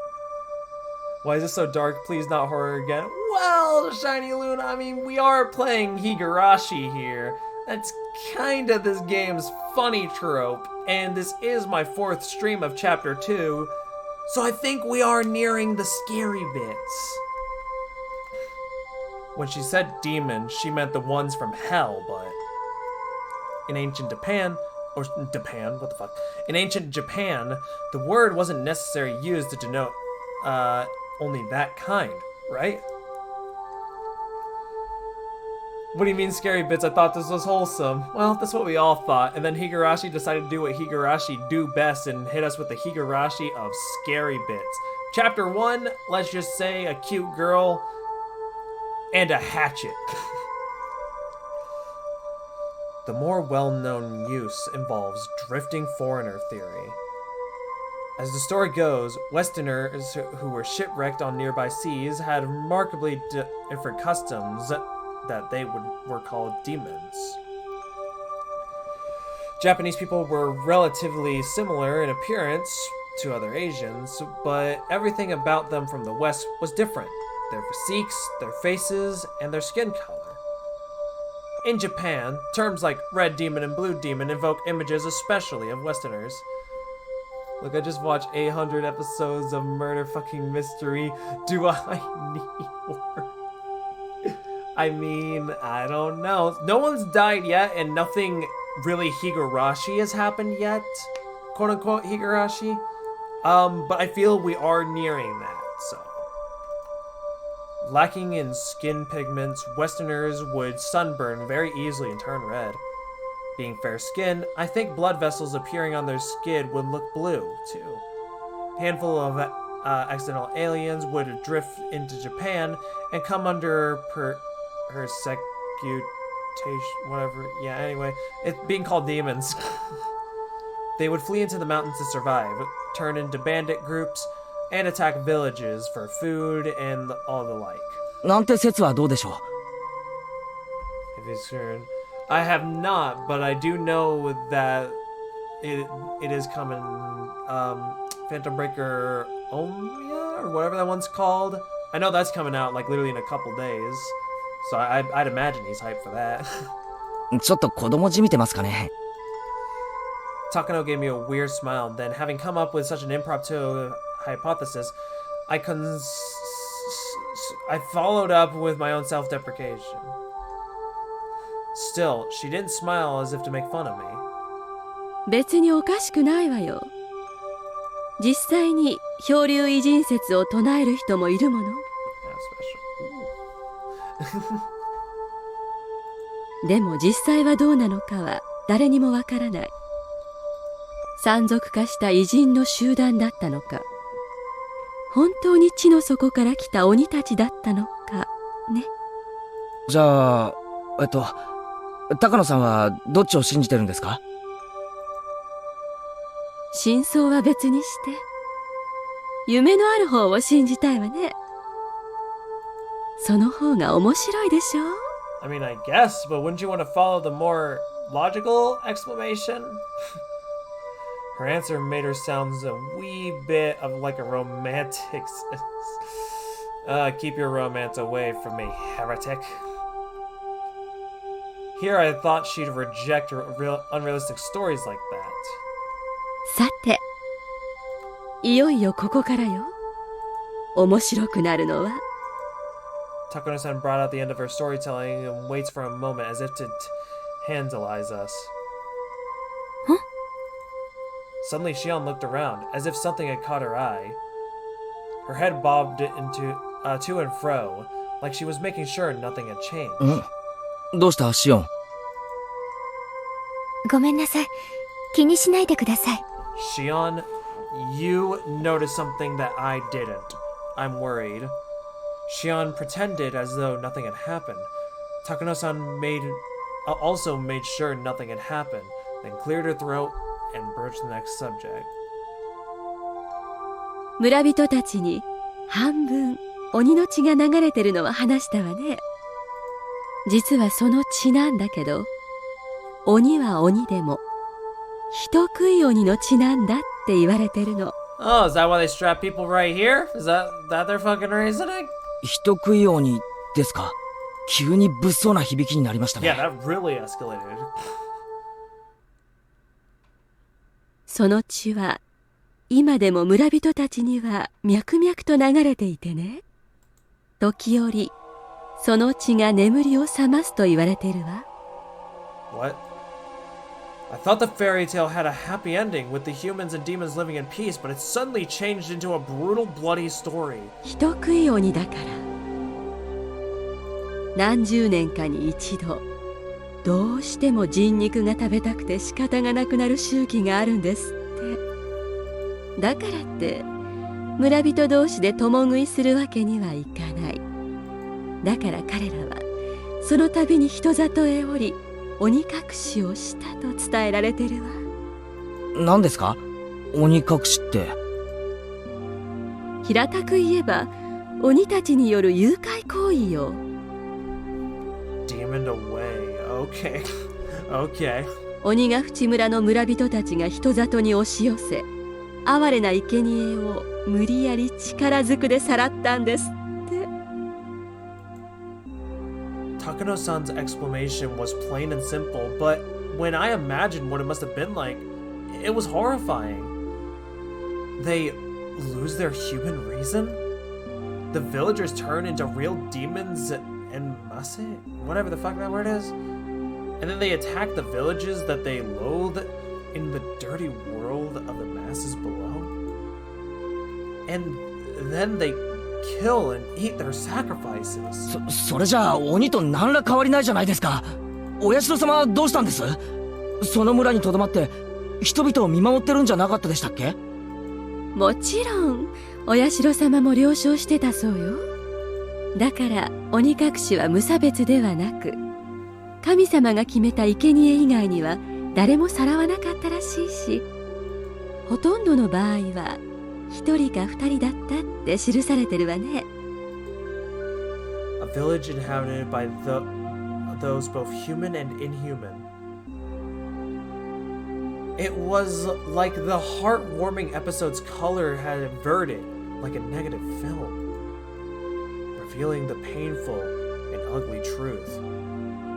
Why is it so dark? Please not horror again. Well, Shiny Luna, I mean, we are playing Higurashi here. That's kinda this game's funny trope, and this is my 4th stream of Chapter 2, so I think we are nearing the scary bits. When she said demon, she meant the ones from hell, but in ancient Japan, in ancient Japan, the word wasn't necessarily used to denote only that kind, right? What do you mean scary bits? I thought this was wholesome. Well, that's what we all thought. And then Higurashi decided to do what Higurashi do best and hit us with the Higurashi of scary bits. Chapter 1, let's just say a cute girl and a hatchet. The more well-known use involves drifting foreigner theory. As the story goes, Westerners who were shipwrecked on nearby seas had remarkably different customs that they were called demons. Japanese people were relatively similar in appearance to other Asians, but everything about them from the West was different. Their physiques, their faces, and their skin color. In Japan, terms like red demon and blue demon evoke images especially of Westerners. Look, I just watched 800 episodes of Murder Fucking Mystery. Do I need more? I mean, I don't know. No one's died yet, and nothing really Higurashi has happened yet. Quote unquote Higurashi. But I feel we are nearing that, so. Lacking in skin pigments, Westerners would sunburn very easily and turn red. Being fair-skinned, I think blood vessels appearing on their skin would look blue, too. A handful of accidental aliens would drift into Japan and come under persecution, whatever. Yeah, anyway, it's being called demons. They would flee into the mountains to survive, turn into bandit groups, and attack villages for food and all the like.
なんて説はどうでしょう。
If it's turned, I have not, but I do know that it is coming. Phantom Breaker Omnia or whatever that one's called. I know that's coming out like literally in a couple days, so I'd imagine he's hyped for that.
ちょっと子供じみてますかね。
Takano gave me a weird smile. Then, having come up with such an impromptu hypothesis, I followed up with my own self-deprecation. Still, she didn't smile as if to make fun of me.
別におかしくないわよ。実際に漂流偉人説を唱える人もいるもの。でも実際はどうなのかは誰にもわからない。山賊化した偉人の集団だったのか、本当に地の底から来た鬼たちだったのかね。
じゃあ高野さんはどっちを信じてるんですか？
真相は別にして、夢のある方を信じたいわね。その方が面白いでしょ？
I mean, I guess, but wouldn't you want to follow the more logical explanation? Her answer made her sound a wee bit of like a romantic. Keep your romance away from me, heretic. Here I thought she'd reject unrealistic stories like that.
さて、いよいよここからよ。面白くなるのは。
Takano-san brought out the end of her storytelling and waits for a moment as if to tantalize us.
Huh?
Suddenly, Shion looked around, as if something had caught her eye. Her head bobbed to and fro, like she was making sure nothing had changed.
どうしたシオン？
ごめんなさい。気にしないでください。
Shion, you noticed something that I didn't. I'm worried. Shion pretended as though nothing had happened. Takano-san also made sure nothing had happened, then cleared her throat and broached the next subject.
村人たちに半分鬼の血が流れてるのは話したわね。実はその血なんだけど、鬼は鬼でも人食い鬼の血なんだって言われてるの。
Oh, is that why they strap people right here? Is that their fucking reasoning?
人食い鬼ですか？急に物騒な響きになりましたね。
Yeah, that really escalated.
その血は今でも村人たちには脈々と流れていてね。時折その血が眠りを覚ますと言われているわ。
What? I thought the fairy tale had a happy ending with the humans and demons living in peace, but it suddenly changed into a brutal, bloody story.
人食い鬼だから。何十年かに一度、どうしても人肉が食べたくて仕方がなくなる周期があるんですって。だからって、村人同士で共食いするわけにはいかない。だから彼らは、その度に人里へ降り、鬼隠しをしたと伝えられてるわ。
何ですか？鬼隠しって。
平たく言えば鬼たちによる誘拐行為よ。
Demon away. Okay. Okay.
鬼ヶ淵村の村人たちが人里に押し寄せ、哀れな生贄を無理やり力ずくでさらったんですって。
Takano-san's explanation was plain and simple, but when I imagined what it must have been like, it was horrifying. They lose their human reason? The villagers turn into real demons and mase? Whatever the fuck that word is. And then they attack the villages that they loathe in the dirty world of the masses below. And then they kill and eat their sacrifices.
それじゃあ鬼と何ら変わりないじゃないですか。お社様はどうしたんです？その村にとどまって人々を見守ってるんじゃなかったでしたっけ？
もちろんお社様も了承してたそうよ。だから鬼隠しは無差別ではなく、神様が決めた生贄以外には誰もさらわなかったらしいし、ほとんどの場合は一人か二人だったって記されてるわね。
A village inhabited by those both human and inhuman. It was like the heartwarming episode's color had inverted, like a negative film, revealing the painful and ugly truth.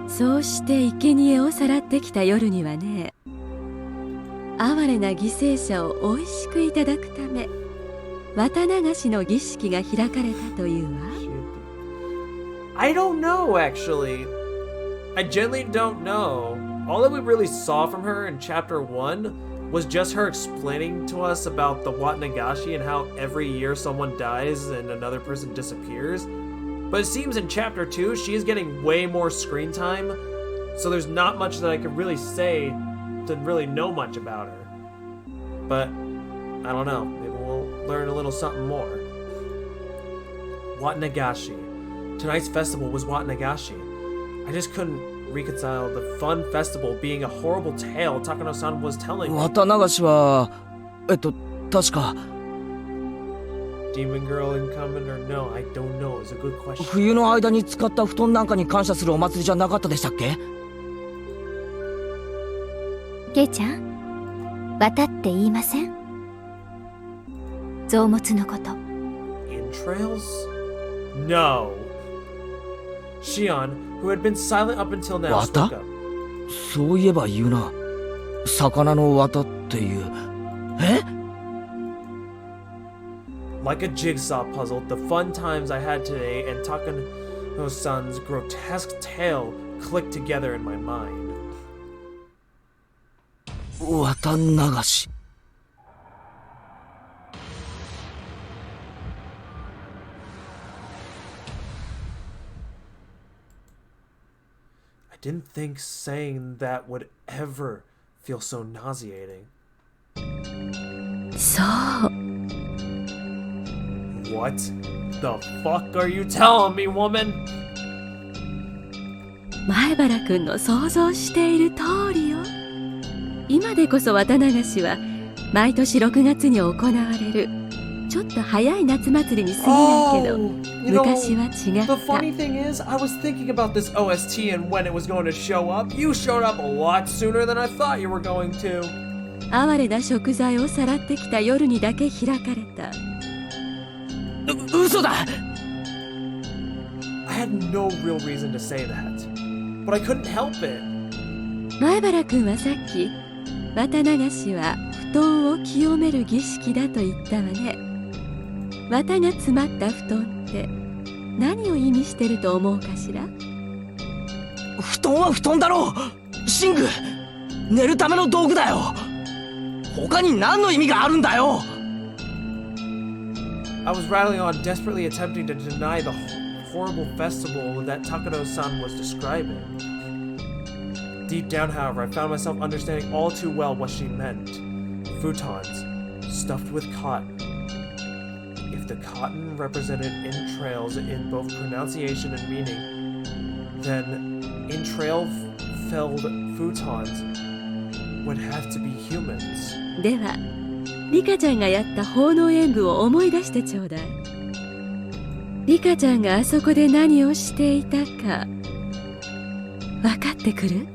そうして生贄をさらってきた夜にはね、哀れな犠牲者をおいしくいただくため、綿流しの儀式が開かれたというわ。
I don't know, actually. I genuinely don't know. All that we really saw from her in Chapter 1 was just her explaining to us about the Watanagashi and how every year someone dies and another person disappears. But it seems in Chapter 2 she is getting way more screen time, so there's not much that I could really say to really know much about her. But, I don't know, maybe we'll learn a little something more. Watanagashi. Tonight's festival was Watanagashi. I just couldn't reconcile the fun festival being a horrible tale Takano-san was telling me.
綿流しは確か
Demon girl incoming or no? I don't know. It's a good question.
冬の間に使った布団なんかに感謝するお祭りじゃなかったでしたっけ？
ケイちゃん、綿って言いません？臓物のこと。
Entrails? No. Shion, who had been silent up until now, spoke up.
そういえば言うな。魚の綿っていう。
Like a jigsaw puzzle, the fun times I had today and Takano-san's grotesque tale clicked together in my mind.
綿流し。
I didn't think saying that would ever feel so nauseating.
そう。
What the fuck are you telling me, woman?
前原くんの想像している通りよ。今でこそ綿流しは毎年6月に行われるちょっと早い夏祭りに過ぎないけど、昔は違った。
The funny thing is, I was thinking about this OST and when it was going to show up. You showed up a lot sooner than I thought you were going to.
哀れな食材をさらってきた夜にだけ開かれた。
嘘だ！
I had no real reason to say that, but I couldn't help it.
前原くんはさっき綿流しは布団を清める儀式だと言ったわね。綿が詰まった布団って何を意味してると思うかしら？
布団は布団だろう！寝具！寝るための道具だよ！他に何の意味があるんだよ！
I was rattling on, desperately attempting to deny the horrible festival that Takano-san was describing. Deep down, however, I found myself understanding all too well what she meant. Futons, stuffed with cotton. If the cotton represented entrails in both pronunciation and meaning, then entrail-filled futons would have to be humans.
ではリカちゃんがやった奉納演舞を思い出してちょうだい。リカちゃんがあそこで何をしていたか分かってくる？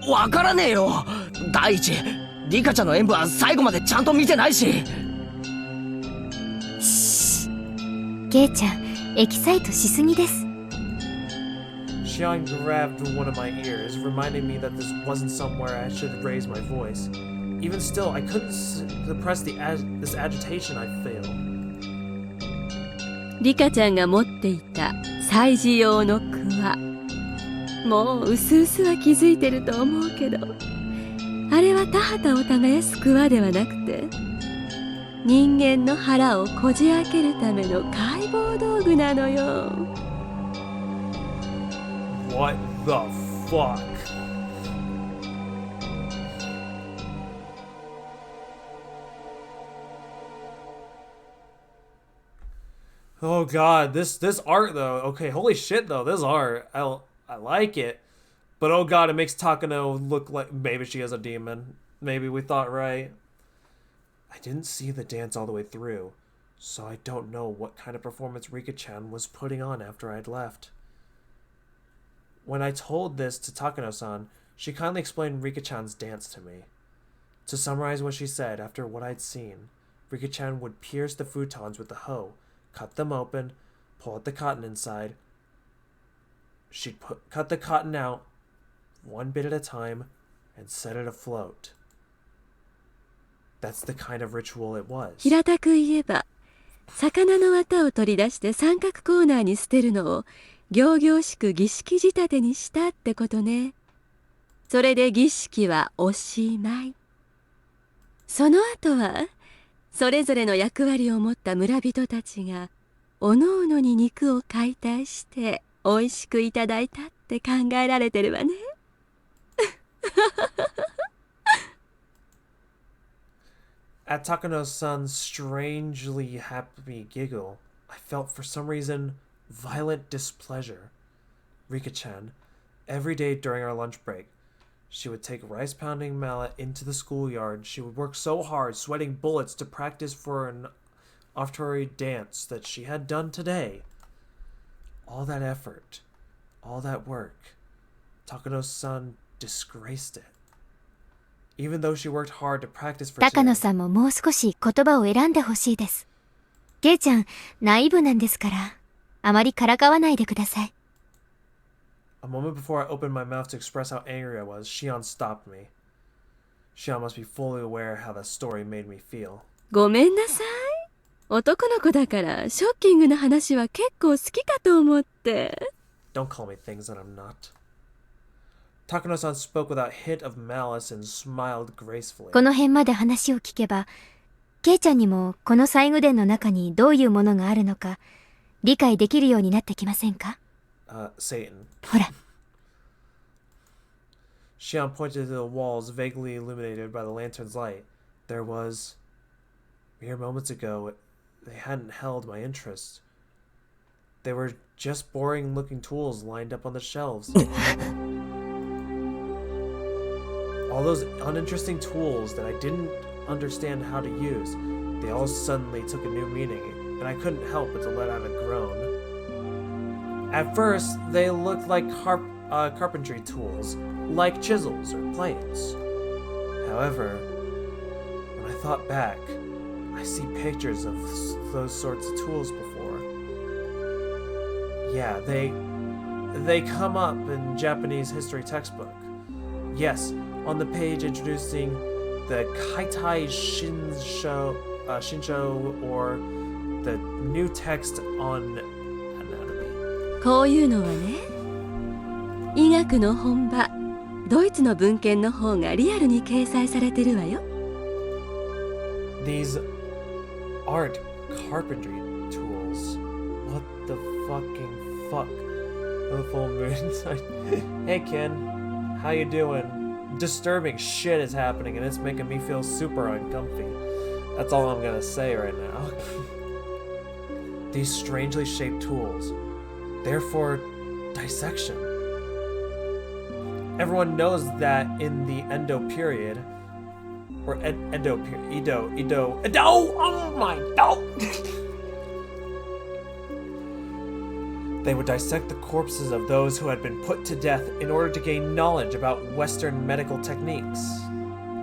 わからねえよ！第一、リカちゃんの演舞は最後までちゃんと見てないし。
ケイちゃん、エキサイトしすぎです。
Shion grabbed one of my ears, reminding me that this wasn't somewhere I should raise my voice. Even still, I couldn't suppress this agitation I feel.
リカちゃんが持っていた祭事用の桑、もううすうすは気づいてると思うけど、あれは田畑を耕す桑ではなくて、人間の腹をこじ開けるための解剖道具なのよ。
What the fuck? Oh god, this art though. Okay, holy shit though, this art. I like it. But oh god, it makes Takano look like maybe she is a demon. Maybe we thought right. I didn't see the dance all the way through, so I don't know what kind of performance Rikichan was putting on after I'd left. When I told this to Takano-san, she kindly explained Rikichan's dance to me. To summarize what she said, after what I'd seen, Rikichan would pierce the futons with the hoe, cut them open, pull out the cotton inside. She'd cut the cotton out, one bit at a time, and set it afloat. That's the kind of ritual it was.
平たく言えば、魚の綿を取り出して三角コーナーに捨てるのを仰々しく儀式仕立てにしたってことね。それで儀式はおしまい。その後はそれぞれの役割を持った村人たちがおのおのに肉を解体して美味しくいただいたって考えられてるわね。
At Takano-san's strangely happy giggle, I felt for some reason violent displeasure. Rikichan, every day during our lunch break, she would take rice pounding mallet into the schoolyard. She would work so hard, sweating bullets to practice for an Offertory dance that she had done today. All that effort, all that work, Takano-san disgraced it. Even though she worked hard to practice for
高野
today.
さんももう少し言葉を選んでほしいです。ケイちゃん、ナイーブなんですから、あまりからかわないでください。
A moment before I opened my mouth to express how angry I was, Shion stopped me. Shion must be fully aware how the story made me feel.
ごめんなさい。男の子だからショッキングな話は結構好きかと思って。
Don't call me things that I'm not. Takano-san spoke without hint of malice and smiled gracefully.
この辺まで話を聞けば、ケイちゃんにもこの細具殿の中にどういうものがあるのか理解できるようになってきませんか？
Satan.
ほら。
Shion pointed to the walls vaguely illuminated by the lantern's light. There was... Mere moments ago, they hadn't held my interest. They were just boring-looking tools lined up on the shelves. All those uninteresting tools that I didn't understand how to use, they all suddenly took a new meaning, and I couldn't help but to let out a groan. At first, they looked like carpentry tools, like chisels or planes. However, when I thought back, I see pictures of those sorts of tools before. Yeah, they come up in Japanese history textbook. Yes, on the page introducing the Kaitai Shinsho or the new text on anatomy.
こういうのはね、医学の本場ドイツの文献の方がリアルに掲載されてるわよ。
These aren't carpentry tools. What the fucking fuck? The full moon. Hey Ken, how you doing? Disturbing shit is happening and it's making me feel super uncomfy. That's all I'm gonna say right now. These strangely shaped tools, they're for dissection. Everyone knows that in the Edo period, or Edo, oh my, They would dissect the corpses of those who had been put to death in order to gain knowledge about Western medical techniques.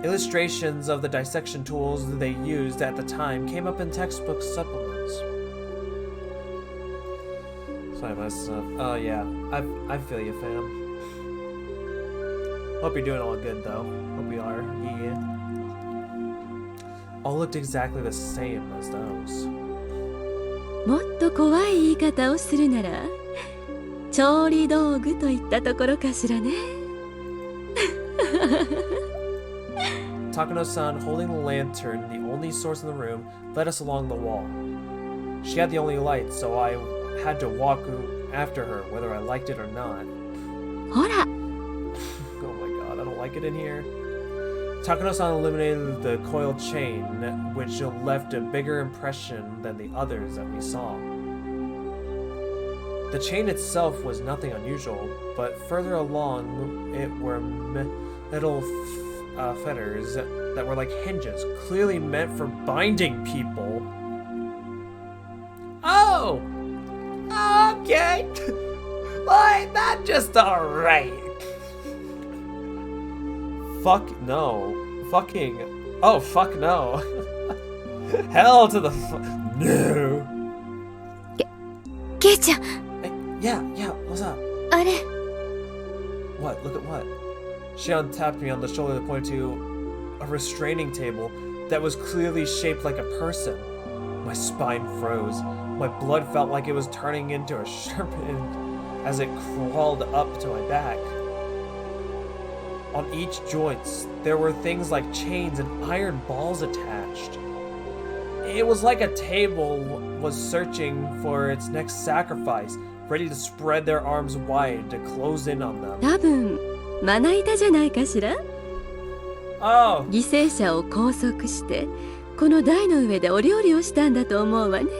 Illustrations of the dissection tools they used at the time came up in textbook supplements. Sorry, myself. Oh yeah, I feel you, fam. Hope you're doing all good though. Hope you are. Yeah. All looked exactly the same as those.
もっと怖い言い方をするなら調理道具といったところかしらね。
Takano-san, holding the lantern, the only source in the room, led us along the wall. She had the only light, so I had to walk after her, whether I liked it or not.
ほら。
Oh my god, I don't like it in here. Takano-san illuminated the coiled chain, which left a bigger impression than the others that we saw. The chain itself was nothing unusual, but further along it were metal fetters that were like hinges, clearly meant for binding people. Oh! Okay! Like, that's just alright. Fuck no. Fucking... Oh, fuck no. Hell to the No.
ケイちゃん。
Yeah, what's up?
あれ。
What? Look at what? Shion tapped me on the shoulder to point to a restraining table that was clearly shaped like a person. My spine froze. My blood felt like it was turning into a serpent as it crawled up to my back. On each joint, there were things like chains and iron balls attached. It was like a table was searching for its next sacrifice, ready to spread their arms wide to close in on them.
多分まな板じゃないかしら。
Oh,
犠牲者を拘束してこの台の上でお料理をしたんだと思うわね。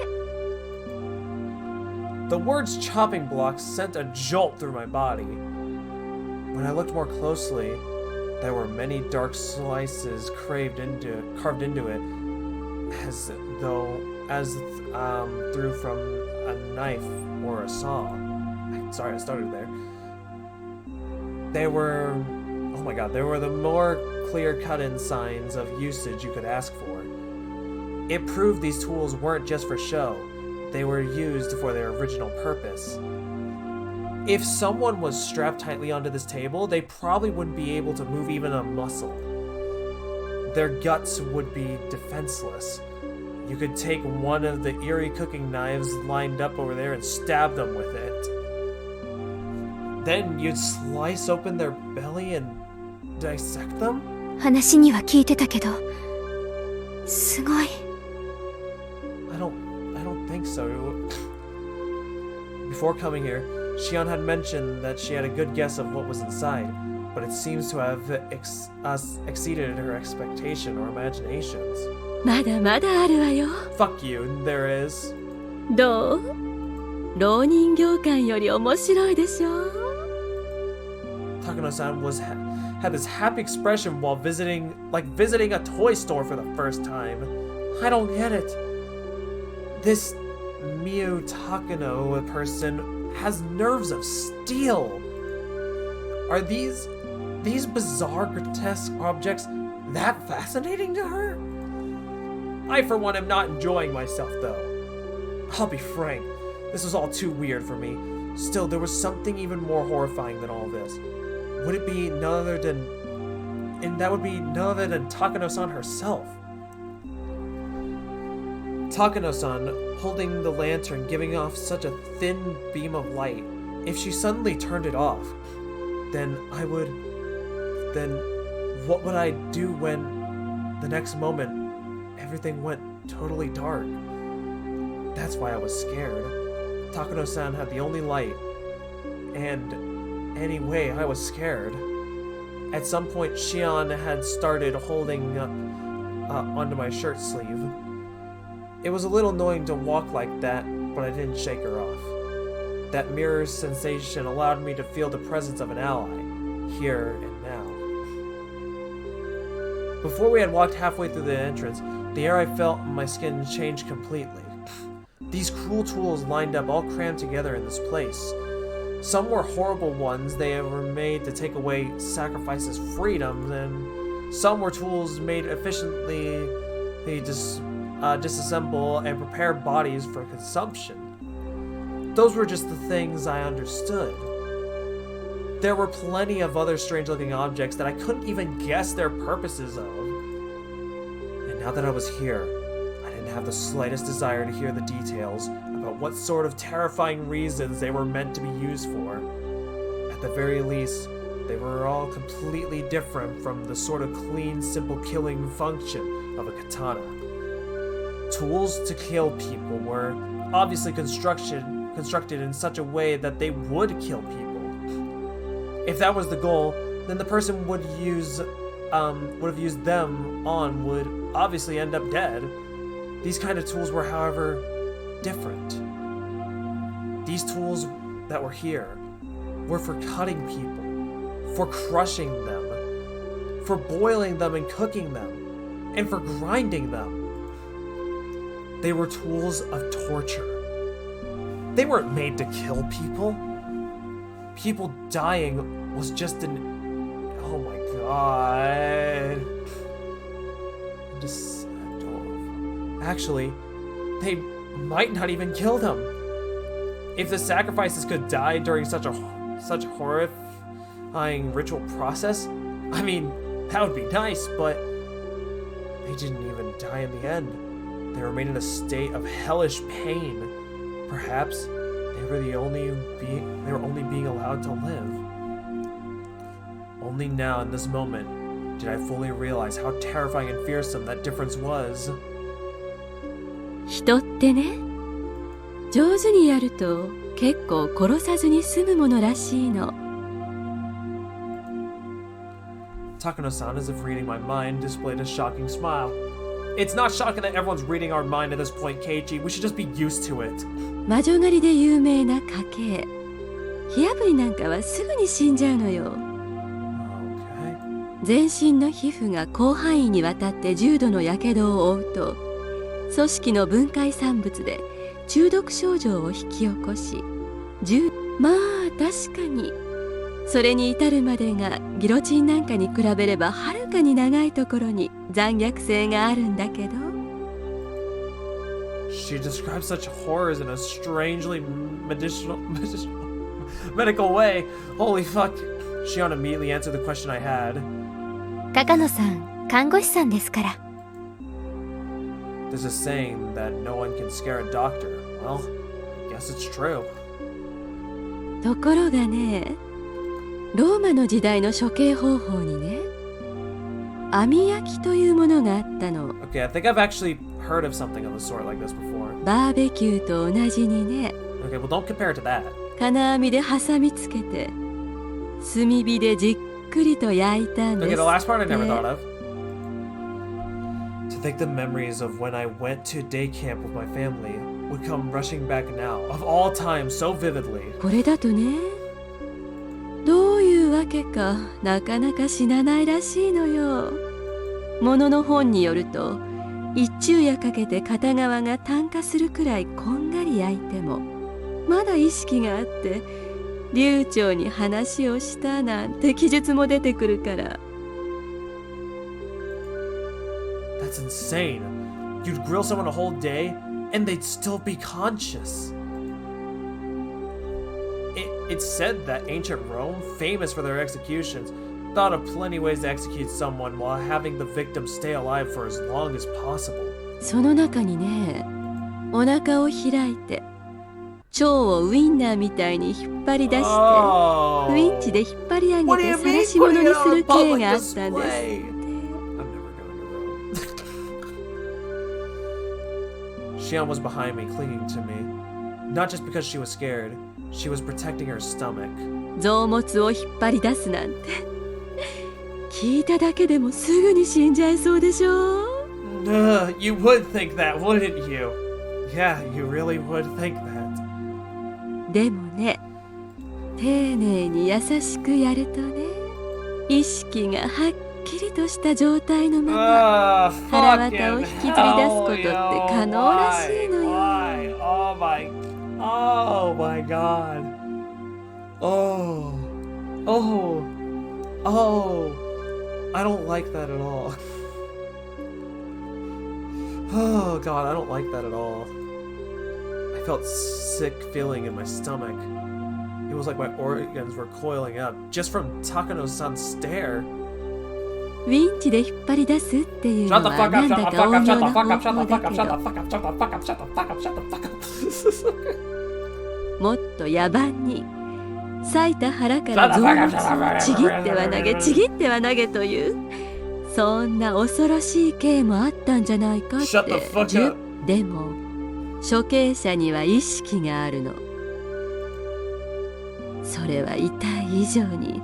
the words chopping blocks sent a jolt through my body. When I looked more closely, there were many dark slices carved into it, as through from a knife or a saw. Sorry, I started there. They were the more clear-cut-in signs of usage you could ask for. It proved these tools weren't just for show. They were used for their original purpose. If someone was strapped tightly onto this table, they probably wouldn't be able to move even a muscle. Their guts would be defenseless. You could take one of the eerie cooking knives lined up over there and stab them with it. Then you'd slice open their belly and dissect them?
話には聞いてたけど、すごい。
I don't think so. Before coming here, Shion had mentioned that she had a good guess of what was inside, but it seems to have exceeded her expectation or imaginations.
まだまだあるわよ。
Fuck you, there is.
どう？浪人業界より面白いでしょ。
Takano-san had this happy expression while visiting a toy store for the first time. I don't get it. This Miyu Takano person has nerves of steel. Are these bizarre, grotesque objects that fascinating to her? I, for one, am not enjoying myself, though. I'll be frank, this was all too weird for me. Still, there was something even more horrifying than all this. Would it be none other than... And that would be none other than Takano-san herself. Takano-san, holding the lantern, giving off such a thin beam of light. If she suddenly turned it off, then what would I do when, the next moment, everything went totally dark? That's why I was scared. Takano-san had the only light, and anyway, I was scared. At some point, Shion had started holding up onto my shirt sleeve. It was a little annoying to walk like that, but I didn't shake her off. That mirror sensation allowed me to feel the presence of an ally, here and now. Before we had walked halfway through the entrance, the air I felt in my skin changed completely. These cruel tools lined up all crammed together in this place. Some were horrible ones, they were made to take away sacrifices' freedoms, and some were tools made efficiently disassemble and prepare bodies for consumption. Those were just the things I understood. There were plenty of other strange-looking objects that I couldn't even guess their purposes of. And now that I was here, I didn't have the slightest desire to hear the details about what sort of terrifying reasons they were meant to be used for. At the very least, they were all completely different from the sort of clean, simple killing function of a katana. Tools to kill people were obviously constructed in such a way that they would kill people. If that was the goal, then the person would have used them on would obviously end up dead. These kind of tools were, however, different. These tools that were here were for cutting people, for crushing them, for boiling them and cooking them, and for grinding them. They were tools of torture. They weren't made to kill people. People dying was just an... Oh my god. Actually, they might not even kill them. If the sacrifices could die during such horrifying ritual process, I mean, that would be nice, but They didn't even die in the end. They remained in a state of hellish pain. Perhaps they were only being allowed to live. Only now in this moment did I fully realize how terrifying and fearsome that difference was.
人ってね、上手にやると結構殺さずに済むものらしいの。
Takano-san, as if reading my mind, displayed a shocking smile. It's not shocking that everyone's reading our mind at this point, Keiichi. We should just be used to it.
魔女狩りで有名な家系。火あぶりなんかはすぐに死んじゃうのよ。
Okay.
全身の皮膚が広範囲にわたって重度の火傷を負うと、組織の分解産物で中毒症状を引き起こし、まあ確かにそれに至るまでがギロチンなんかに比べればはるかに長いところに残虐性があるんだけど。
She describes such horrors in a strangely medical way. Holy fuck. Shion immediately answered the question I had.
高野さん、看護師さんですから。
There's a saying that no one can scare a doctor. Well, I guess it's true.
ところがね、ローマの時代の処刑方法にね、網焼きというものがあったの。
Okay, I think I've actually heard of something of the sort like this before.
バーベキューと同じにね。
Okay, well don't compare it to that.
金網で挟みつけて、炭火でじっくりと焼いたんです。
Okay, the last part I never thought of. To think the memories of when I went to day camp with my family would come rushing back now, of all time, so vividly.
これだとね、どういうわけかなかなか死なないらしいのよ。ものの本によると、一昼夜かけて片側が炭化するくらいこんがり焼いてもまだ意識があって流暢に話をしたなんて記述も出てくるから。
That's insane. You'd grill someone a whole day and they'd still be conscious. It's said that ancient Rome, famous for their executions, thought of plenty ways to execute someone while having the victim stay alive for as long as possible.
その中にね、お腹を開いて腸をウインナーみたいに引っ張り出して、ウインチで引っ張り上げて晒し物にする刑があったんです。
Shion was behind me, clinging to me. Not just because she was scared, she was protecting her stomach.
臓物を引っ張り出すなんて聞いただけでもすぐに死んじゃいそうでしょ。
You would think that, wouldn't you? Yeah, you really would think that.
でもね、丁寧に優しくやるとね、意識がはっきりとした状態のまま腹渡を引きずり出すことって可能らしいのよ。
Oh my god. Oh. I don't like that at all. Oh god, I don't like that at all. I felt sick feeling in my stomach. It was like my organs were coiling up just from Takano-san's stare.
ウィンチで引っ張り出すっていうのはなんだか巧妙な方法だけど、もっと野蛮に裂いた腹から臓物をちぎっては投げちぎっては投げというそんな恐ろしい刑もあったんじゃないかって。でも処刑者には意識があるの。それは痛い以上に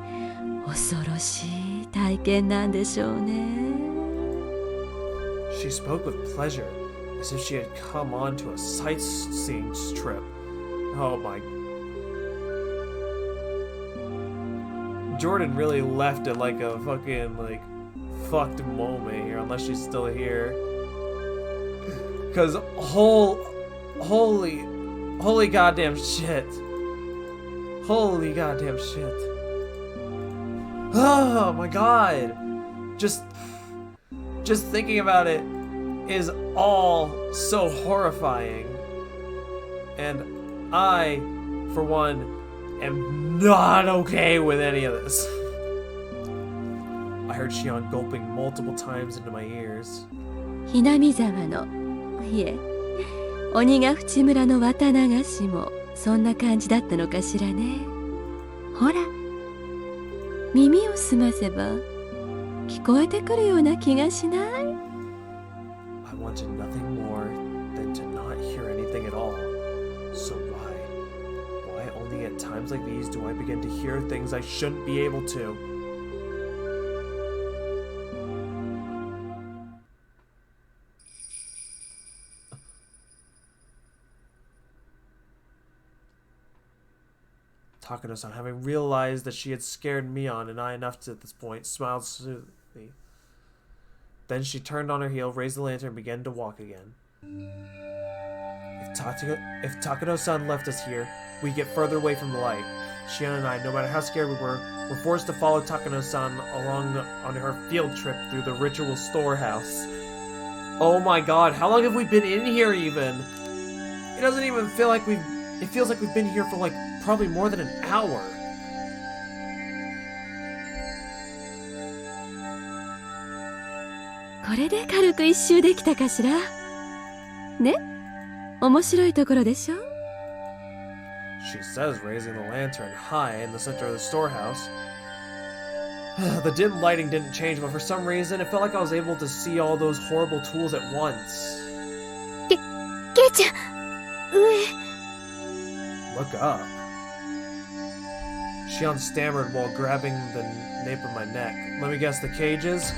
恐ろしい体験なんでしょうね。
She spoke with pleasure, as if she had come onto a sightseeing trip. Oh my. Jordan really left it like a fucking, fucked moment here, unless she's still here. Cause holy goddamn shit. Holy goddamn shit. Oh my god. Just thinking about it is all so horrifying. And I, for one, am not okay with any of this. I heard Shion gulping multiple times into my ears.
ひなみ沢の、いえ、鬼ヶ淵村の綿流しもそんな感じだったのかしらね。ほら、耳を澄ませば聞こえてくるような気がしない？
I wanted nothing more than to not hear anything at all. So why only at times like these do I begin to hear things I shouldn't be able to? Takano-san, having realized that she had scared Mion and I enough to at this point, smiled soothingly. Then she turned on her heel, raised the lantern, and began to walk again. If Takano-san left us here, we'd get further away from the light. Shion and I, no matter how scared we were forced to follow Takano-san along on her field trip through the ritual storehouse. Oh my god, how long have we been in here even? It doesn't even feel like it feels like we've been here for like probably more than an hour.
これで軽く一周できたかしらね、面白いところでしょ。
She says, raising the lantern high in the center of the storehouse. The dim lighting didn't change, but for some reason, it felt like I was able to see all those horrible tools at once.
ケイちゃん、上。
Look up. Shion stammered while grabbing the nape of my neck. Let me guess, the cages?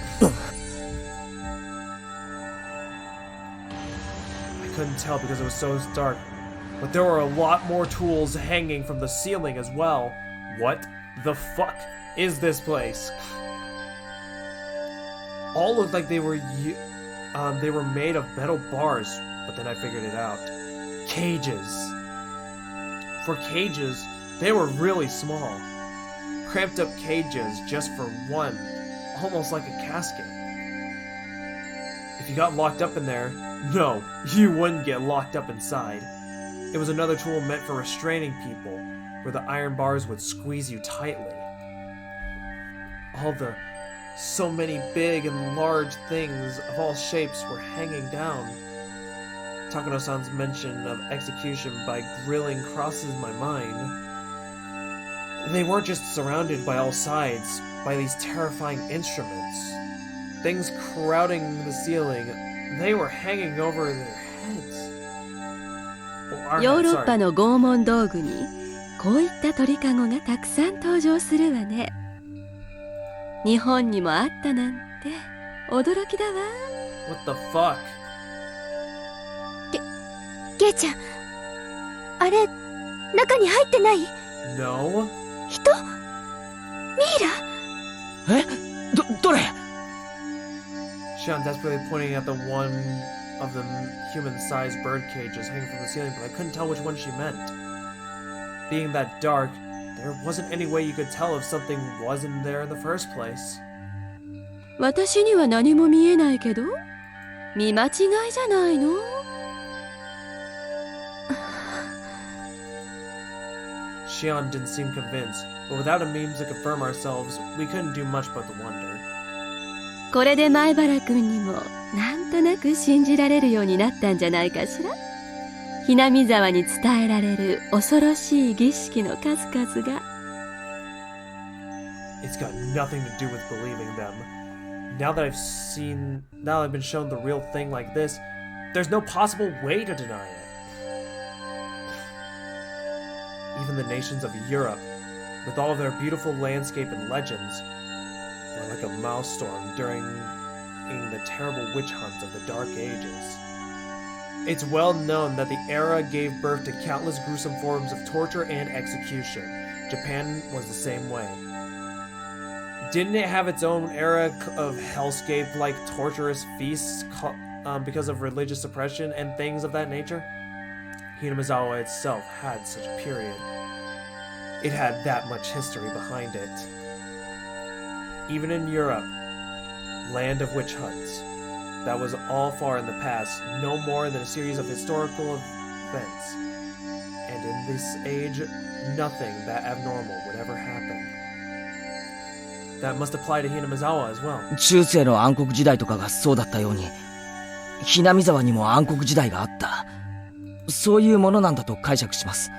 I couldn't tell because it was so dark, but there were a lot more tools hanging from the ceiling as well. What the fuck is this place? All looked like they were made of metal bars, but then I figured it out. Cages. For cages, they were really small. Cramped up cages just for one, almost like a casket. If you got locked up in there, no, you wouldn't get locked up inside. It was another tool meant for restraining people, where the iron bars would squeeze you tightly. So many big and large things of all shapes were hanging down. Takano-san's mention of execution by grilling crosses my mind. They weren't just surrounded by all sides by these terrifying instruments. Things crowding the ceiling, they were hanging over their heads. Our
ヨー
heads,
ロッ
sorry.
パの拷問道具にこういった鳥かごがたくさん登場するわね。日本にもあったなんて驚きだわ。
What the fuck?
ケイちゃん、あれ、中に入ってない？
No?
人？ミイラ？
え？どれ？
Shion desperately pointing at the one of the human-sized bird cages hanging from the ceiling, but I couldn't tell which one she meant. Being that dark, there wasn't any way you could tell if something wasn't there in the first place.
私には何も見えないけど、見間違いじゃないの？
Shion didn't seem convinced, but without a means to confirm ourselves, we couldn't do much but to wonder.
これで前原くんにもなんとなく信じられるようになったんじゃないかしら。ひなみ沢に伝えられる恐ろしい儀式の数々が。
It's got nothing to do with believing them. Now that I've been shown the real thing like this, there's no possible way to deny it. Even the nations of Europe, with all their beautiful landscape and legends, were like a maelstrom during the terrible witch hunts of the Dark Ages. It's well known that the era gave birth to countless gruesome forms of torture and execution. Japan was the same way. Didn't it have its own era of hellscape-like torturous feasts because of religious suppression and things of that nature? Hinamizawa itself had such a period. It had that much history behind it. Even in Europe, land of witch hunts, that was all far in the past, no more than a series of historical events. And in this age, nothing that abnormal would ever happen. That must apply to Hinamizawa as well.
中世の暗黒時代とかがそうだったように。ひなみ沢にも暗黒時代があった。そういうものなんだと解釈します。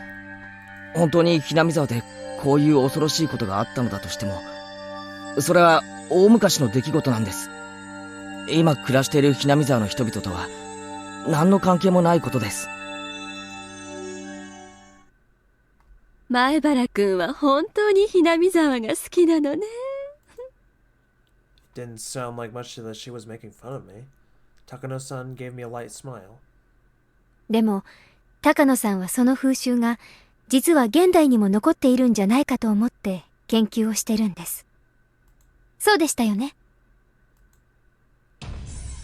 本当にひなみ沢でこういう恐ろしいことがあったのだとしても、それは大昔の出来事なんです。今暮らしているひなみ沢の人々とは何の関係もないことです。
前原くんは本当にひなみ沢が好きなのね。
Didn't sound like much that she was making fun of me. Takano-san gave me a light smile.
でも高野さんはその風習が実は現代にも残っているんじゃないかと思って研究をしてるんです。そうでしたよね。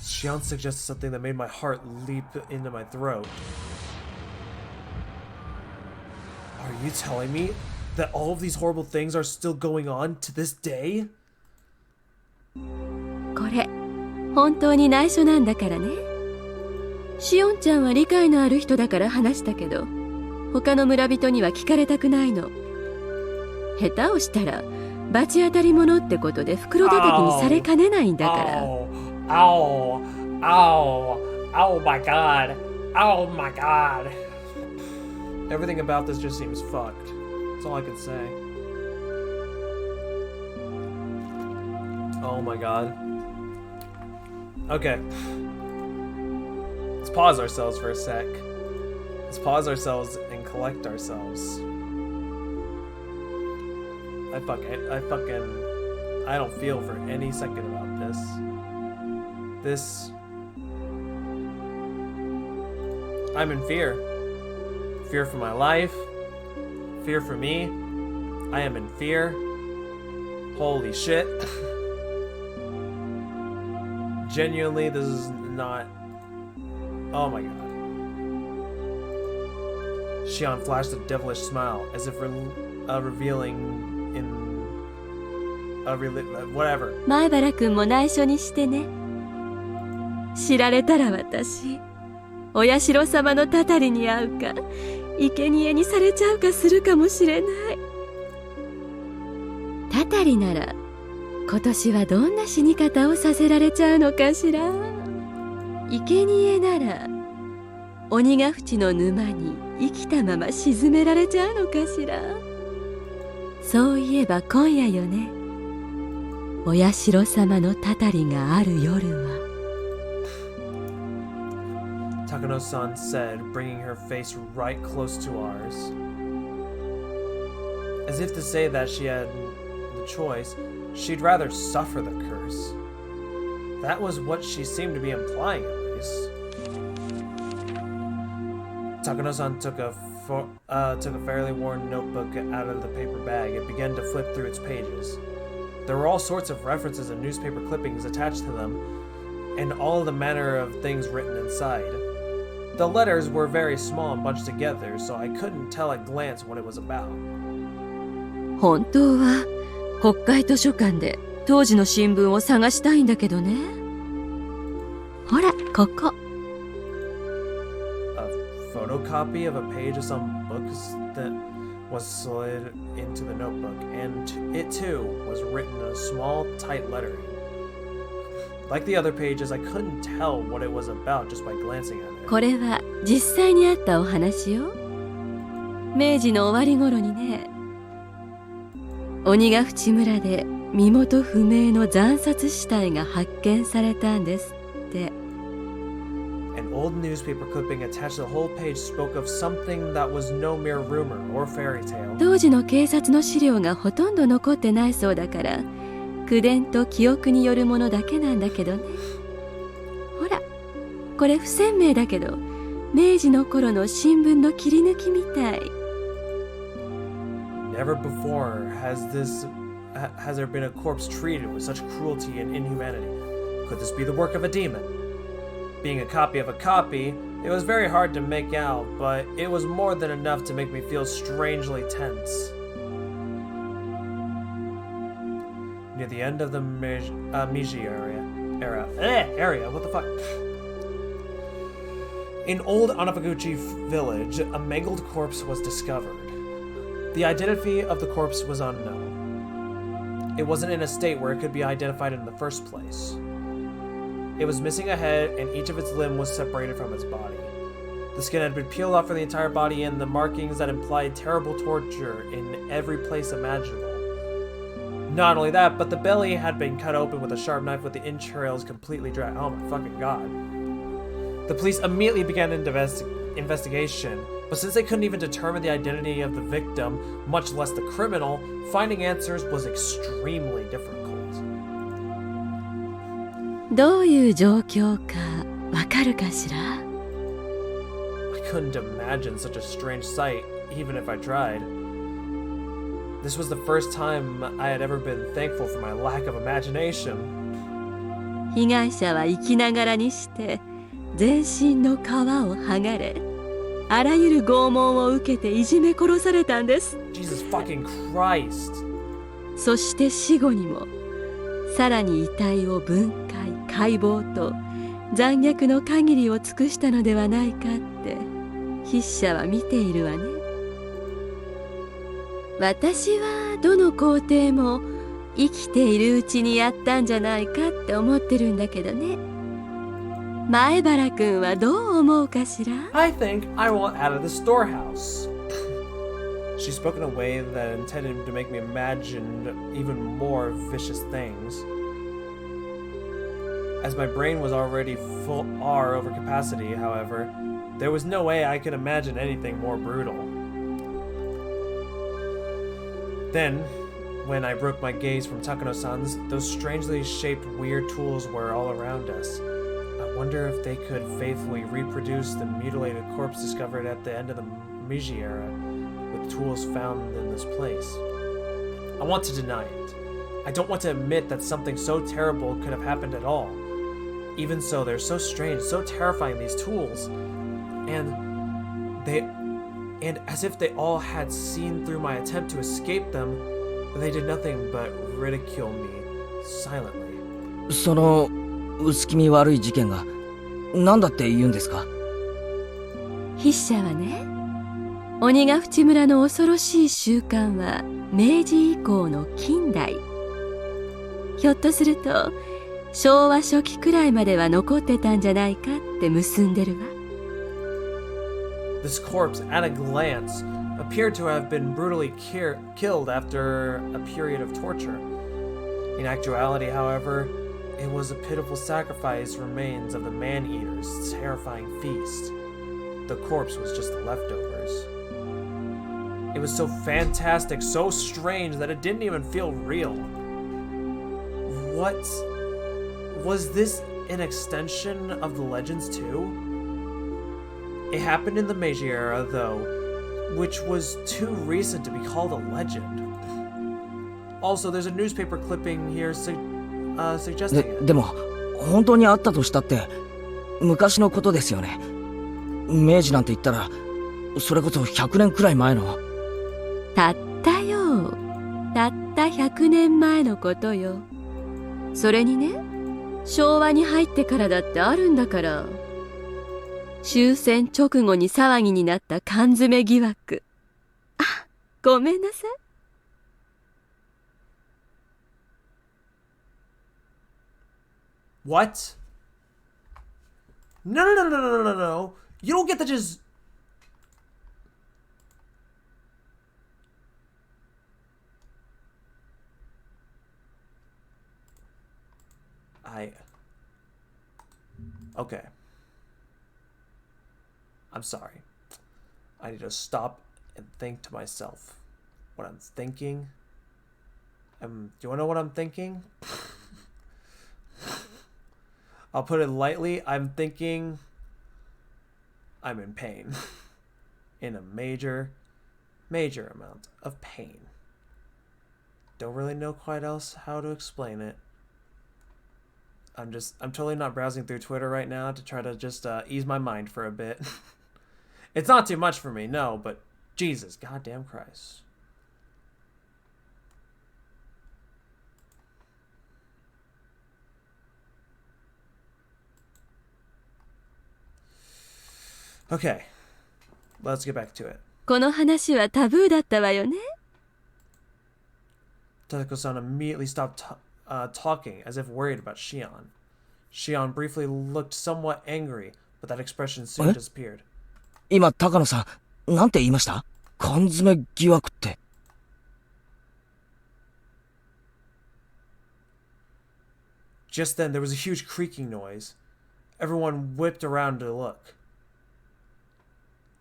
Shion suggested something that made my heart leap into my throat. Are you telling me that all of these horrible things are still going on to this day?
これ本当に内緒なんだからね。しおんちゃんは理解のある人だから話したけど、他の村人には聞かれたくないの。下手をしたら罰当たり者ってことで袋叩きにされかねないんだから。
Oh my god. Oh my god. Everything about this just seems fucked. That's all I can say. Oh my god. Okay. Let's pause ourselves for a sec. Let's pause ourselves and collect ourselves. I don't feel for any second about this. I'm in fear. Fear for my life. Fear for me. I am in fear. Holy shit. Genuinely, this is not... Oh my god. Shion flashed a devilish smile, as if revealing in... whatever.
前原くんも内緒にしてね。知られたら私、お社様のたたりに会うか、生贄にされちゃうかするかもしれない。たたりなら、今年はどんな死に方をさせられちゃうのかしら。生贄なら、鬼ヶ淵の沼に生きたまま沈められちゃうのかしら。そういえば今夜よね。お社様のたたりがある夜は。
Takano-san said, bringing her face right close to ours. As if to say that she had the choice, she'd rather suffer the curse. That was what she seemed to be implying, at least. Takano-san took a fairly worn notebook out of the paper bag and began to flip through its pages. There were all sorts of references and newspaper clippings attached to them, and all of the manner of things written inside. The letters were very small and bunched together, so I couldn't tell at glance what it was about.
本当は国会図書館で当時の新聞を探したいんだけどね。ほら、ここ。
A photocopy of a page of some books that was slid into the notebook, and it too was written in a small, tight lettering. Like the other pages, I couldn't tell what it was about just by glancing at it.
これは実際にあったお話よ。明治の終わり頃にね。鬼ヶ淵村で身元不明の惨殺死体が発見されたんですって。
An old newspaper clipping attached to the whole page spoke of something that was no mere rumor or fairy tale.
当時の警察の資料がほとんど残ってないそうだから、口伝と記憶によるものだけなんだけどね。ほら、これ不鮮明だけど、明治の頃の新聞の切り抜きみたい。
Never before has there been a corpse treated with such cruelty and inhumanity. Could this be the work of a demon? Being a copy of a copy, it was very hard to make out, but it was more than enough to make me feel strangely tense. Near the end of the Meiji area, what the fuck? In old Untitled village, a mangled corpse was discovered. The identity of the corpse was unknown. It wasn't in a state where it could be identified in the first place. It was missing a head, and each of its limbs was separated from its body. The skin had been peeled off from the entire body, and the markings that implied terrible torture in every place imaginable. Not only that, but the belly had been cut open with a sharp knife with the entrails completely dry. Oh my fucking god. The police immediately began an investigation, but since they couldn't even determine the identity of the victim, much less the criminal, finding answers was extremely difficult.
どういう状況かわかるかしら?
I couldn't imagine such a strange sight, even if I tried. This was the first time I had ever been thankful for my lack of imagination.
被害者は生きながらにして全身の皮を剥がれ、あらゆる拷問を受けていじめ殺されたんです。
Jesus fucking Christ.
そして死後にもさらに遺体を分解、解剖と残虐の限りを尽くしたのではないかって筆者は見ているわね。私はどの皇帝も生きているうちにやったんじゃないかって思ってるんだけどね。前原くんはどう思うかしら?
I think I want out of the storehouse. She spoke in a way that intended to make me imagine even more vicious things. As my brain was already full R over capacity, however, there was no way I could imagine anything more brutal. Then, when I broke my gaze from Takano-san's, those strangely shaped weird tools were all around us. I wonder if they could faithfully reproduce the mutilated corpse discovered at the end of the Meiji era with tools found in this place. I want to deny it. I don't want to admit that something so terrible could have happened at all. Even so, they're so strange, so terrifying, these tools. And as if they all had seen through my attempt to escape them, they did nothing but ridicule me silently.
その薄気味悪い事件が何だって言うんですか?
筆者はね、鬼ヶ淵村の恐ろしい習慣は明治以降の近代。ひょっとすると昭和初期くらいまでは残ってたんじゃないかって結んでるわ。
This corpse, at a glance, appeared to have been brutally killed after a period of torture. In actuality, however, it was a pitiful sacrifice remains of the man-eater's terrifying feast. The corpse was just the leftovers. It was so fantastic, so strange that it didn't even feel real. What? Was this an extension of the legends too? It happened in the Meiji era, though, which was too recent to be called a legend. Also, there's a newspaper clipping here suggesting it.
でも本当にあったとしたって昔のことですよね。明治なんて言ったらそれこそ100年くらい前の。
たったよ。たった100年前のことよ。それにね、昭和に入ってからだってあるんだから。終戦直後に騒ぎになった缶詰疑惑。あ、ごめんなさい。
What? No, no, no, no, no, no, no. You don't get to just... Okay. I'm sorry. I need to stop and think to myself what I'm thinking. Do you want to know what I'm thinking? I'll put it lightly. I'm thinking I'm in pain. In a major amount of pain. Don't really know quite else how to explain it. I'm totally not browsing through Twitter right now to try to just ease my mind for a bit. It's not too much for me, no, but Jesus, goddamn Christ. Okay, let's get back to it.
この話はタブーだったわよね。
Tatsuko-san immediately stopped talking, as if worried about Shion. Shion briefly looked somewhat angry, but that expression soon disappeared.
今、高野さん、なんて言いました？缶詰疑惑って。
Just then, there was a huge creaking noise. Everyone whipped around to look.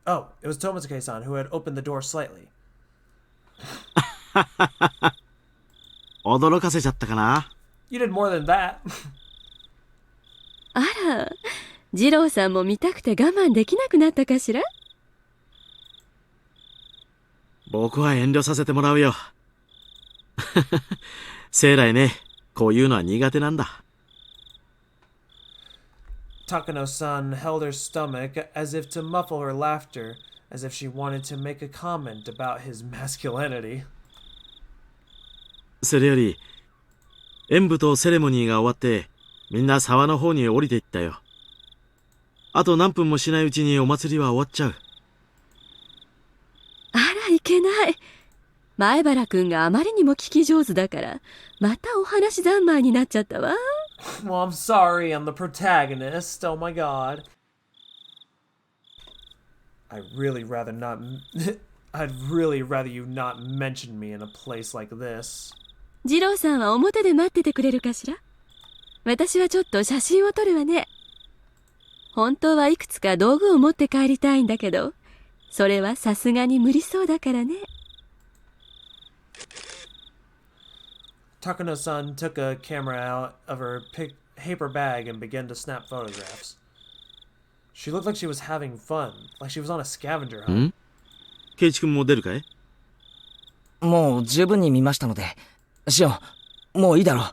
Oh, it was Tomosuke-san who had opened the door slightly.
驚かせちゃったかな？
You did more than that.
あら、二郎さんも見たくて我慢できなくなったかしら？
僕は遠慮させてもらうよ。生来ね、こういうのは苦手なんだ。
Takano-san held her stomach as if to muffle her laughter, as if she wanted to make a comment about his masculinity.
それより、演舞とセレモニーが終わって、みんな沢の方に降りていったよ。あと何分もしないうちにお祭りは終わっちゃう。
あら、いけない。前原くんがあまりにも聞き上手だから、またお話三昧になっちゃったわ。
Well, I'm sorry, I'm the protagonist. Oh my god. I'd really rather you not mention me in a place like this.
二郎さんは表で待っててくれるかしら？私はちょっと写真を撮るわね。本当はいくつか道具を持って帰りたいんだけど、それはさすがに無理そうだからね。
Takano-san took a camera out of her paper bag and began to snap photographs. She looked like she was having fun, like she was on a scavenger hunt.
ケイチ君も出るかい？
もう十分に見ましたので。シオン、もういいだろ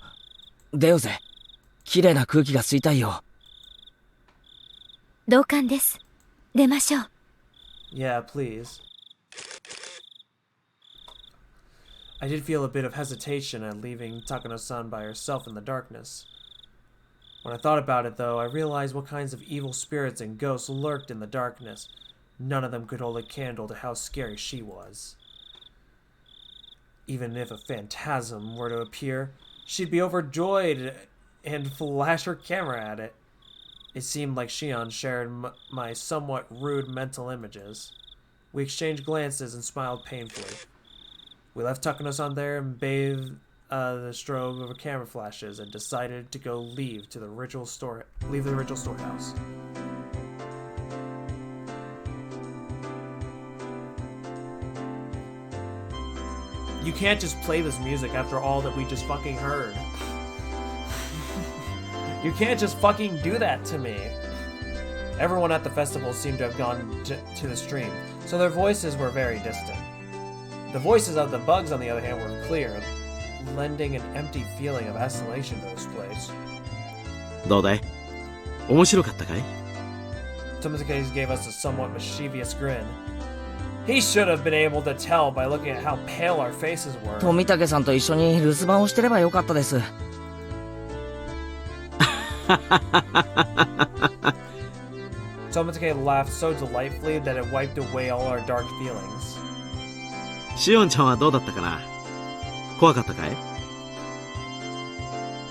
う。出ようぜ。綺麗な空気が吸いたいよ。
同感です。出ましょう。
Yeah, please. I did feel a bit of hesitation at leaving Takano-san by herself in the darkness. When I thought about it, though, I realized what kinds of evil spirits and ghosts lurked in the darkness. None of them could hold a candle to how scary she was. Even if a phantasm were to appear, she'd be overjoyed and flash her camera at it. It seemed like Shion shared my somewhat rude mental images. We exchanged glances and smiled painfully. We left Takano-san there and bathed the strobe of camera flashes and decided to go leave the ritual storehouse. You can't just play this music after all that we just fucking heard. You can't just fucking do that to me. Everyone at the festival seemed to have gone to the stream, so their voices were very distant. The voices of the bugs, on the other hand, were clear, lending an empty feeling of isolation to this place.
どうだい？面白かったかい？
Tomosuke gave us a somewhat mischievous grin. He should have been able to tell by looking at how pale our faces were.
富武さんと一緒に留守番をしてればよかったです。
Tomosuke laughed so delightfully that it wiped away all our dark feelings.
シオンちゃんはどうだったかな？怖かったかい？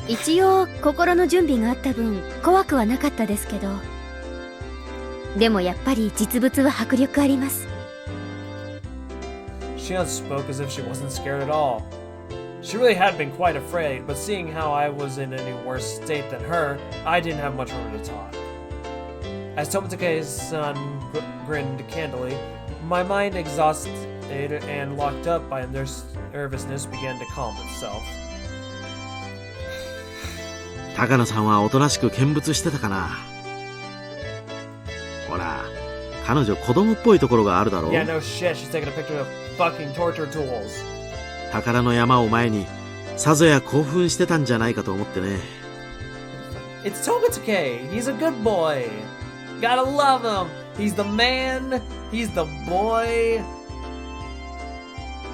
一応心の準備があった分怖くはなかったですけど、でもやっぱり実物は迫力あります。
Shion spoke as if she wasn't scared at all. She really had been quite afraid, but seeing how I was in any worse state than her, I didn't have much room to talk. As Tomosuke-san grinned candidly, my mind exhausted and locked up by nervousness began to calm itself.
高野さんはおとなしく見物してたかな？ほら、彼女子供っぽいところがあるだろう。
Yeah, no shit. She's taking a picture of fucking torture tools.
宝の山を前にさぞや興奮してたんじゃないかと思ってね。
It's Tomosuke. He's a good boy. Gotta love him. He's the man. He's the boy.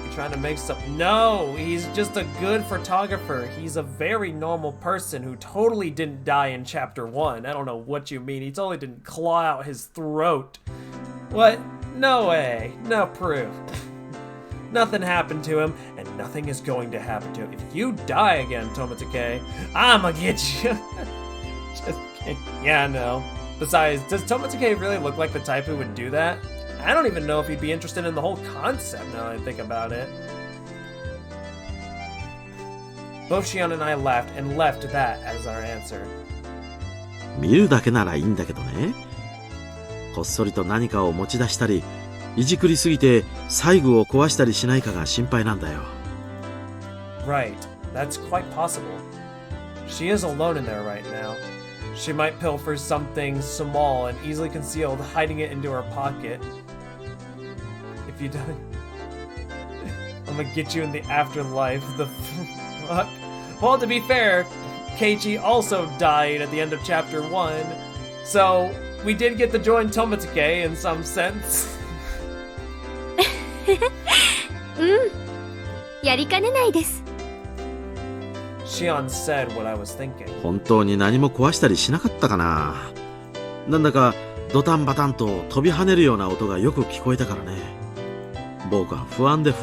You're trying to make something. No, he's just a good photographer. He's a very normal person who totally didn't die in chapter 1. I don't know what you mean. He totally didn't claw out his throat. What? No way. No proof. Nothing happened to him, and nothing is going to happen to him. If you die again, Tomosuke, I'ma get you. Just kidding. Yeah, no. Besides, does Tomosuke really look like the type who would do that? I don't even know if he'd be interested in the whole concept now that I think about it. Both Shion and I laughed and left that as our answer.
見るだけならいいんだけどね。こっそりと何かを持ち出したり、いじくりすぎて細具を壊したりしないかが心配なんだよ。
Right, that's quite possible. She is alone in there right now. She might pilfer something small and easily concealed, hiding it into her pocket. If you don't... I'm gonna get you in the afterlife. The fuck? Well, to be fair, Keiichi also died at the end of chapter 1. So, we did get to join Tomosuke in some sense.
やりかねないです。
Shion said what I was thinking.
本当に何も壊したりしなかったかな。なんだかドタンバタンと飛び跳ねるような音がよく聞こえたからね。僕は不安で。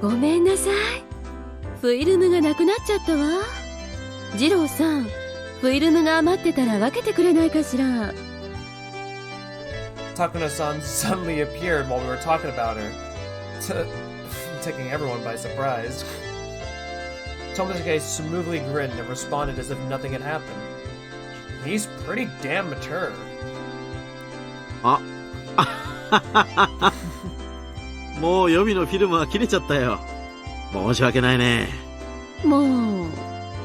ごめんなさい。フィルムがなくなっちゃったわ。二郎さん、フィルムが余ってたら分けてくれないかしら。
Takuno-san suddenly appeared while we were talking about her, taking everyone by surprise. Tomosuke smoothly grinned and responded as if nothing had happened. He's pretty damn mature.
もう予備のフィルムは切れちゃったよ。申し訳ないね。
もう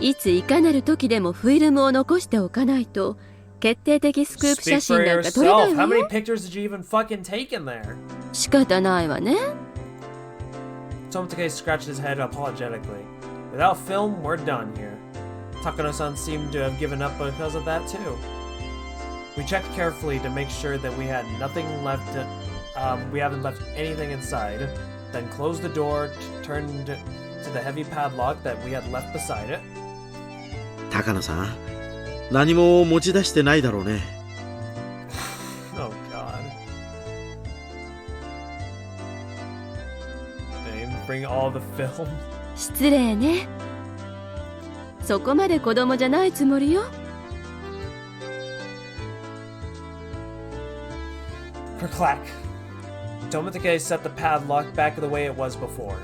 いついかなる時でもフィルムを残しておかないと決定的スクープ写
Speak
真
for
なんか撮れない
yourself.
わ
How many
よ。
pictures did you even fucking take in there?
仕方ないわね。
Tomosuke scratched his head apologetically. Without film, we're done here. Takuno-san seemed to have given up because of that too. We checked carefully to make sure that we had nothing left. We haven't left anything inside. Then closed the door, turned to the heavy padlock that we had left beside it.
高野さん、何も持ち出してないだろうね。
Oh God. They didn't bring all the film.
失礼ね。そこまで子供じゃないつもりよ。
Clack. Tomosuke set the padlock back the way it was before.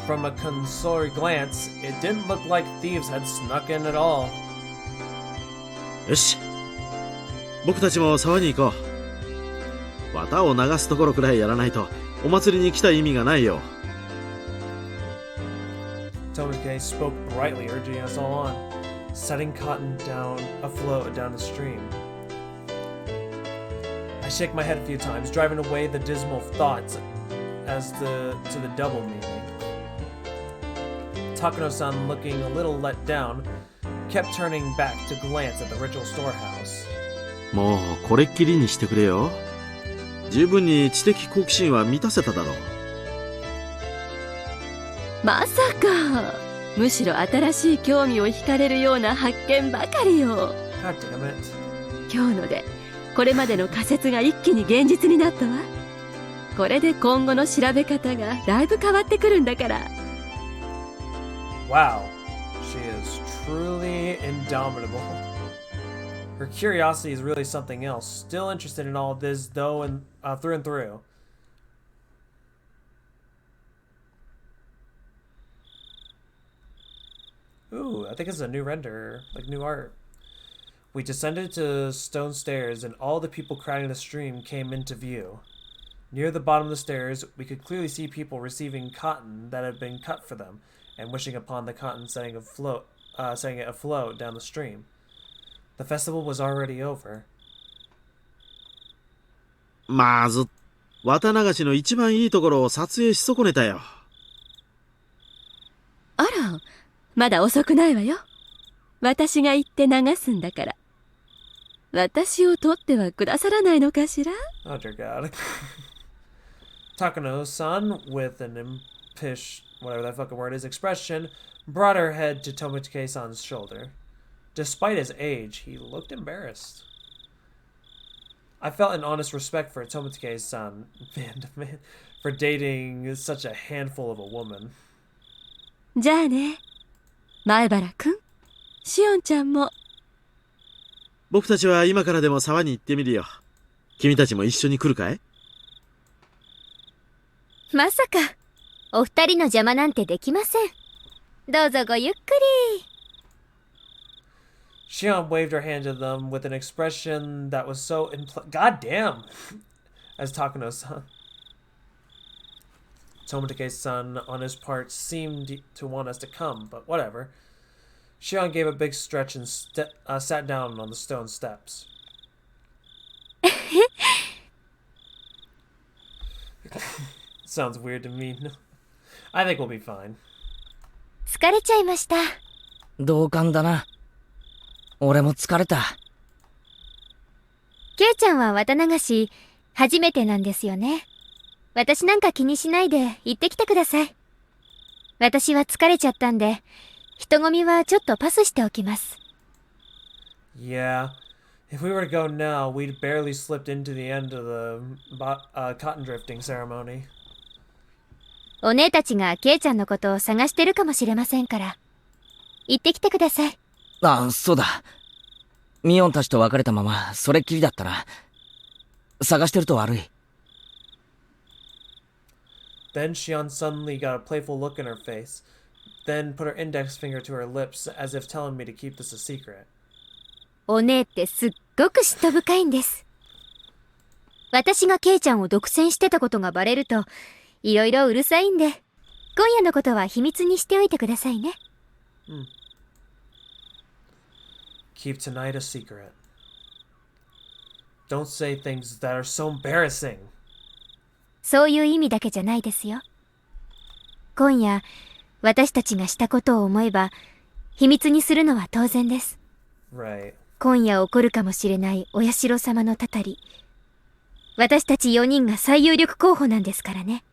From a cursory glance, it didn't look like thieves had snuck in at all.
よし、僕たちも沢に行こう。綿を流すところくらいやらないとお祭りに来た意味がないよ。
Tomosuke spoke brightly, urging us all on, setting cotton down afloat down the stream. I shake my head a few times, driving away the dismal thoughts as to the double meaning. Takuno-san, looking a little let down, kept turning back to glance at the ritual storehouse.
もうこれっきりにしてくれよ。十分に知的好奇心は満たせただろう。
まさか。むしろ新しい興味を惹かれるような発見ばかりよ。
God damn it.
今日のでこれまでの仮説が一気に現実になったわ。これで今後の調べ方がだいぶ変わってくるんだから。
Wow, she is truly indomitable. Her curiosity is really something else. Still interested in all of this, though, and through and through. Ooh, I think it's a new render, like new art. We descended to stone stairs, and all the people crowding the stream came into view. Near the bottom of the stairs, we could clearly see people receiving cotton that had been cut for them, and wishing upon the cotton setting it afloat down the stream. The festival was already over.
まず、綿流しの一番いいところを撮影し損ねたよ。
あら、まだ遅くないわよ。私が行って流すんだから。私を撮ってはくださらないのかしら？
Oh dear God. Takuno-san, with an impish, whatever that fucking word is, expression, brought her head to Tomosuke-san's shoulder. Despite his age, he looked embarrassed. I felt an honest respect for Tomosuke-san, man, for dating such a handful of a woman.
じゃあね。前原くん、しおんちゃんも。
僕たちは今からでも沢に行ってみるよ。君たちも一緒に来るかい？
まさかお二人の邪魔なんてできません。どうぞごゆっくり。
Shion waved her hand to them with an expression that was so goddamn, as Takano-san. Tomotake-san, on his part, seemed to want us to come, but whatever. Shion gave a big stretch and sat down on the stone steps. Sounds weird to me. I think we'll be fine.
疲れちゃいました。
同感だな。俺も疲れた。
ケイちゃんは綿流し初めてなんですよね。私なんか気にしないで行ってきてください。私は疲れちゃったんで、人混みはちょっとパスしておきます。
Yeah, if we were to go now, we'd barely slipped into the end of the cotton drifting ceremony.
お姉たちがケイちゃんのことを探してるかもしれませんから。行ってきてください。
あ、そうだ。ミオンたちと別れたまま、それっきりだったな。探してると悪い。
Then Shion suddenly got a playful look in her face, then put her index finger to her lips as if telling me to keep this a secret.
お姉ってすっごく嫉妬深いんです。私がケイちゃんを独占してたことがバレると、いろいろうるさいんで、今夜のことは秘密にしておいてくださいね。
Keep tonight a secret. Don't say things that are so embarrassing.
そういう意味だけじゃないですよ。今夜、私たちがしたことを思えば、秘密にするのは当然です。
Right.
今夜起こるかもしれないお社様のたたり。私たち4人が最有力候補なんですからね。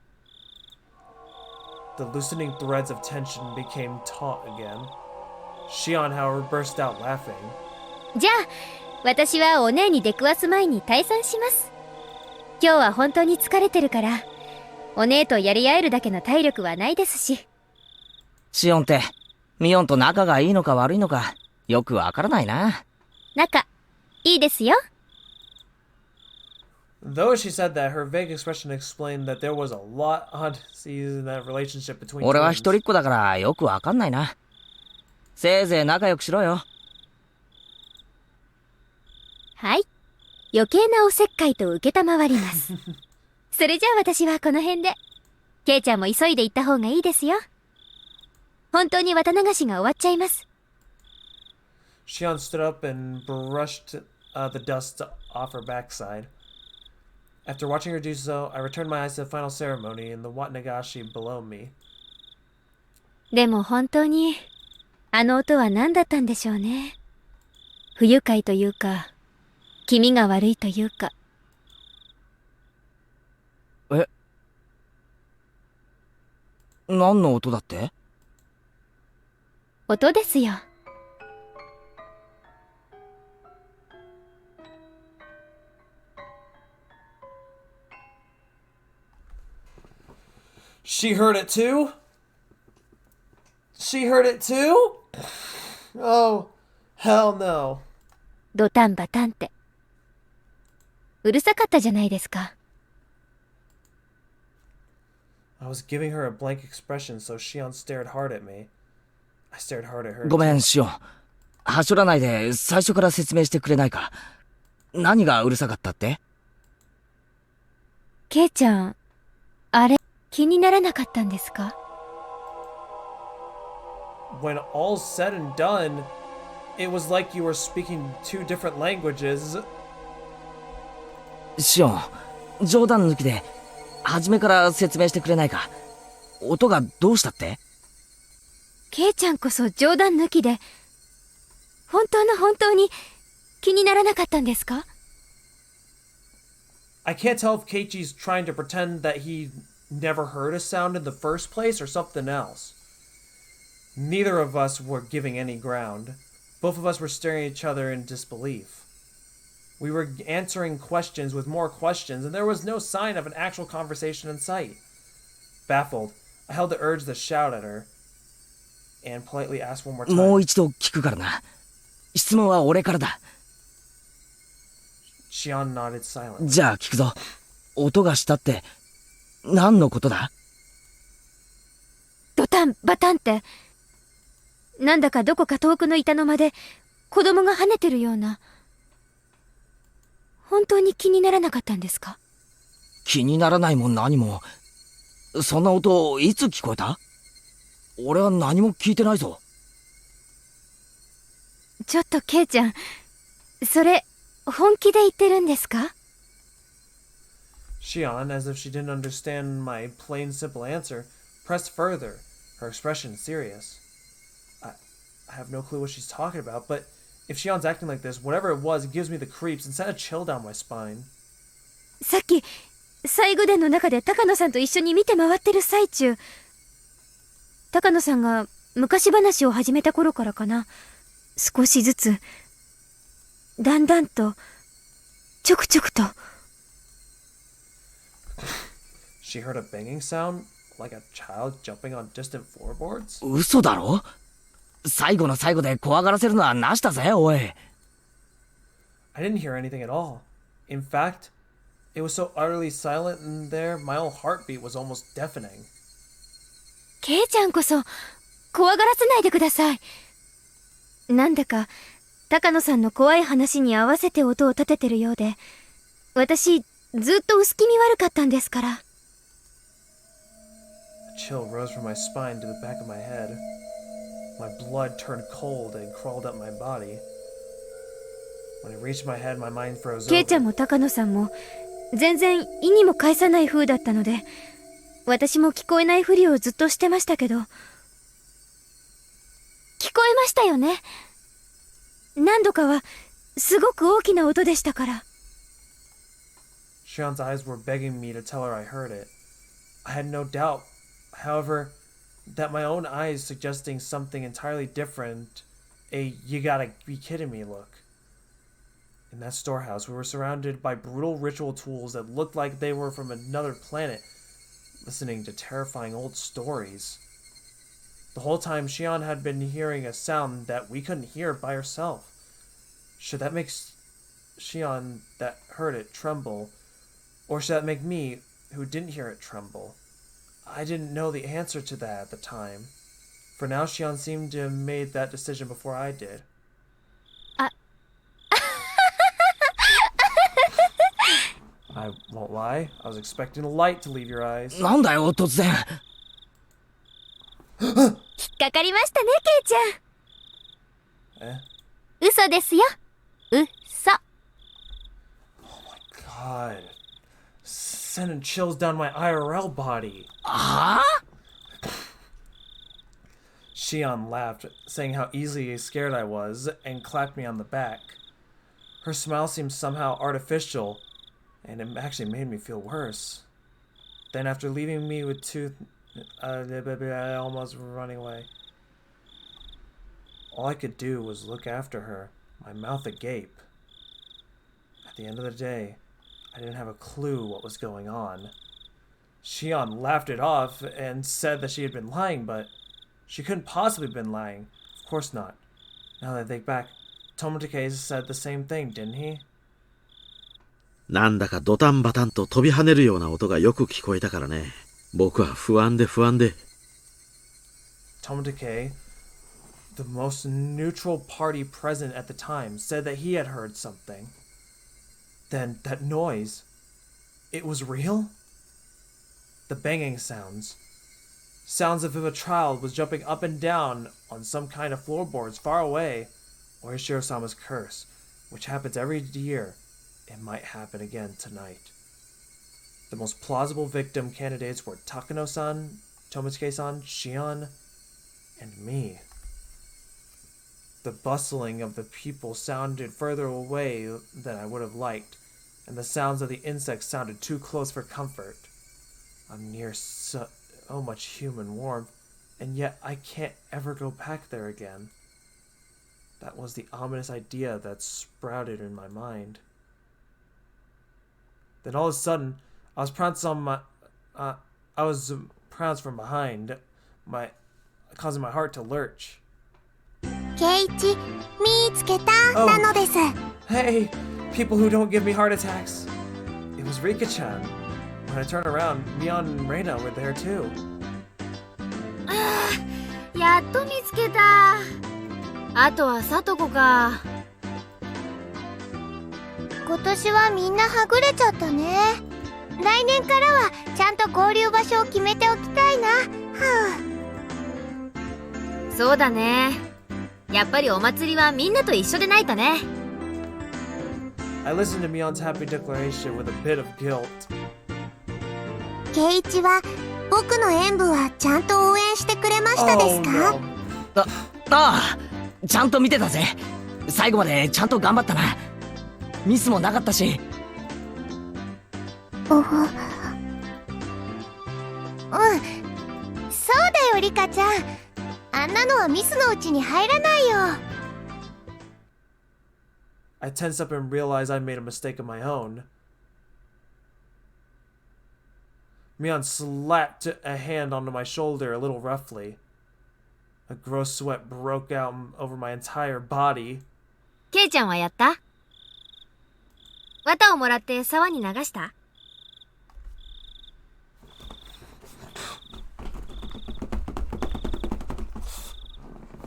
The loosening threads of tension became taut again. Shion, however, burst out laughing.
じゃあ、私はお姉に出くわす前に退散します。今日は本当に疲れてるから、お姉とやり合えるだけの体力はないですし。
シオンって、ミオンと仲がいいのか悪いのか、よくわからないな。
仲、いいですよ。
Though she said that, her vague expression explained that there was a lot on in that relationship between
俺は
twins.
一人っ子だからよくわかんないな。せいぜい仲良くしろよ。
はい。余計なおせっかいと受けたまわります。それじゃあ私はこの辺で。ケイちゃんも急いで行った方がいいですよ。本当に綿流しが終わっちゃいます。
Shion stood up and brushed the dust off her backside. After watching her do so, I returned my eyes to the final ceremony in the Watanagashi below me.
でも本当に、あの音は何だったんでしょうね。不愉快というか、気味が悪いというか。
え？何の音だって？
音ですよ。
She heard it too? She heard it too? Oh, hell no.
ドタンバタンって。うるさかったじゃないですか。
I was giving her a blank expression, so Shion stared hard at me. I stared hard at her.
ごめん、シオン。はしょらないで最初から説明してくれないか。何がうるさかったって？
ケイちゃん、あれ、気にならなかったんですか？
When all's said and done, it was like you were speaking two different languages.
シオン、冗談抜きで、初めから説明してくれないか。音がどうしたって？
ケイちゃんこそ冗談抜きで、本当に気にならなかったんですか？
I can't tell if Keiichi's trying to pretend that he never heard a sound in the first place or something else. Neither of us were giving any ground. Both of us were staring at each other in disbelief. We were answering questions with more questions, and there was no sign of an actual conversation in sight. Baffled, I held the urge to shout at her. and politely asked one more time.
もう一度聞くからな。質問は俺からだ。
Shion nodded silently.
じゃあ聞くぞ。音がしたって何のことだ？
ドタンバタンって、なんだかどこか遠くの板の間で子供が跳ねてるような。本当に気にならなかったんですか？
気にならないも何も。そんな音いつ聞こえた？俺は何も聞いてないぞ。
ちょっとケイちゃん、それ本気で言ってるんですか？
Shion, as if she didn't understand my plain simple answer, pressed further, her expression serious. I have no clue what she's talking about, but if Shion's acting like this, whatever it was, it gives me the creeps and sent a chill down my spine.
さっき最後殿の中で高野さんと一緒に見て回ってる最中、高野さんが昔話を始めた頃からかな、少しずつだんだんとちょくちょくと。
She heard a banging sound, like a child jumping on distant floorboards?
嘘だろ？最後の最後で怖がらせるのはなしだぜ、おい。
I didn't hear anything at all. In fact, it was so utterly silent in there, my own heartbeat was almost deafening.
ケイちゃんこそ怖がらせないでください。なんだか高野さんの怖い話に合わせて音を立ててるようで、私ずっと薄気味悪かったんですから。
A chill rose from my spine to the back of my head. My blood turned cold and crawled up my body. When it reached my head, my mind froze
ケイちゃん
over.
も高野さんも全然意にも介さない風だったので、私も聞こえないふりをずっとしてましたけど。聞こえましたよね？何度かはすごく大きな音でしたから。
Shion's eyes were begging me to tell her I heard it. I had no doubt, however, that my own eyes suggesting something entirely different, a you gotta be kidding me look. In that storehouse, we were surrounded by brutal ritual tools that looked like they were from another planet, listening to terrifying old stories. The whole time, Shion had been hearing a sound that we couldn't hear by herself. Should that make Shion that heard it tremble? Or should that make me, who didn't hear it, tremble? I didn't know the answer to that at the time. For now, Shion seemed to have made that decision before I did. I won't lie, I was expecting a light to leave your eyes.
なんだよ、突然。
引っかかりましたね、ケイちゃん。
Eh?
嘘ですよ。嘘。
God. Sending chills down my IRL body.
はあ？
Shion laughed, saying how easily scared I was, and clapped me on the back. Her smile seemed somehow artificial, and it actually made me feel worse. Then after leaving me with I almost running away. All I could do was look after her, my mouth agape. At the end of the day, I didn't have a clue what was going on. Shion laughed it off and said that she had been lying, but she couldn't possibly have been lying. Of course not. Now that I think back, Tomotake said the same thing, didn't he?
なんだかドタンバタンと飛び跳ねるような音がよく聞こえたからね。僕は不安で。
Tomotake, the most neutral party present at the time, said that he had heard something. Then that noise, it was real? The banging sounds. Sounds as if a child was jumping up and down on some kind of floorboards far away, or Shiro-sama's curse, which happens every year. It might happen again tonight. The most plausible victim candidates were Takano-san, Tomosuke-san, Shion, and me. The bustling of the people sounded further away than I would have liked, and the sounds of the insects sounded too close for comfort. I'm near so much human warmth, and yet I can't ever go back there again. That was the ominous idea that sprouted in my mind. Then all of a sudden, I was pounced from behind. causing my heart to lurch.
ケイチ、見つけた、
Oh.
なのです。
Hey, people who don't give me heart attacks. It was Rikichan. When I turned around, Mion and Reina were there too.
やっと見つけた。あとはさとこか。
今年はみんなはぐれちゃったね。来年からはちゃんと合流場所を決めておきたいな。
そうだね。やっぱりお祭りはみんなと一緒でないとね。
I listened to Mion's happy declaration with a bit of guilt.
ケイチは僕の演舞はちゃんと応援してくれましたですか？
no.
ああ、ちゃんと見てたぜ。最後までちゃんと頑張ったな。ミスもなかったし。
うん、そうだよリカちゃん。あんなのはミスのうちに入らないよ。
I tensed up and realized I'd made a mistake of my own. Mion slapped a hand onto my shoulder a little roughly. A gross sweat broke out over my entire body.
ケイちゃんはやった？綿をもらって沢に流した？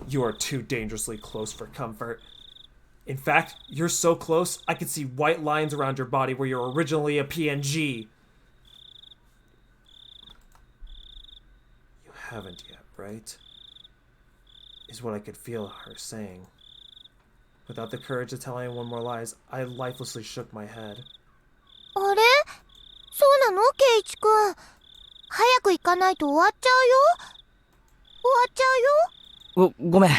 You are too dangerously close for comfort. In fact, you're so close, I could see white lines around your body where you're originally a PNG. You haven't yet, right? Is what I could feel her saying. Without the courage to tell anyone more lies, I lifelessly shook my head.
あれ？そうなのケイチくん。早く行かないと終わっちゃうよ。終わっちゃうよ。
ごめん。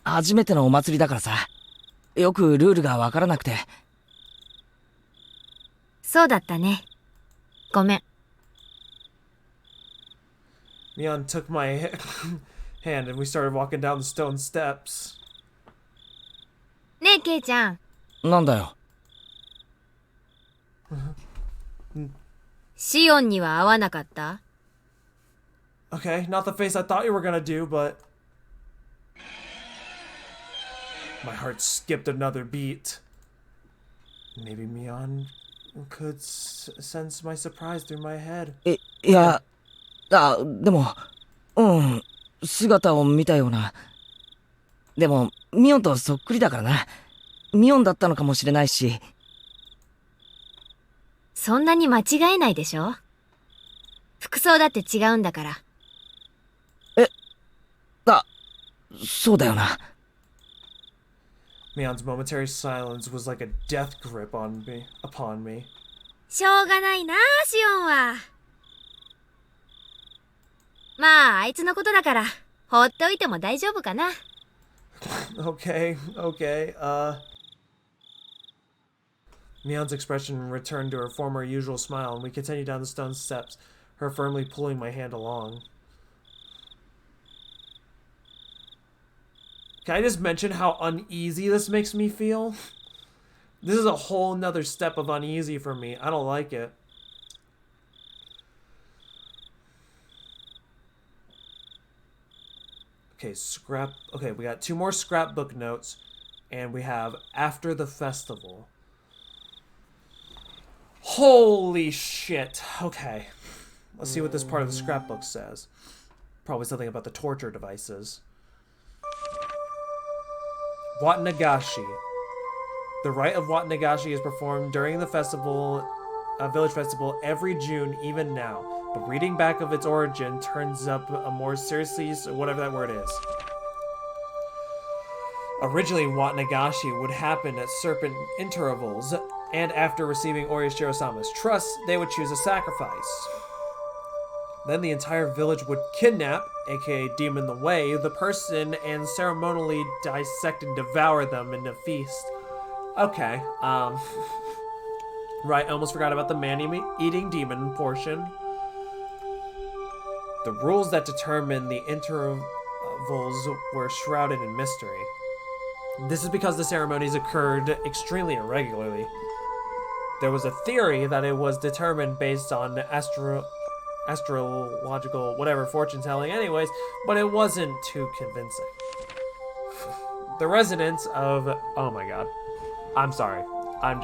初めてのお祭りだからさ。よくルールがわからなくて。
そうだったね。ごめん。
Mion took my hand and we started walking down the stone steps.
ねえケイちゃん。
なんだよ。
シオンには会わなかった？
Okay, not the face I thought you were gonna do, but... My heart skipped another beat. Maybe Mion could sense my surprise through my head.
いや、でも、姿を見たような。でも、ミオンとそっくりだからな。ミオンだったのかもしれないし。
そんなに間違えないでしょ？服装だって違うんだから。
そうだよな。
Mion's momentary silence was like a death grip upon me.
しょうがないな、シオンは。まあ、あいつのことだから、放っておいても大丈夫かな。
Okay. Mion's expression returned to her former usual smile, and we continued down the stone steps, her firmly pulling my hand along. Can I just mention how uneasy this makes me feel? This is a whole nother step of uneasy for me. I don't like it. Okay, we got 2 more scrapbook notes, and we have after the festival. Holy shit. Okay. Let's see what this part of the scrapbook says. Probably something about the torture devices. Watanagashi. The rite of Watanagashi is performed during the festival, village festival every June, even now. But reading back of its origin turns up a more seriously, whatever that word is. Originally, Watanagashi would happen at certain intervals, and after receiving Orishiro-sama's trust, they would choose a sacrifice. Then the entire village would kidnap, aka demon the way, the person and ceremonially dissect and devour them in a feast. Okay, right, I almost forgot about the man-eating demon portion. The rules that determine the intervals were shrouded in mystery. This is because the ceremonies occurred extremely irregularly. There was a theory that it was determined based on astrological, whatever, fortune telling anyways, but it wasn't too convincing. The residents of, oh my god, I'm sorry, I'm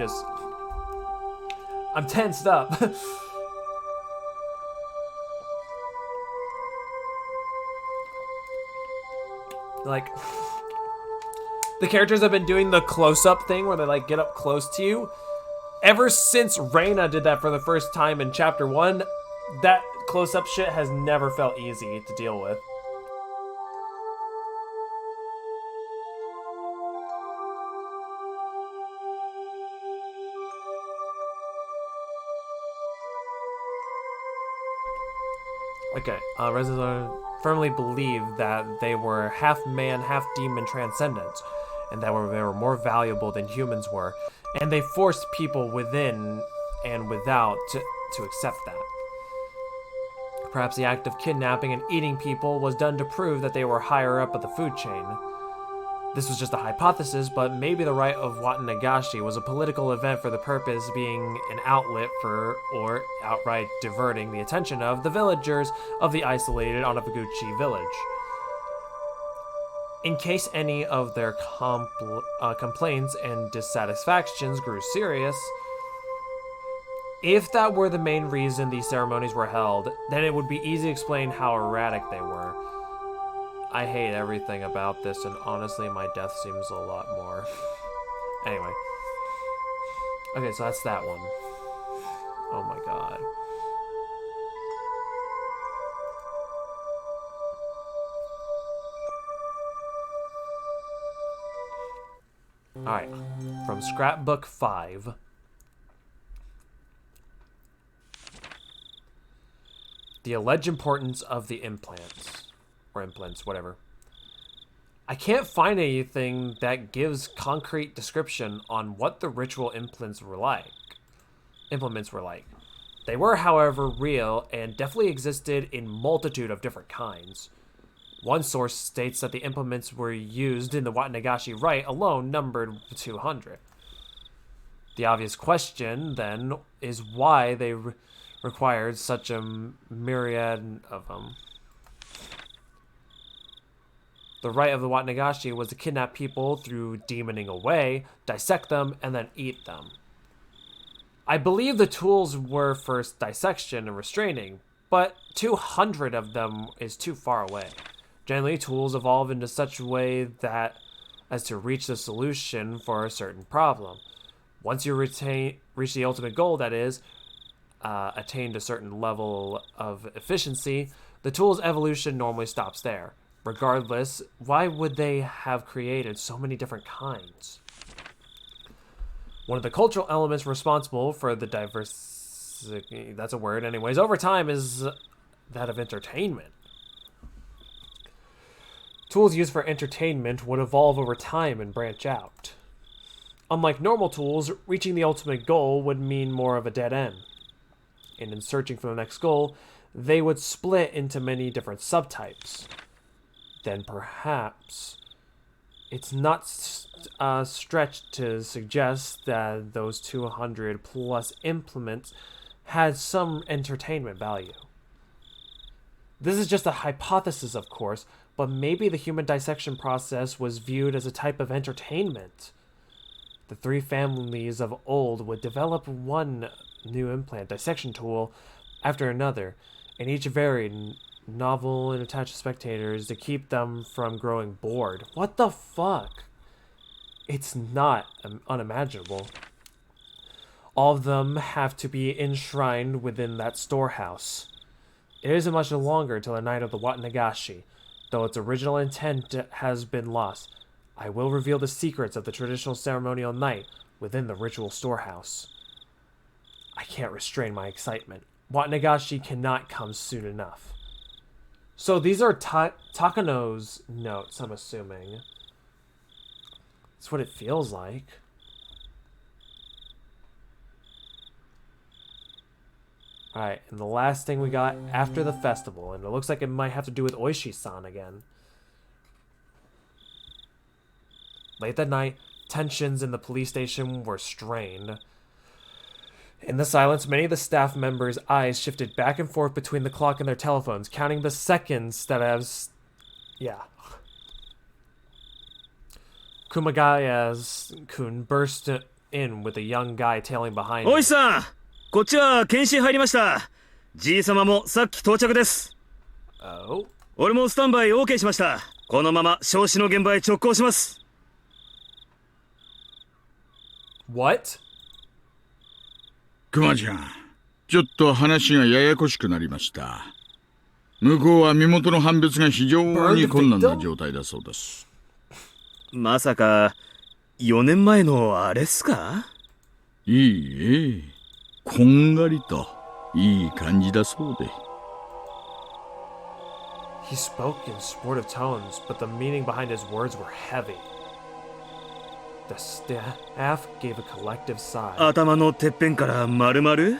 tensed up. Like, the characters have been doing the close-up thing where they like get up close to you. Ever since Reina did that for the first time in chapter 1, that close-up shit has never felt easy to deal with. Okay, residents firmly believe that they were half man, half demon transcendents, and that they were more valuable than humans were, and they forced people within and without to accept that. Perhaps the act of kidnapping and eating people was done to prove that they were higher up the food chain. This was just a hypothesis, but maybe the rite of Watanagashi was a political event for the purpose being an outlet for, or outright diverting the attention of, the villagers of the isolated Onagaguchi village. In case any of their complaints and dissatisfactions grew serious, if that were the main reason these ceremonies were held, then it would be easy to explain how erratic they were. I hate everything about this, and honestly, my death seems a lot more. Anyway. Okay, so that's that one. Oh my god. Alright, from Scrapbook 5. The alleged importance of the implants. Or implants, whatever. I can't find anything that gives concrete description on what the ritual implements were like. They were, however, real and definitely existed in multitude of different kinds. One source states that the implements were used in the Watanagashi rite alone numbered 200. The obvious question, then, is why they required such a myriad of them. The rite of the Watanagashi was to kidnap people through demoning away, dissect them, and then eat them. I believe the tools were first dissection and restraining, but 200 of them is too far away. Generally, tools evolve into such a way that as to reach the solution for a certain problem. Once you reach the ultimate goal, that is, attained a certain level of efficiency, the tool's evolution normally stops there. Regardless, why would they have created so many different kinds? One of the cultural elements responsible for the diversity, that's a word anyways, over time is that of entertainment. Tools used for entertainment would evolve over time and branch out. Unlike normal tools, reaching the ultimate goal would mean more of a dead end. And in searching for the next goal, they would split into many different subtypes. Then perhaps it's not stretched to suggest that those 200 plus implements had some entertainment value. This is just a hypothesis, of course, but maybe the human dissection process was viewed as a type of entertainment. The three families of old would develop one new implant dissection tool after another, and each varied, novel, and attached spectators to keep them from growing bored. What the fuck? It's not unimaginable. All of them have to be enshrined within that storehouse. It isn't much longer till the night of the Watanagashi, though its original intent has been lost. I will reveal the secrets of the traditional ceremonial night within the ritual storehouse. I can't restrain my excitement. Watanagashi cannot come soon enough. So these are Takano's notes, I'm assuming. That's what it feels like. Alright, and the last thing we got after the festival, and it looks like it might have to do with Oishi-san again. Late that night, tensions in the police station were strained. In the silence, many of the staff members' eyes shifted back and forth between the clock and their telephones, counting the seconds that have... Yeah. Kumagaya's-kun burst in with a young guy tailing behind
お
him.
いさん、こっちは検診入りました。じいさまもさっき到着です。
Oh?
俺もスタンバイ OK しました。このまま焼死の現場へ直行します。
What?
クマちゃん、ちょっと話がややこしくなりました。向こうは身元の判別が非常に困難な状態だそうです。
まさか4年前のあれっすか？
いいえ、こんがりといい感じだそうで。
He spoke in sportive tones, but the meaning behind his words were heavy. The staff gave a collective sigh.
頭のてっぺんから丸々？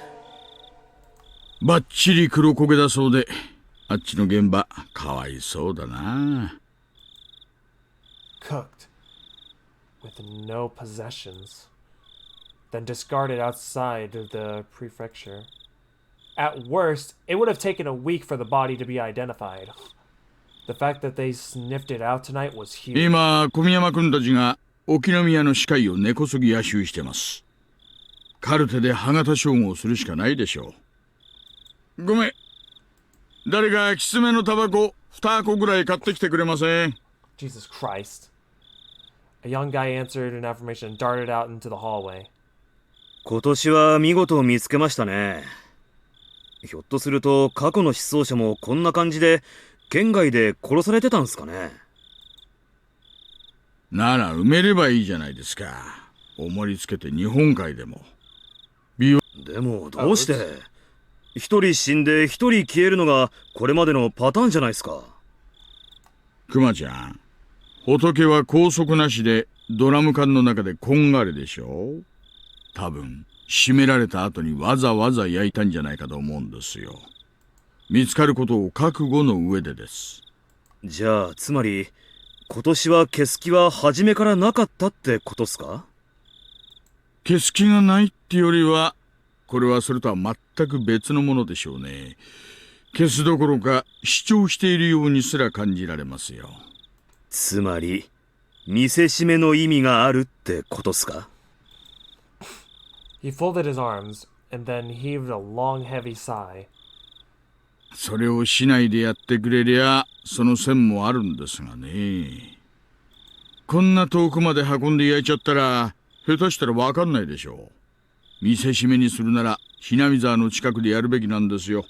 バッチリ黒焦げだそうで、あっちの現場かわいそうだな。
Cooked, with no possessions, then discarded outside of the prefecture. At worst, it would have taken a week for the body to be identified. The fact that they sniffed it out tonight was huge.
今、小宮山君たちが沖宮の視界を根こそぎ野襲してます。カルテで歯型照合するしかないでしょう。ごめん。誰かきつめのタバコ2箱ぐらい買ってきてくれません？
Jesus Christ. A young guy answered an affirmation and darted out into the hallway.
今年は見事見つけましたね。ひょっとすると過去の失踪者もこんな感じで県外で殺されてたんすかね。
なら埋めればいいじゃないですか。重りつけて日本海でも。
でもどうして一人死んで一人消えるのがこれまでのパターンじゃないですか。
クマちゃん、仏は拘束なしでドラム缶の中でこんがりでしょ。多分締められた後にわざわざ焼いたんじゃないかと思うんですよ。見つかることを覚悟の上でです。
じゃあつまり今年は消す気は初めからなかったってことっすか？
消す気がないってよりは、これはそれとは全く別のものでしょうね。消すどころか主張しているようにすら感じられますよ。
つまり見せしめの意味があるってことっすか？
He folded his arms and then heaved a long, heavy sigh.
それをしないでやってくれりゃその線もあるんですがね。こんな遠くまで運んで焼いちゃったら下手したらわかんないでしょう。見せしめにするならひなみ沢の近くでやるべきなんですよ。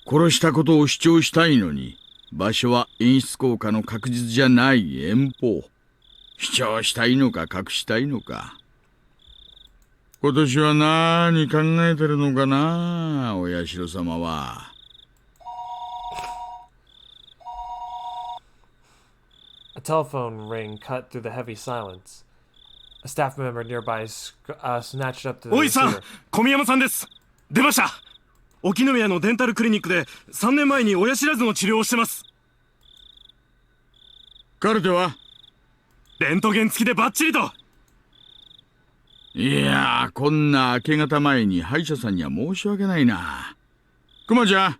殺したことを主張したいのに場所は演出効果の確実じゃない遠方。主張したいのか隠したいのか。今年は何考えてるのかな、お社様は。
A telephone ring cut through the heavy silence. A staff member nearby snatched up the
おいさん、
receiver.
小宮山さんです。出ました。沖宮のデンタルクリニックで3年前に親知らずの治療をしてます。
カルテは？
レントゲン付きでバッチリと。
いやー、こんな明け方前に歯医者さんには申し訳ないな。クマちゃん、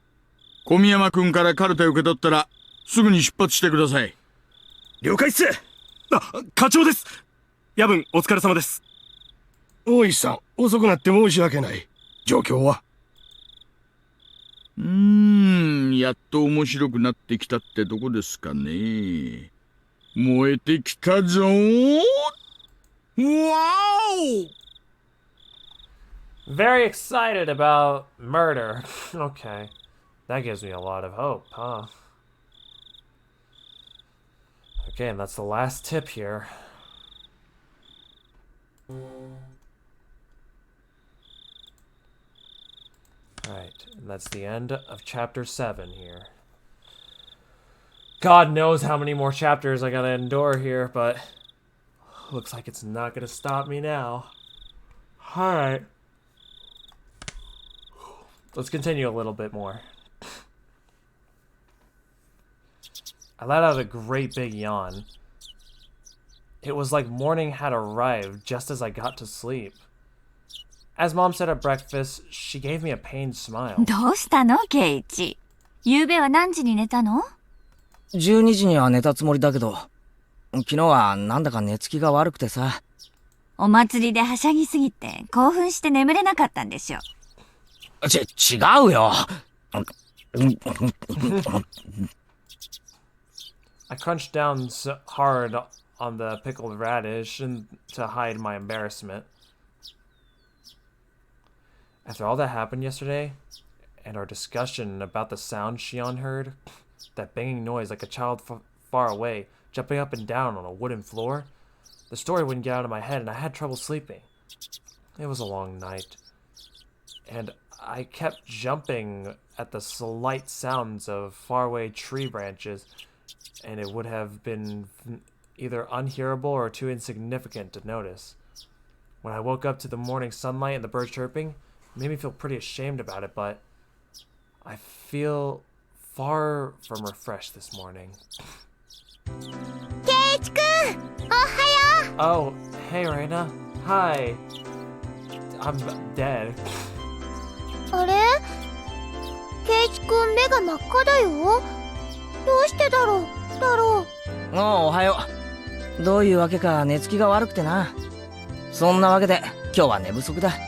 小宮山君からカルテ受け取ったらすぐに出発してください。
了解っす。あ、課長です。夜分お疲れ様です。
大石さん、遅くなって申し訳ない。状況は？
やっと面白くなってきたってとこですかね。燃えてきたぞー。Wow!
Very excited about murder. Okay. That gives me a lot of hope, huh? Okay, and that's the last tip here. Alright, and that's the end of chapter 7 here. God knows how many more chapters I gotta endure here, but looks like it's not gonna stop me now. Alright. Let's continue a little bit more. I let out a great big yawn. It was like morning had arrived just as I got to sleep. As Mom said at breakfast, she gave me a pained smile.
どうしたのケイチ。昨べは何時に寝たの
？12時には寝たつもりだけど、昨日はなんだか寝つきが悪くてさ。
お祭りではしゃぎすぎて興奮して眠れなかったんでしょ。
違うよ。
I crunched down so hard on the pickled radish to hide my embarrassment. After all that happened yesterday, and our discussion about the sound Shion heard, that banging noise like a child far away, jumping up and down on a wooden floor, the story wouldn't get out of my head and I had trouble sleeping. It was a long night, and I kept jumping at the slight sounds of faraway tree branches, and it would have been either unhearable or too insignificant to notice. When I woke up to the morning sunlight and the birds chirping, it made me feel pretty ashamed about it, but I feel far from refreshed this morning.
Keiichi-kun! Ohayo!
Oh, hey Reina. Hi. I'm dead.
あれ？ケイチくん目が真っ赤だよ。どうしてだろう？
おはよう。どういうわけか寝つきが悪くてな。そんなわけで今日は寝不足だ。
昨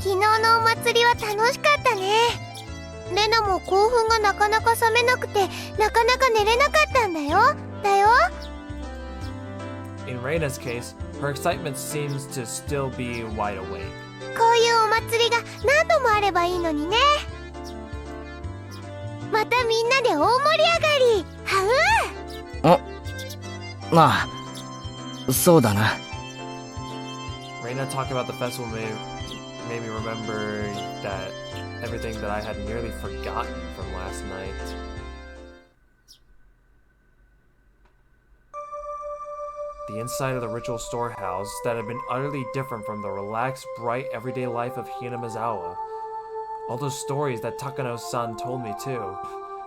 日のお祭りは楽しかったね。レナも興奮がなかなか冷めなくて、なかなか寝れなかったんだよ。
In Reina's case, her excitement seems to still be wide awake.
こういうお祭りが何度もあればいいのにね。またみんなで大盛り上がり。は
う。まあ、そうだな。
Reina talking about the festival made me remember that everything that I had nearly forgotten from last night. The inside of the ritual storehouse that had been utterly different from the relaxed, bright, everyday life of Hinamizawa. All those stories that Takano-san told me too.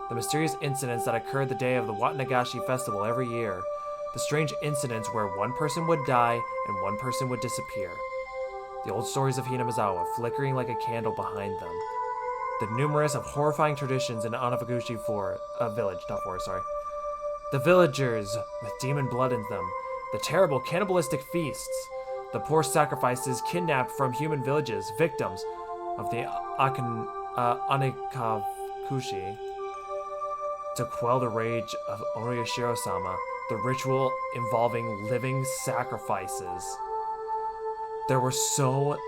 The mysterious incidents that occurred the day of the Watanagashi Festival every year. The strange incidents where one person would die and one person would disappear. The old stories of Hinamizawa flickering like a candle behind them. The numerous of horrifying traditions in Untitled village, The villagers with demon blood in them. The terrible cannibalistic feasts. The poor sacrifices kidnapped from human villages, victims of the Anikakushi. To quell the rage of Oriyashiro-sama, the ritual involving living sacrifices. There were so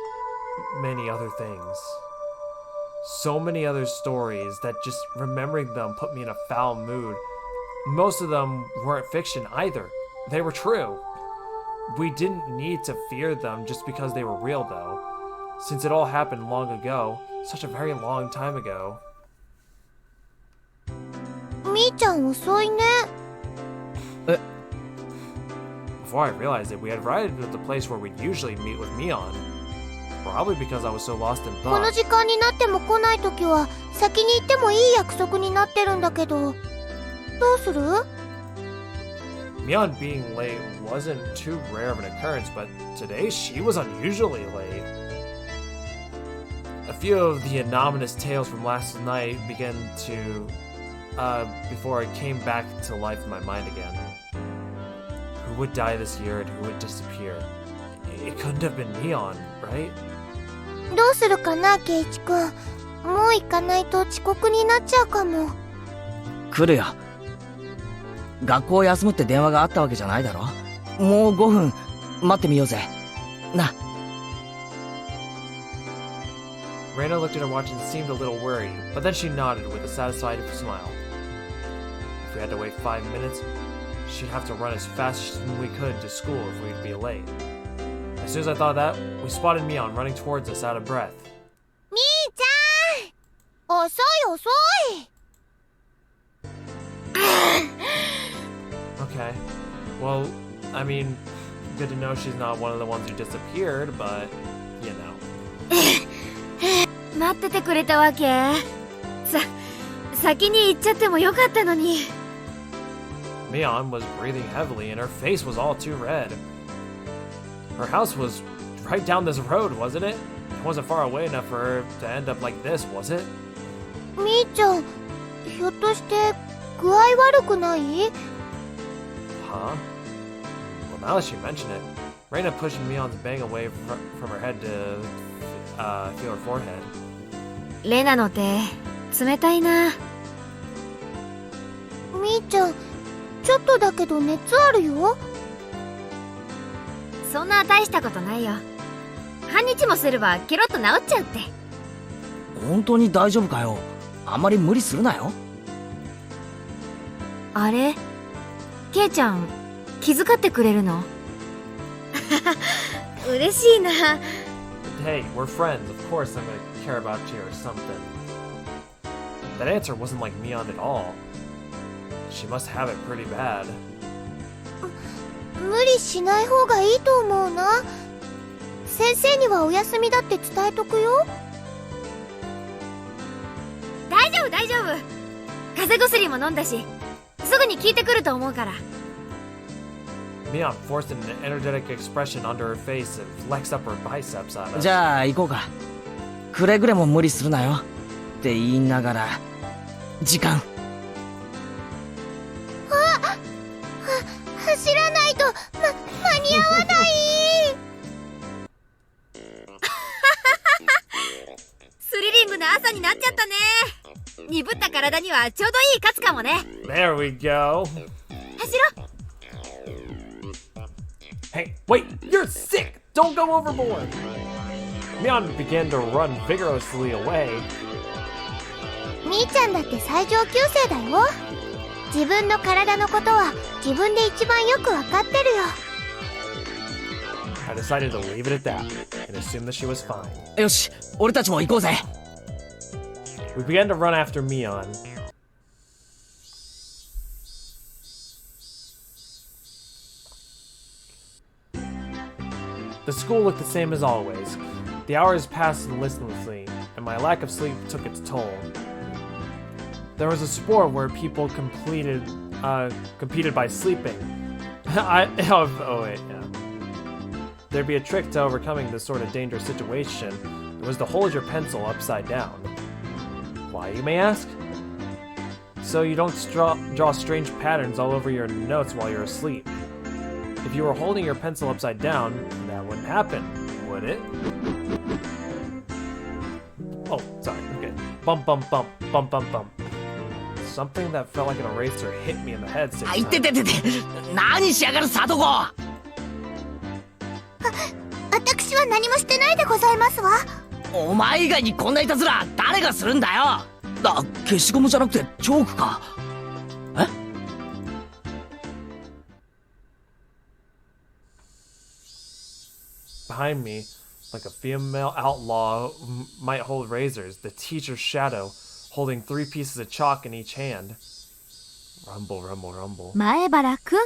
many other things. So many other stories that just remembering them put me in a foul mood. Most of them weren't fiction either. They were true. We didn't need to fear them just because they were real though. Since it all happened long ago, such a very long time ago.
みーちゃん遅いね。
Before I realized it, we had arrived at the place where we'd usually meet with Mion. Probably because I was so lost in
この
thought.
時間になっても来ないときは先に行ってもいい約束になってるんだけど、どうする？
Mion being late wasn't too rare of an occurrence, but today she was unusually late. A few of the anonymous tales from last night began to, before it came back to life in my mind again. Who would die this year and who would disappear? It couldn't have been Mion, right?
どうするかな、ケイチくん。もう行かないと遅刻になっちゃうかも。
来るよ。学校休むって電話があったわけじゃないだろ。もう5分待ってみようぜ。な。
Reina looked at her watch and seemed a little worried, but then she nodded with a satisfied smile. If we had to wait 5 minutes, she'd have to run as fast as we could to school if we'd be late. As soon as I thought that, we spotted Mion running towards us out of breath.
みーちゃん！遅い！
Okay. Well, I mean, good to know she's not one of the ones who disappeared, but, you know.
待っててくれたわけ？先に行っちゃってもよかったのに。
Mion was breathing heavily and her face was all too red. Her house was right down this road, wasn't it? It wasn't far away enough for her to end up like this, was it?
みーちゃん、ひょっとして具合悪くない？
Huh? Well, now that you mention it, Reina pushed Mion's bang away from her head to feel her forehead.
レナの手冷たいな。
みーちゃん、ちょっとだけど熱あるよ。
そんな大したことないよ。半日もすればケロッと治っちゃうって。
本当に大丈夫かよ。あんまり無理するなよ。
あれ、ケイちゃん気遣ってくれるの？嬉しいな。
Hey, we're friends. Of course I'm gonna care about you or something. That answer wasn't like Mion at all. She must have it pretty bad.
無理しない方がいいと思うな。先生にはお休みだって伝えとくよ。
大丈夫大丈夫。風邪薬も飲んだし、すぐに効いてくると思うから。
Mion forced an energetic expression onto her face and flexed up her biceps at us.
じゃあ行こうか。くれぐれも無理するなよ。って言いながら、時間。
走らないと、間に合わない。
スリリングな朝になっちゃったね。鈍った体にはちょうどいいカツかもね。
There we go.
走ろう。
Hey, wait! You're sick! Don't go overboard! Mion began to run vigorously away.
みーちゃんだって最上級生だよ。自分の体のことは自分で一番よくわかってるよ。
I decided to leave it at that and assume that she was fine.
よし、俺たちも行こうぜ。
We began to run after Mion. The school looked the same as always. The hours passed listlessly, and my lack of sleep took its toll. There was a sport where people competed by sleeping. There'd be a trick to overcoming this sort of dangerous situation. It was to hold your pencil upside down. Why, you may ask? So you don't draw strange patterns all over your notes while you're asleep. If you were holding your pencil upside down, that wouldn't happen, would it? Oh, sorry, okay. Bump, bump, bump, bump, bump, bump. Something that felt like an eraser hit me in the head 6 times.
あ、いてててて、何しやがる、サトコ。
私は何もしてないでございますわ。
お前以外にこんないたずら誰がするんだよ。消しゴムじゃなくてチョークか。え
？Behind me, like a female outlaw might hold razors, the teacher's shadow, holding 3 pieces of chalk in each hand. Rumble, rumble, rumble.
前原くん、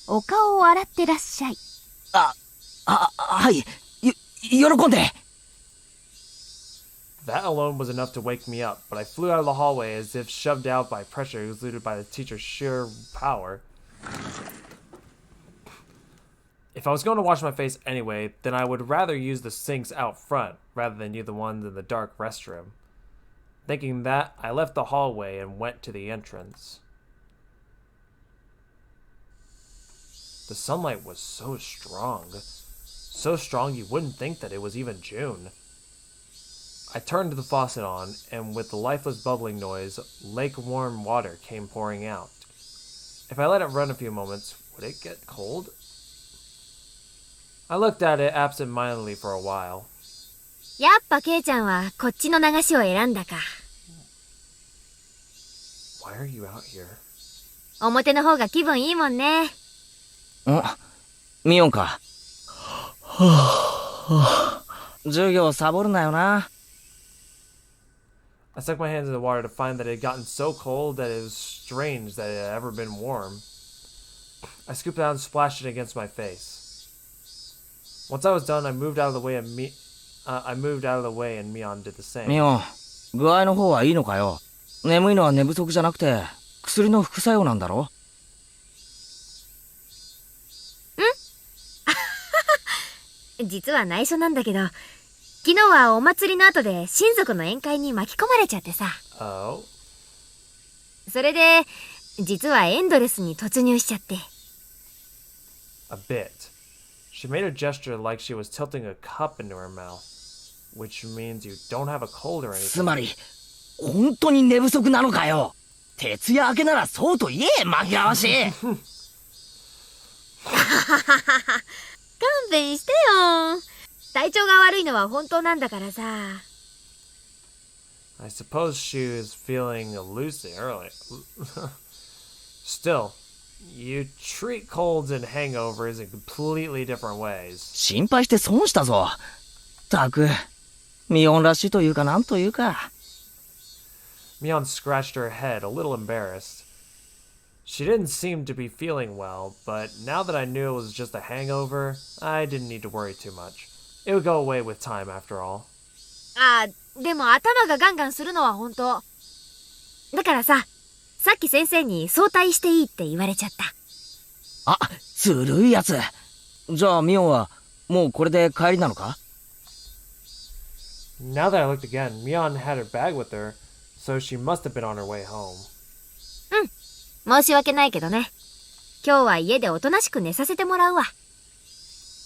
お顔を洗ってらっしゃい。
はい。喜んで。
That alone was enough to wake me up, but I flew out of the hallway as if shoved out by pressure exerted by the teacher's sheer power. If I was going to wash my face anyway, then I would rather use the sinks out front rather than use the ones in the dark restroom. Thinking that, I left the hallway and went to the entrance. The sunlight was so strong. So strong you wouldn't think that it was even June. I turned the faucet on, and with the lifeless bubbling noise, lake-warm water came pouring out. If I let it run a few moments, would it get cold? I looked at it absent-mindedly for a while.
やっぱケイちゃんはこっちの流しを選んだか。
Why are you out here?
表の方が気分いいもんね。
ミオンか。授業サボるなよな。
I stuck my hands in the water to find that it had gotten so cold that it was strange that it had ever been warm. I scooped it out and splashed it against my face. Once I was done, I moved out of the way and Mion did the same.
ミオン、具合の方はいいのかよ。眠いのは寝不足じゃなくて、薬の副作用なんだろ？
実は内緒なんだけど、昨日はお祭りの後で親族の宴会に巻き込まれちゃってさ。
Oh?
それで、実はエンドレスに突入しちゃって。
A bit. She made a gesture like she was tilting a cup into her mouth, which means you don't have a cold or
つ
anything.
まり、本当に寝不足なのかよ。徹夜明けならそうと言え、紛らわしい。
勘弁してよ。体調が悪いのは本当なんだからさ。
I suppose she was feeling lucid early. Still, you treat colds and hangovers in completely different ways.
心配して損したぞ。たく、ミオンらしいというかなんというか。
Mion scratched her head, a little embarrassed. She didn't seem to be feeling well, but now that I knew it was just a hangover, I didn't need to worry too much. It would go away with time after all.
でも頭がガンガンするのは本当。だからさっき先生に早退していいって言われちゃった。
あ、ずるいやつ。じゃあミオンはもうこれで帰りなのか？
Now that I looked again, Mion had her bag with her, so she must have been on her way home.
申し訳ないけどね。今日は家でおとなしく寝させてもらうわ。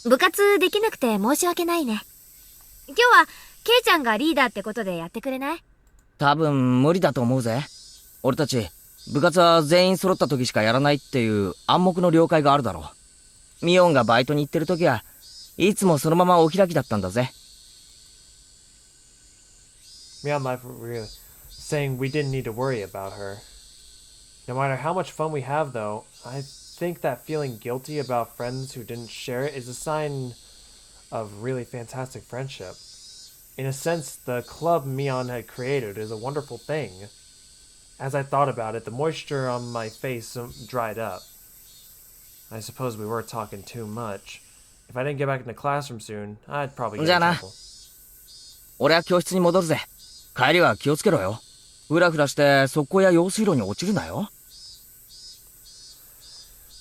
部活できなくて申し訳ないね。今日はケイちゃんがリーダーってことでやってくれない？
多分無理だと思うぜ。俺たち部活は全員揃った時しかやらないっていう暗黙の了解があるだろう。ミオンがバイトに行ってる時はいつもそのままお開きだったんだぜ。
Mion laughed really, saying we didn't need to worry about her. No matter how much fun we have, though, I think that feeling guilty about friends who didn't share it is a sign of really fantastic friendship. In a sense, the club Mion had created is a wonderful thing. As I thought about it, the moisture on my face dried up. I suppose we were talking too much. If I didn't get back in the classroom soon, I'd probably get in trouble.
俺は教室に戻るぜ。帰りは気をつけろよ。ふらふらして側溝や用水路に落ちるなよ。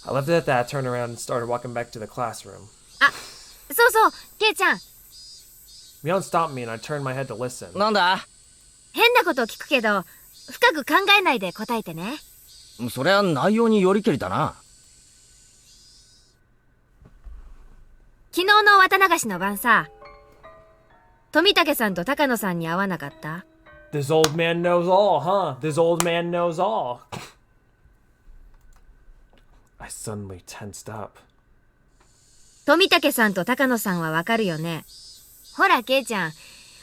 I left it at that, turned around, and started walking back to the classroom.
そうそう、ケイちゃん。
Mion stopped me and I turned my head to listen.
なんだ？
変なこと聞くけど、深く考えないで答えてね。
それは内容によりけりだな。
昨日の綿流しの晩さ、富武さんと高野さんに会わなかった？
This old man knows all, huh? This old man knows all. I suddenly tensed up.
富武さんと高野さんはわかるよね。ほら、ケイちゃん、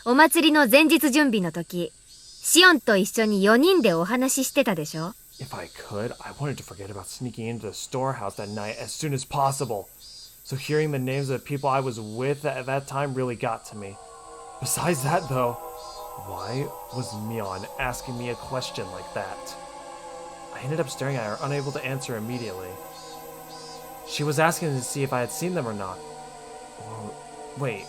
お祭りの前日準備の時、シオンと一緒に4人でお話ししてたでしょ？
If I could, I wanted to forget about sneaking into the storehouse that night as soon as possible. So hearing the names of the people I was with at that time really got to me. Besides that, though, why was Mion asking me a question like that? I ended up staring at her, unable to answer immediately. She was asking to see if I had seen them or not. Or, wait,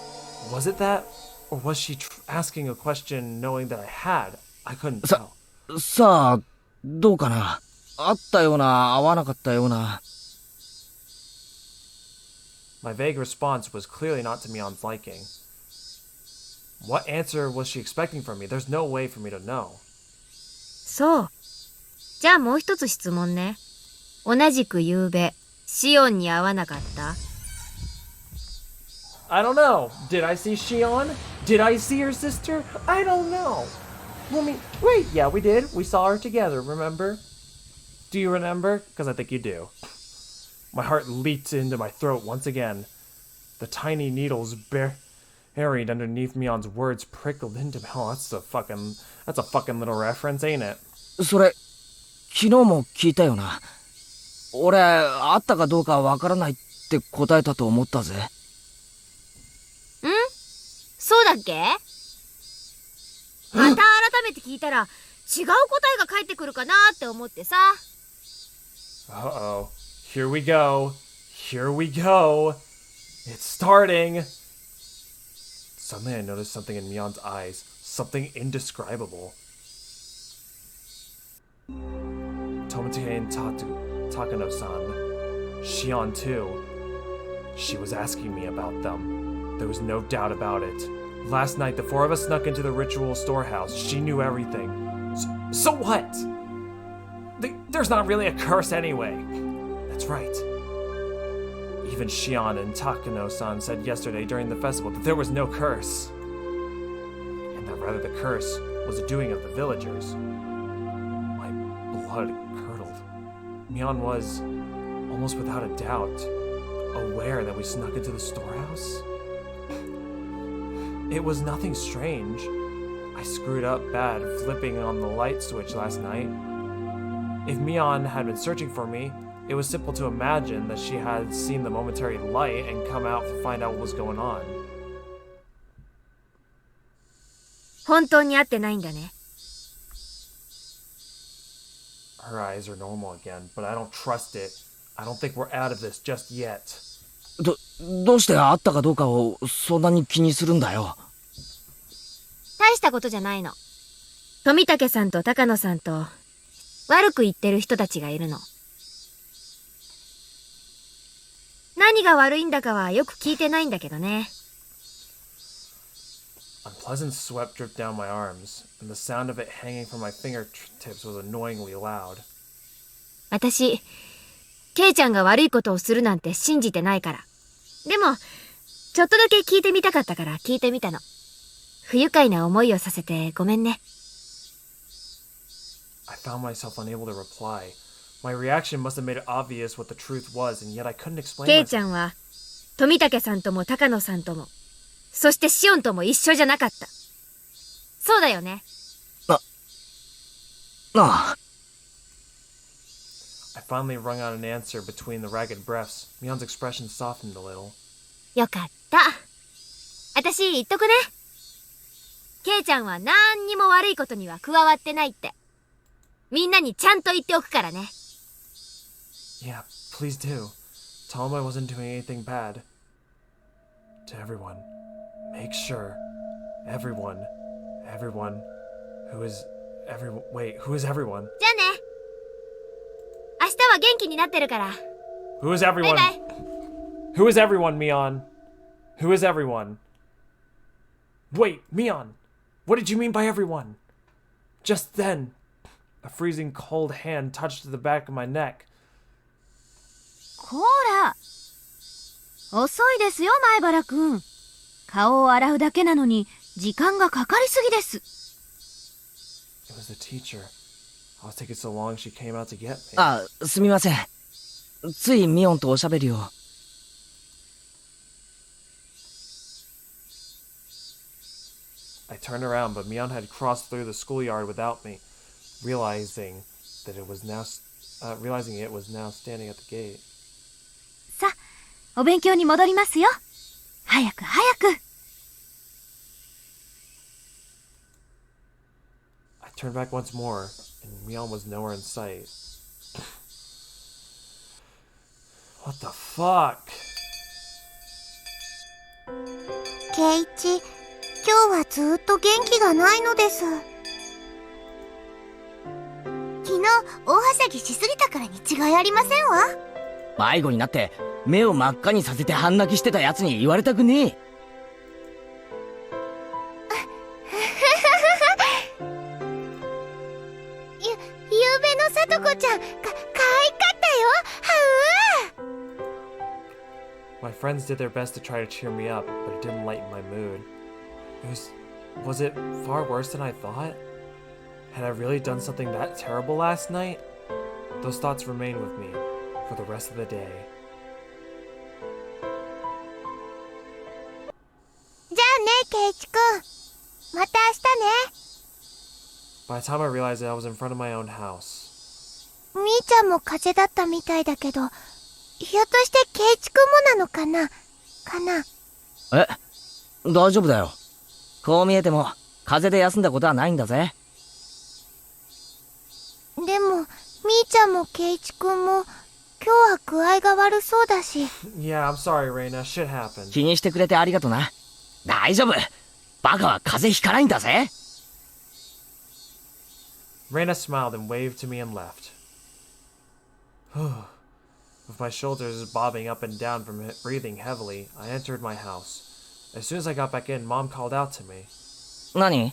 was it that? Or was she asking a question knowing that I had? I couldn't tell.
さあ、どうかな。会ったような、会わなかったような。
My vague response was clearly not to Mion's liking. What answer was she expecting from me? There's no way for me to know.
そう。じゃあもう一つ質問ね。同じく昨べ、シオンに会わなかった？
I don't know. Did I see Shion? Did I see her sister? I don't know. Wait, yeah, we did. We saw her together, remember? Do you remember? Because I think you do. My heart leaped into my throat once again. The tiny needles buried underneath Mion's words prickled into me. Oh, that's a fucking little reference, ain't it?
それ、昨日も聞いたよな。俺、会ったかどうかわからないって答えたと思ったぜ。
そうだっけ？また改めて聞いたら違う答えが返ってくるかなって思ってさ。
Uh-oh. Here we go. Here we go. It's starting. Suddenly I noticed something in Mion's eyes. Something indescribable. Tomote and Takano-san. Shion too. She was asking me about them. There was no doubt about it. Last night, the four of us snuck into the ritual storehouse. She knew everything. So what? There's not really a curse anyway. That's right. Even Shion and Takano-san said yesterday during the festival that there was no curse. And that rather the curse was the doing of the villagers. My blood curdled. Mion was, almost without a doubt, aware that we snuck into the storehouse. It was nothing strange. I screwed up bad flipping on the light switch last night. If Mion had been searching for me, it was simple to imagine that she had seen the momentary light and come out to find out what was going on.
本当に会ってないんだね。
Her eyes are normal again, but I don't trust it. I don't think we're out of this just yet.
どうして会ったかどうかをそんなに気にするんだよ。
大したことじゃないの。富武さんと高野さんと悪く言ってる人たちがいるの。何が悪いんだかはよく聞いてないんだけどね。
Unpleasant sweat dripped down my arms, and the sound of it hanging from my fingertips was annoyingly loud.
私、ケイちゃんが悪いことをするなんて信じてないから。でも、ちょっとだけ聞いてみたかったから聞いてみたの。不愉快な思いをさせてごめんね。
I found myself unable to reply. My reaction must have made it obvious what the truth was, and yet I couldn't explain
ケイち
myself.
ゃんは、富武さんとも高野さんとも、そしてシオンとも一緒じゃなかった。そうだよね。
ああ。
I finally wrung out an answer between the ragged breaths. Mion's expression softened a little.
よかった。私言っとくね。ケイちゃんは何にも悪いことには加わってないって。みんなにちゃんと言っておくからね。
Yeah, please do. Tell him I wasn't doing anything bad. To everyone, make sure. Everyone. Who is everyone? Wait, who is everyone?
じゃあね。明日は元気になってるから。
Who is everyone?
バイバイ。
Who is everyone, Mion? Who is everyone? Wait, Mion! What did you mean by everyone? Just then, a freezing cold hand touched the back of my neck.
こら遅いですよ前原くん。顔を洗うだけなのに時間がかかりすぎです。
It was the teacher. I was taking so long she came out to get me.
あ、すみません。ついミオンとおしゃべりを。
I turned around, but Mion had crossed through the schoolyard without me, realizing it was now standing at the gate.
さあ、お勉強に戻りますよ。早く早く。
I turned back once more, and Mion was nowhere in sight. What the fuck?
ケイチ、今日はずっと元気がないのです。昨日大はしゃぎしすぎたからに違いありませんわ。
迷子になって目を真っ赤にさせて半泣きしてたやつに言われたくねえ。
ゆうべのさとこちゃん、可愛かったよ。はう
My friends did their best to try to cheer me up, but it didn't lighten my mood. Was it far worse than I thought? Had I really done something that terrible last night? Those thoughts remained with me for the rest of the day.
じゃあね、ケイチくん。また明日ね。
By the time I realized that I was in front of my own house.
みーちゃんも風邪だったみたいだけど、ひょっとしてケイチくんもなのかな
え、大丈夫だよ。こう見えても風邪で休んだことはないんだぜ。
でも、みーちゃんもケイチくんも、今日は具合が悪そうだし。
Yeah, I'm sorry, Reina. Shit happened.
気にしてくれてありがとな。大丈夫。バカは風邪ひかないんだぜ。
Reina smiled and waved to me and left. With my shoulders bobbing up and down from breathing heavily, I entered my house. As soon as I got back in, Mom called out to me.
何？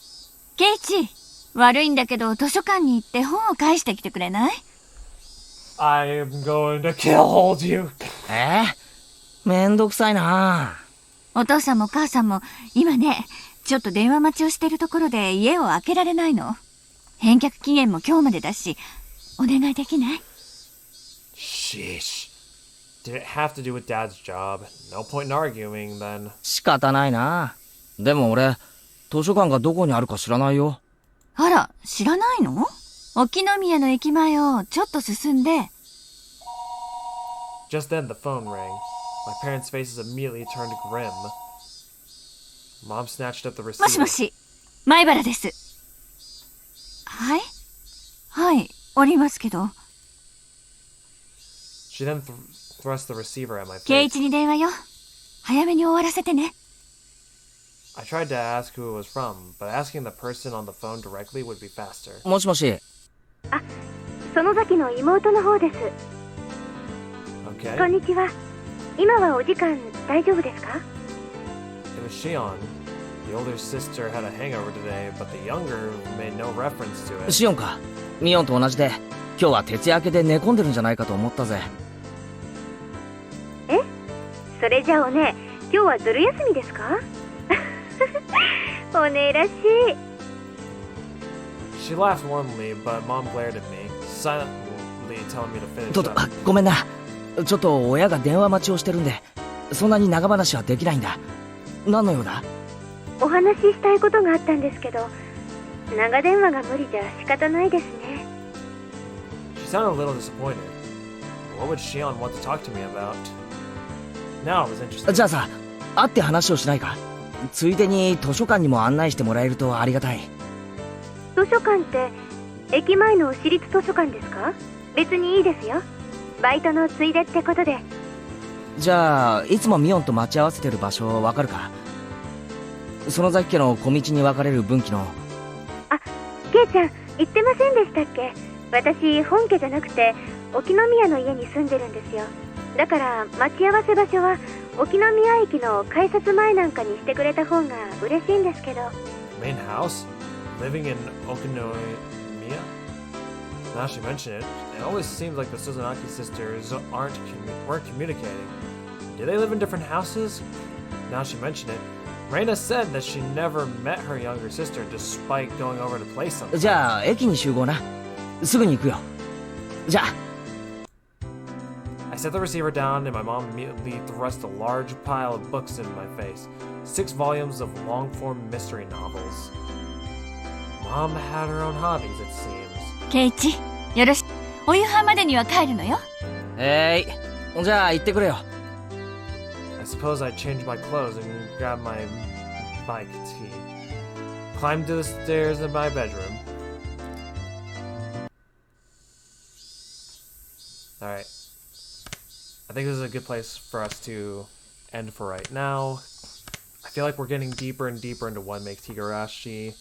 ケイチ、悪いんだけど図書館に行って本を返してきてくれない？
I am going to kill you.
めんどくさいな。
お父さんも母さんも今ね、ちょっと電話待ちをしてるところで家を開けられないの。返却期限も今日までだし、お願いできない？
Sheesh. Did it have to do with Dad's job? No point in arguing then.
仕方ないな。でも俺、図書館がどこにあるか知らないよ。
あら、知らないの？沖宮の駅前をちょっと進んで。
Just then the phone rang. My parents' faces immediately turned grim. Mom snatched up the receiver.
もしもし、前原です。はい？はい、おりますけど。
She then thrust the receiver at my
圭
face.
一に電話よ。早めに終わらせてね。
I tried to ask who it was from, but asking the person on the phone directly would be faster.
もしもし。
園崎の妹の方です。こ
Okay?
んにちは。今はお時間大丈夫ですか？
It was Shion. The older sister had a hangover today, but the younger made no reference to it.
シオンか。ミオンと同じで、今日は徹夜明けで寝込んでるんじゃないかと思ったぜ。
それじゃあおね、今日はずる休みですか？おねらしい。
She laughed warmly, but Mom glared at me, silently telling me to finish
トト、
up.
ごめんな。ちょっと親が電話待ちをしてるんで、そんなに長話はできないんだ。何の用だ？
お話ししたいことがあったんですけど、長電話が無理じゃ仕方ないですね。
She sounded a little disappointed. What would Shion want to talk to me about? Now I was interested.
じゃあさ、会って話をしないか？ついでに図書館にも案内してもらえるとありがたい。
図書館って駅前の私立図書館ですか？別にいいですよ。バイトのついでってことで。
じゃあ、いつもミオンと待ち合わせてる場所わかるか？園崎家の小道に分かれる分岐の。
ケイちゃん言ってませんでしたっけ？私本家じゃなくて沖宮の家に住んでるんですよ。だから待ち合わせ場所は沖宮駅の改札前なんかにしてくれた方が嬉しいんですけど。
Main house? Living in Okinomiya? Now she mentioned it, it always seems like the Suzunaki sisters weren't communicating. Do they live in different houses? Now she mentioned it, Reina said that she never met her younger sister despite going over to play something.
じゃあ、駅に集合な。すぐに行くよ。じゃあ。
I set the receiver down and my mom immediately thrust a large pile of books in my face. 6 volumes of long-form mystery novels. Mom had her own hobbies, it seems.
圭一、よろしく。お夕飯までには帰るのよ。
じゃあ行ってくれよ。
I suppose I changed my clothes and grabbed my bike key. Climbed to the stairs in my bedroom. Alright. I think this is a good place for us to end for right now. I feel like we're getting deeper and deeper into what makes Higurashi,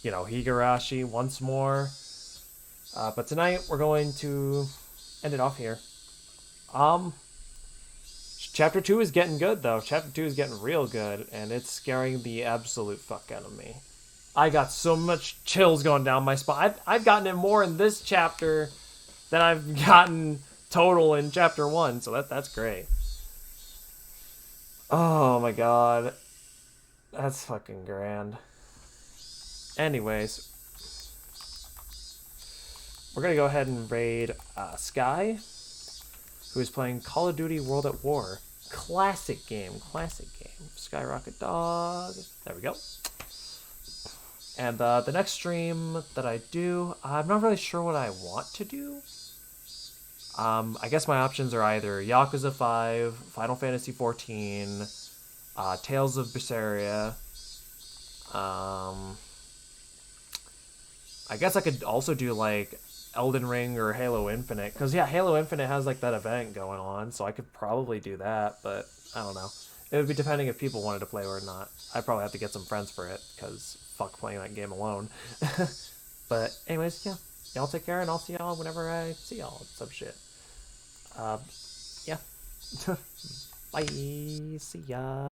Higurashi once more. But tonight we're going to end it off here. Chapter 2 is getting good though. Chapter 2 is getting real good, and it's scaring the absolute fuck out of me. I got so much chills going down my spine. I've gotten it more in this chapter than I've gotten total in chapter 1, so that's great. Oh my god. That's fucking grand. Anyways, we're gonna go ahead and raid Sky, who is playing Call of Duty World at War. Classic game. Skyrocket Dog. There we go. And the next stream that I do, I'm not really sure what I want to do. I guess my options are either Yakuza 5, Final Fantasy 14, Tales of Berseria. I guess I could also do like Elden Ring or Halo Infinite, because yeah, Halo Infinite has like that event going on, so I could probably do that, but I don't know. It would be depending if people wanted to play or not. I'd probably have to get some friends for it, because fuck playing that game alone. But anyways, yeah, y'all take care, and I'll see y'all whenever I see y'all. Some shit. Yeah. Bye. See ya.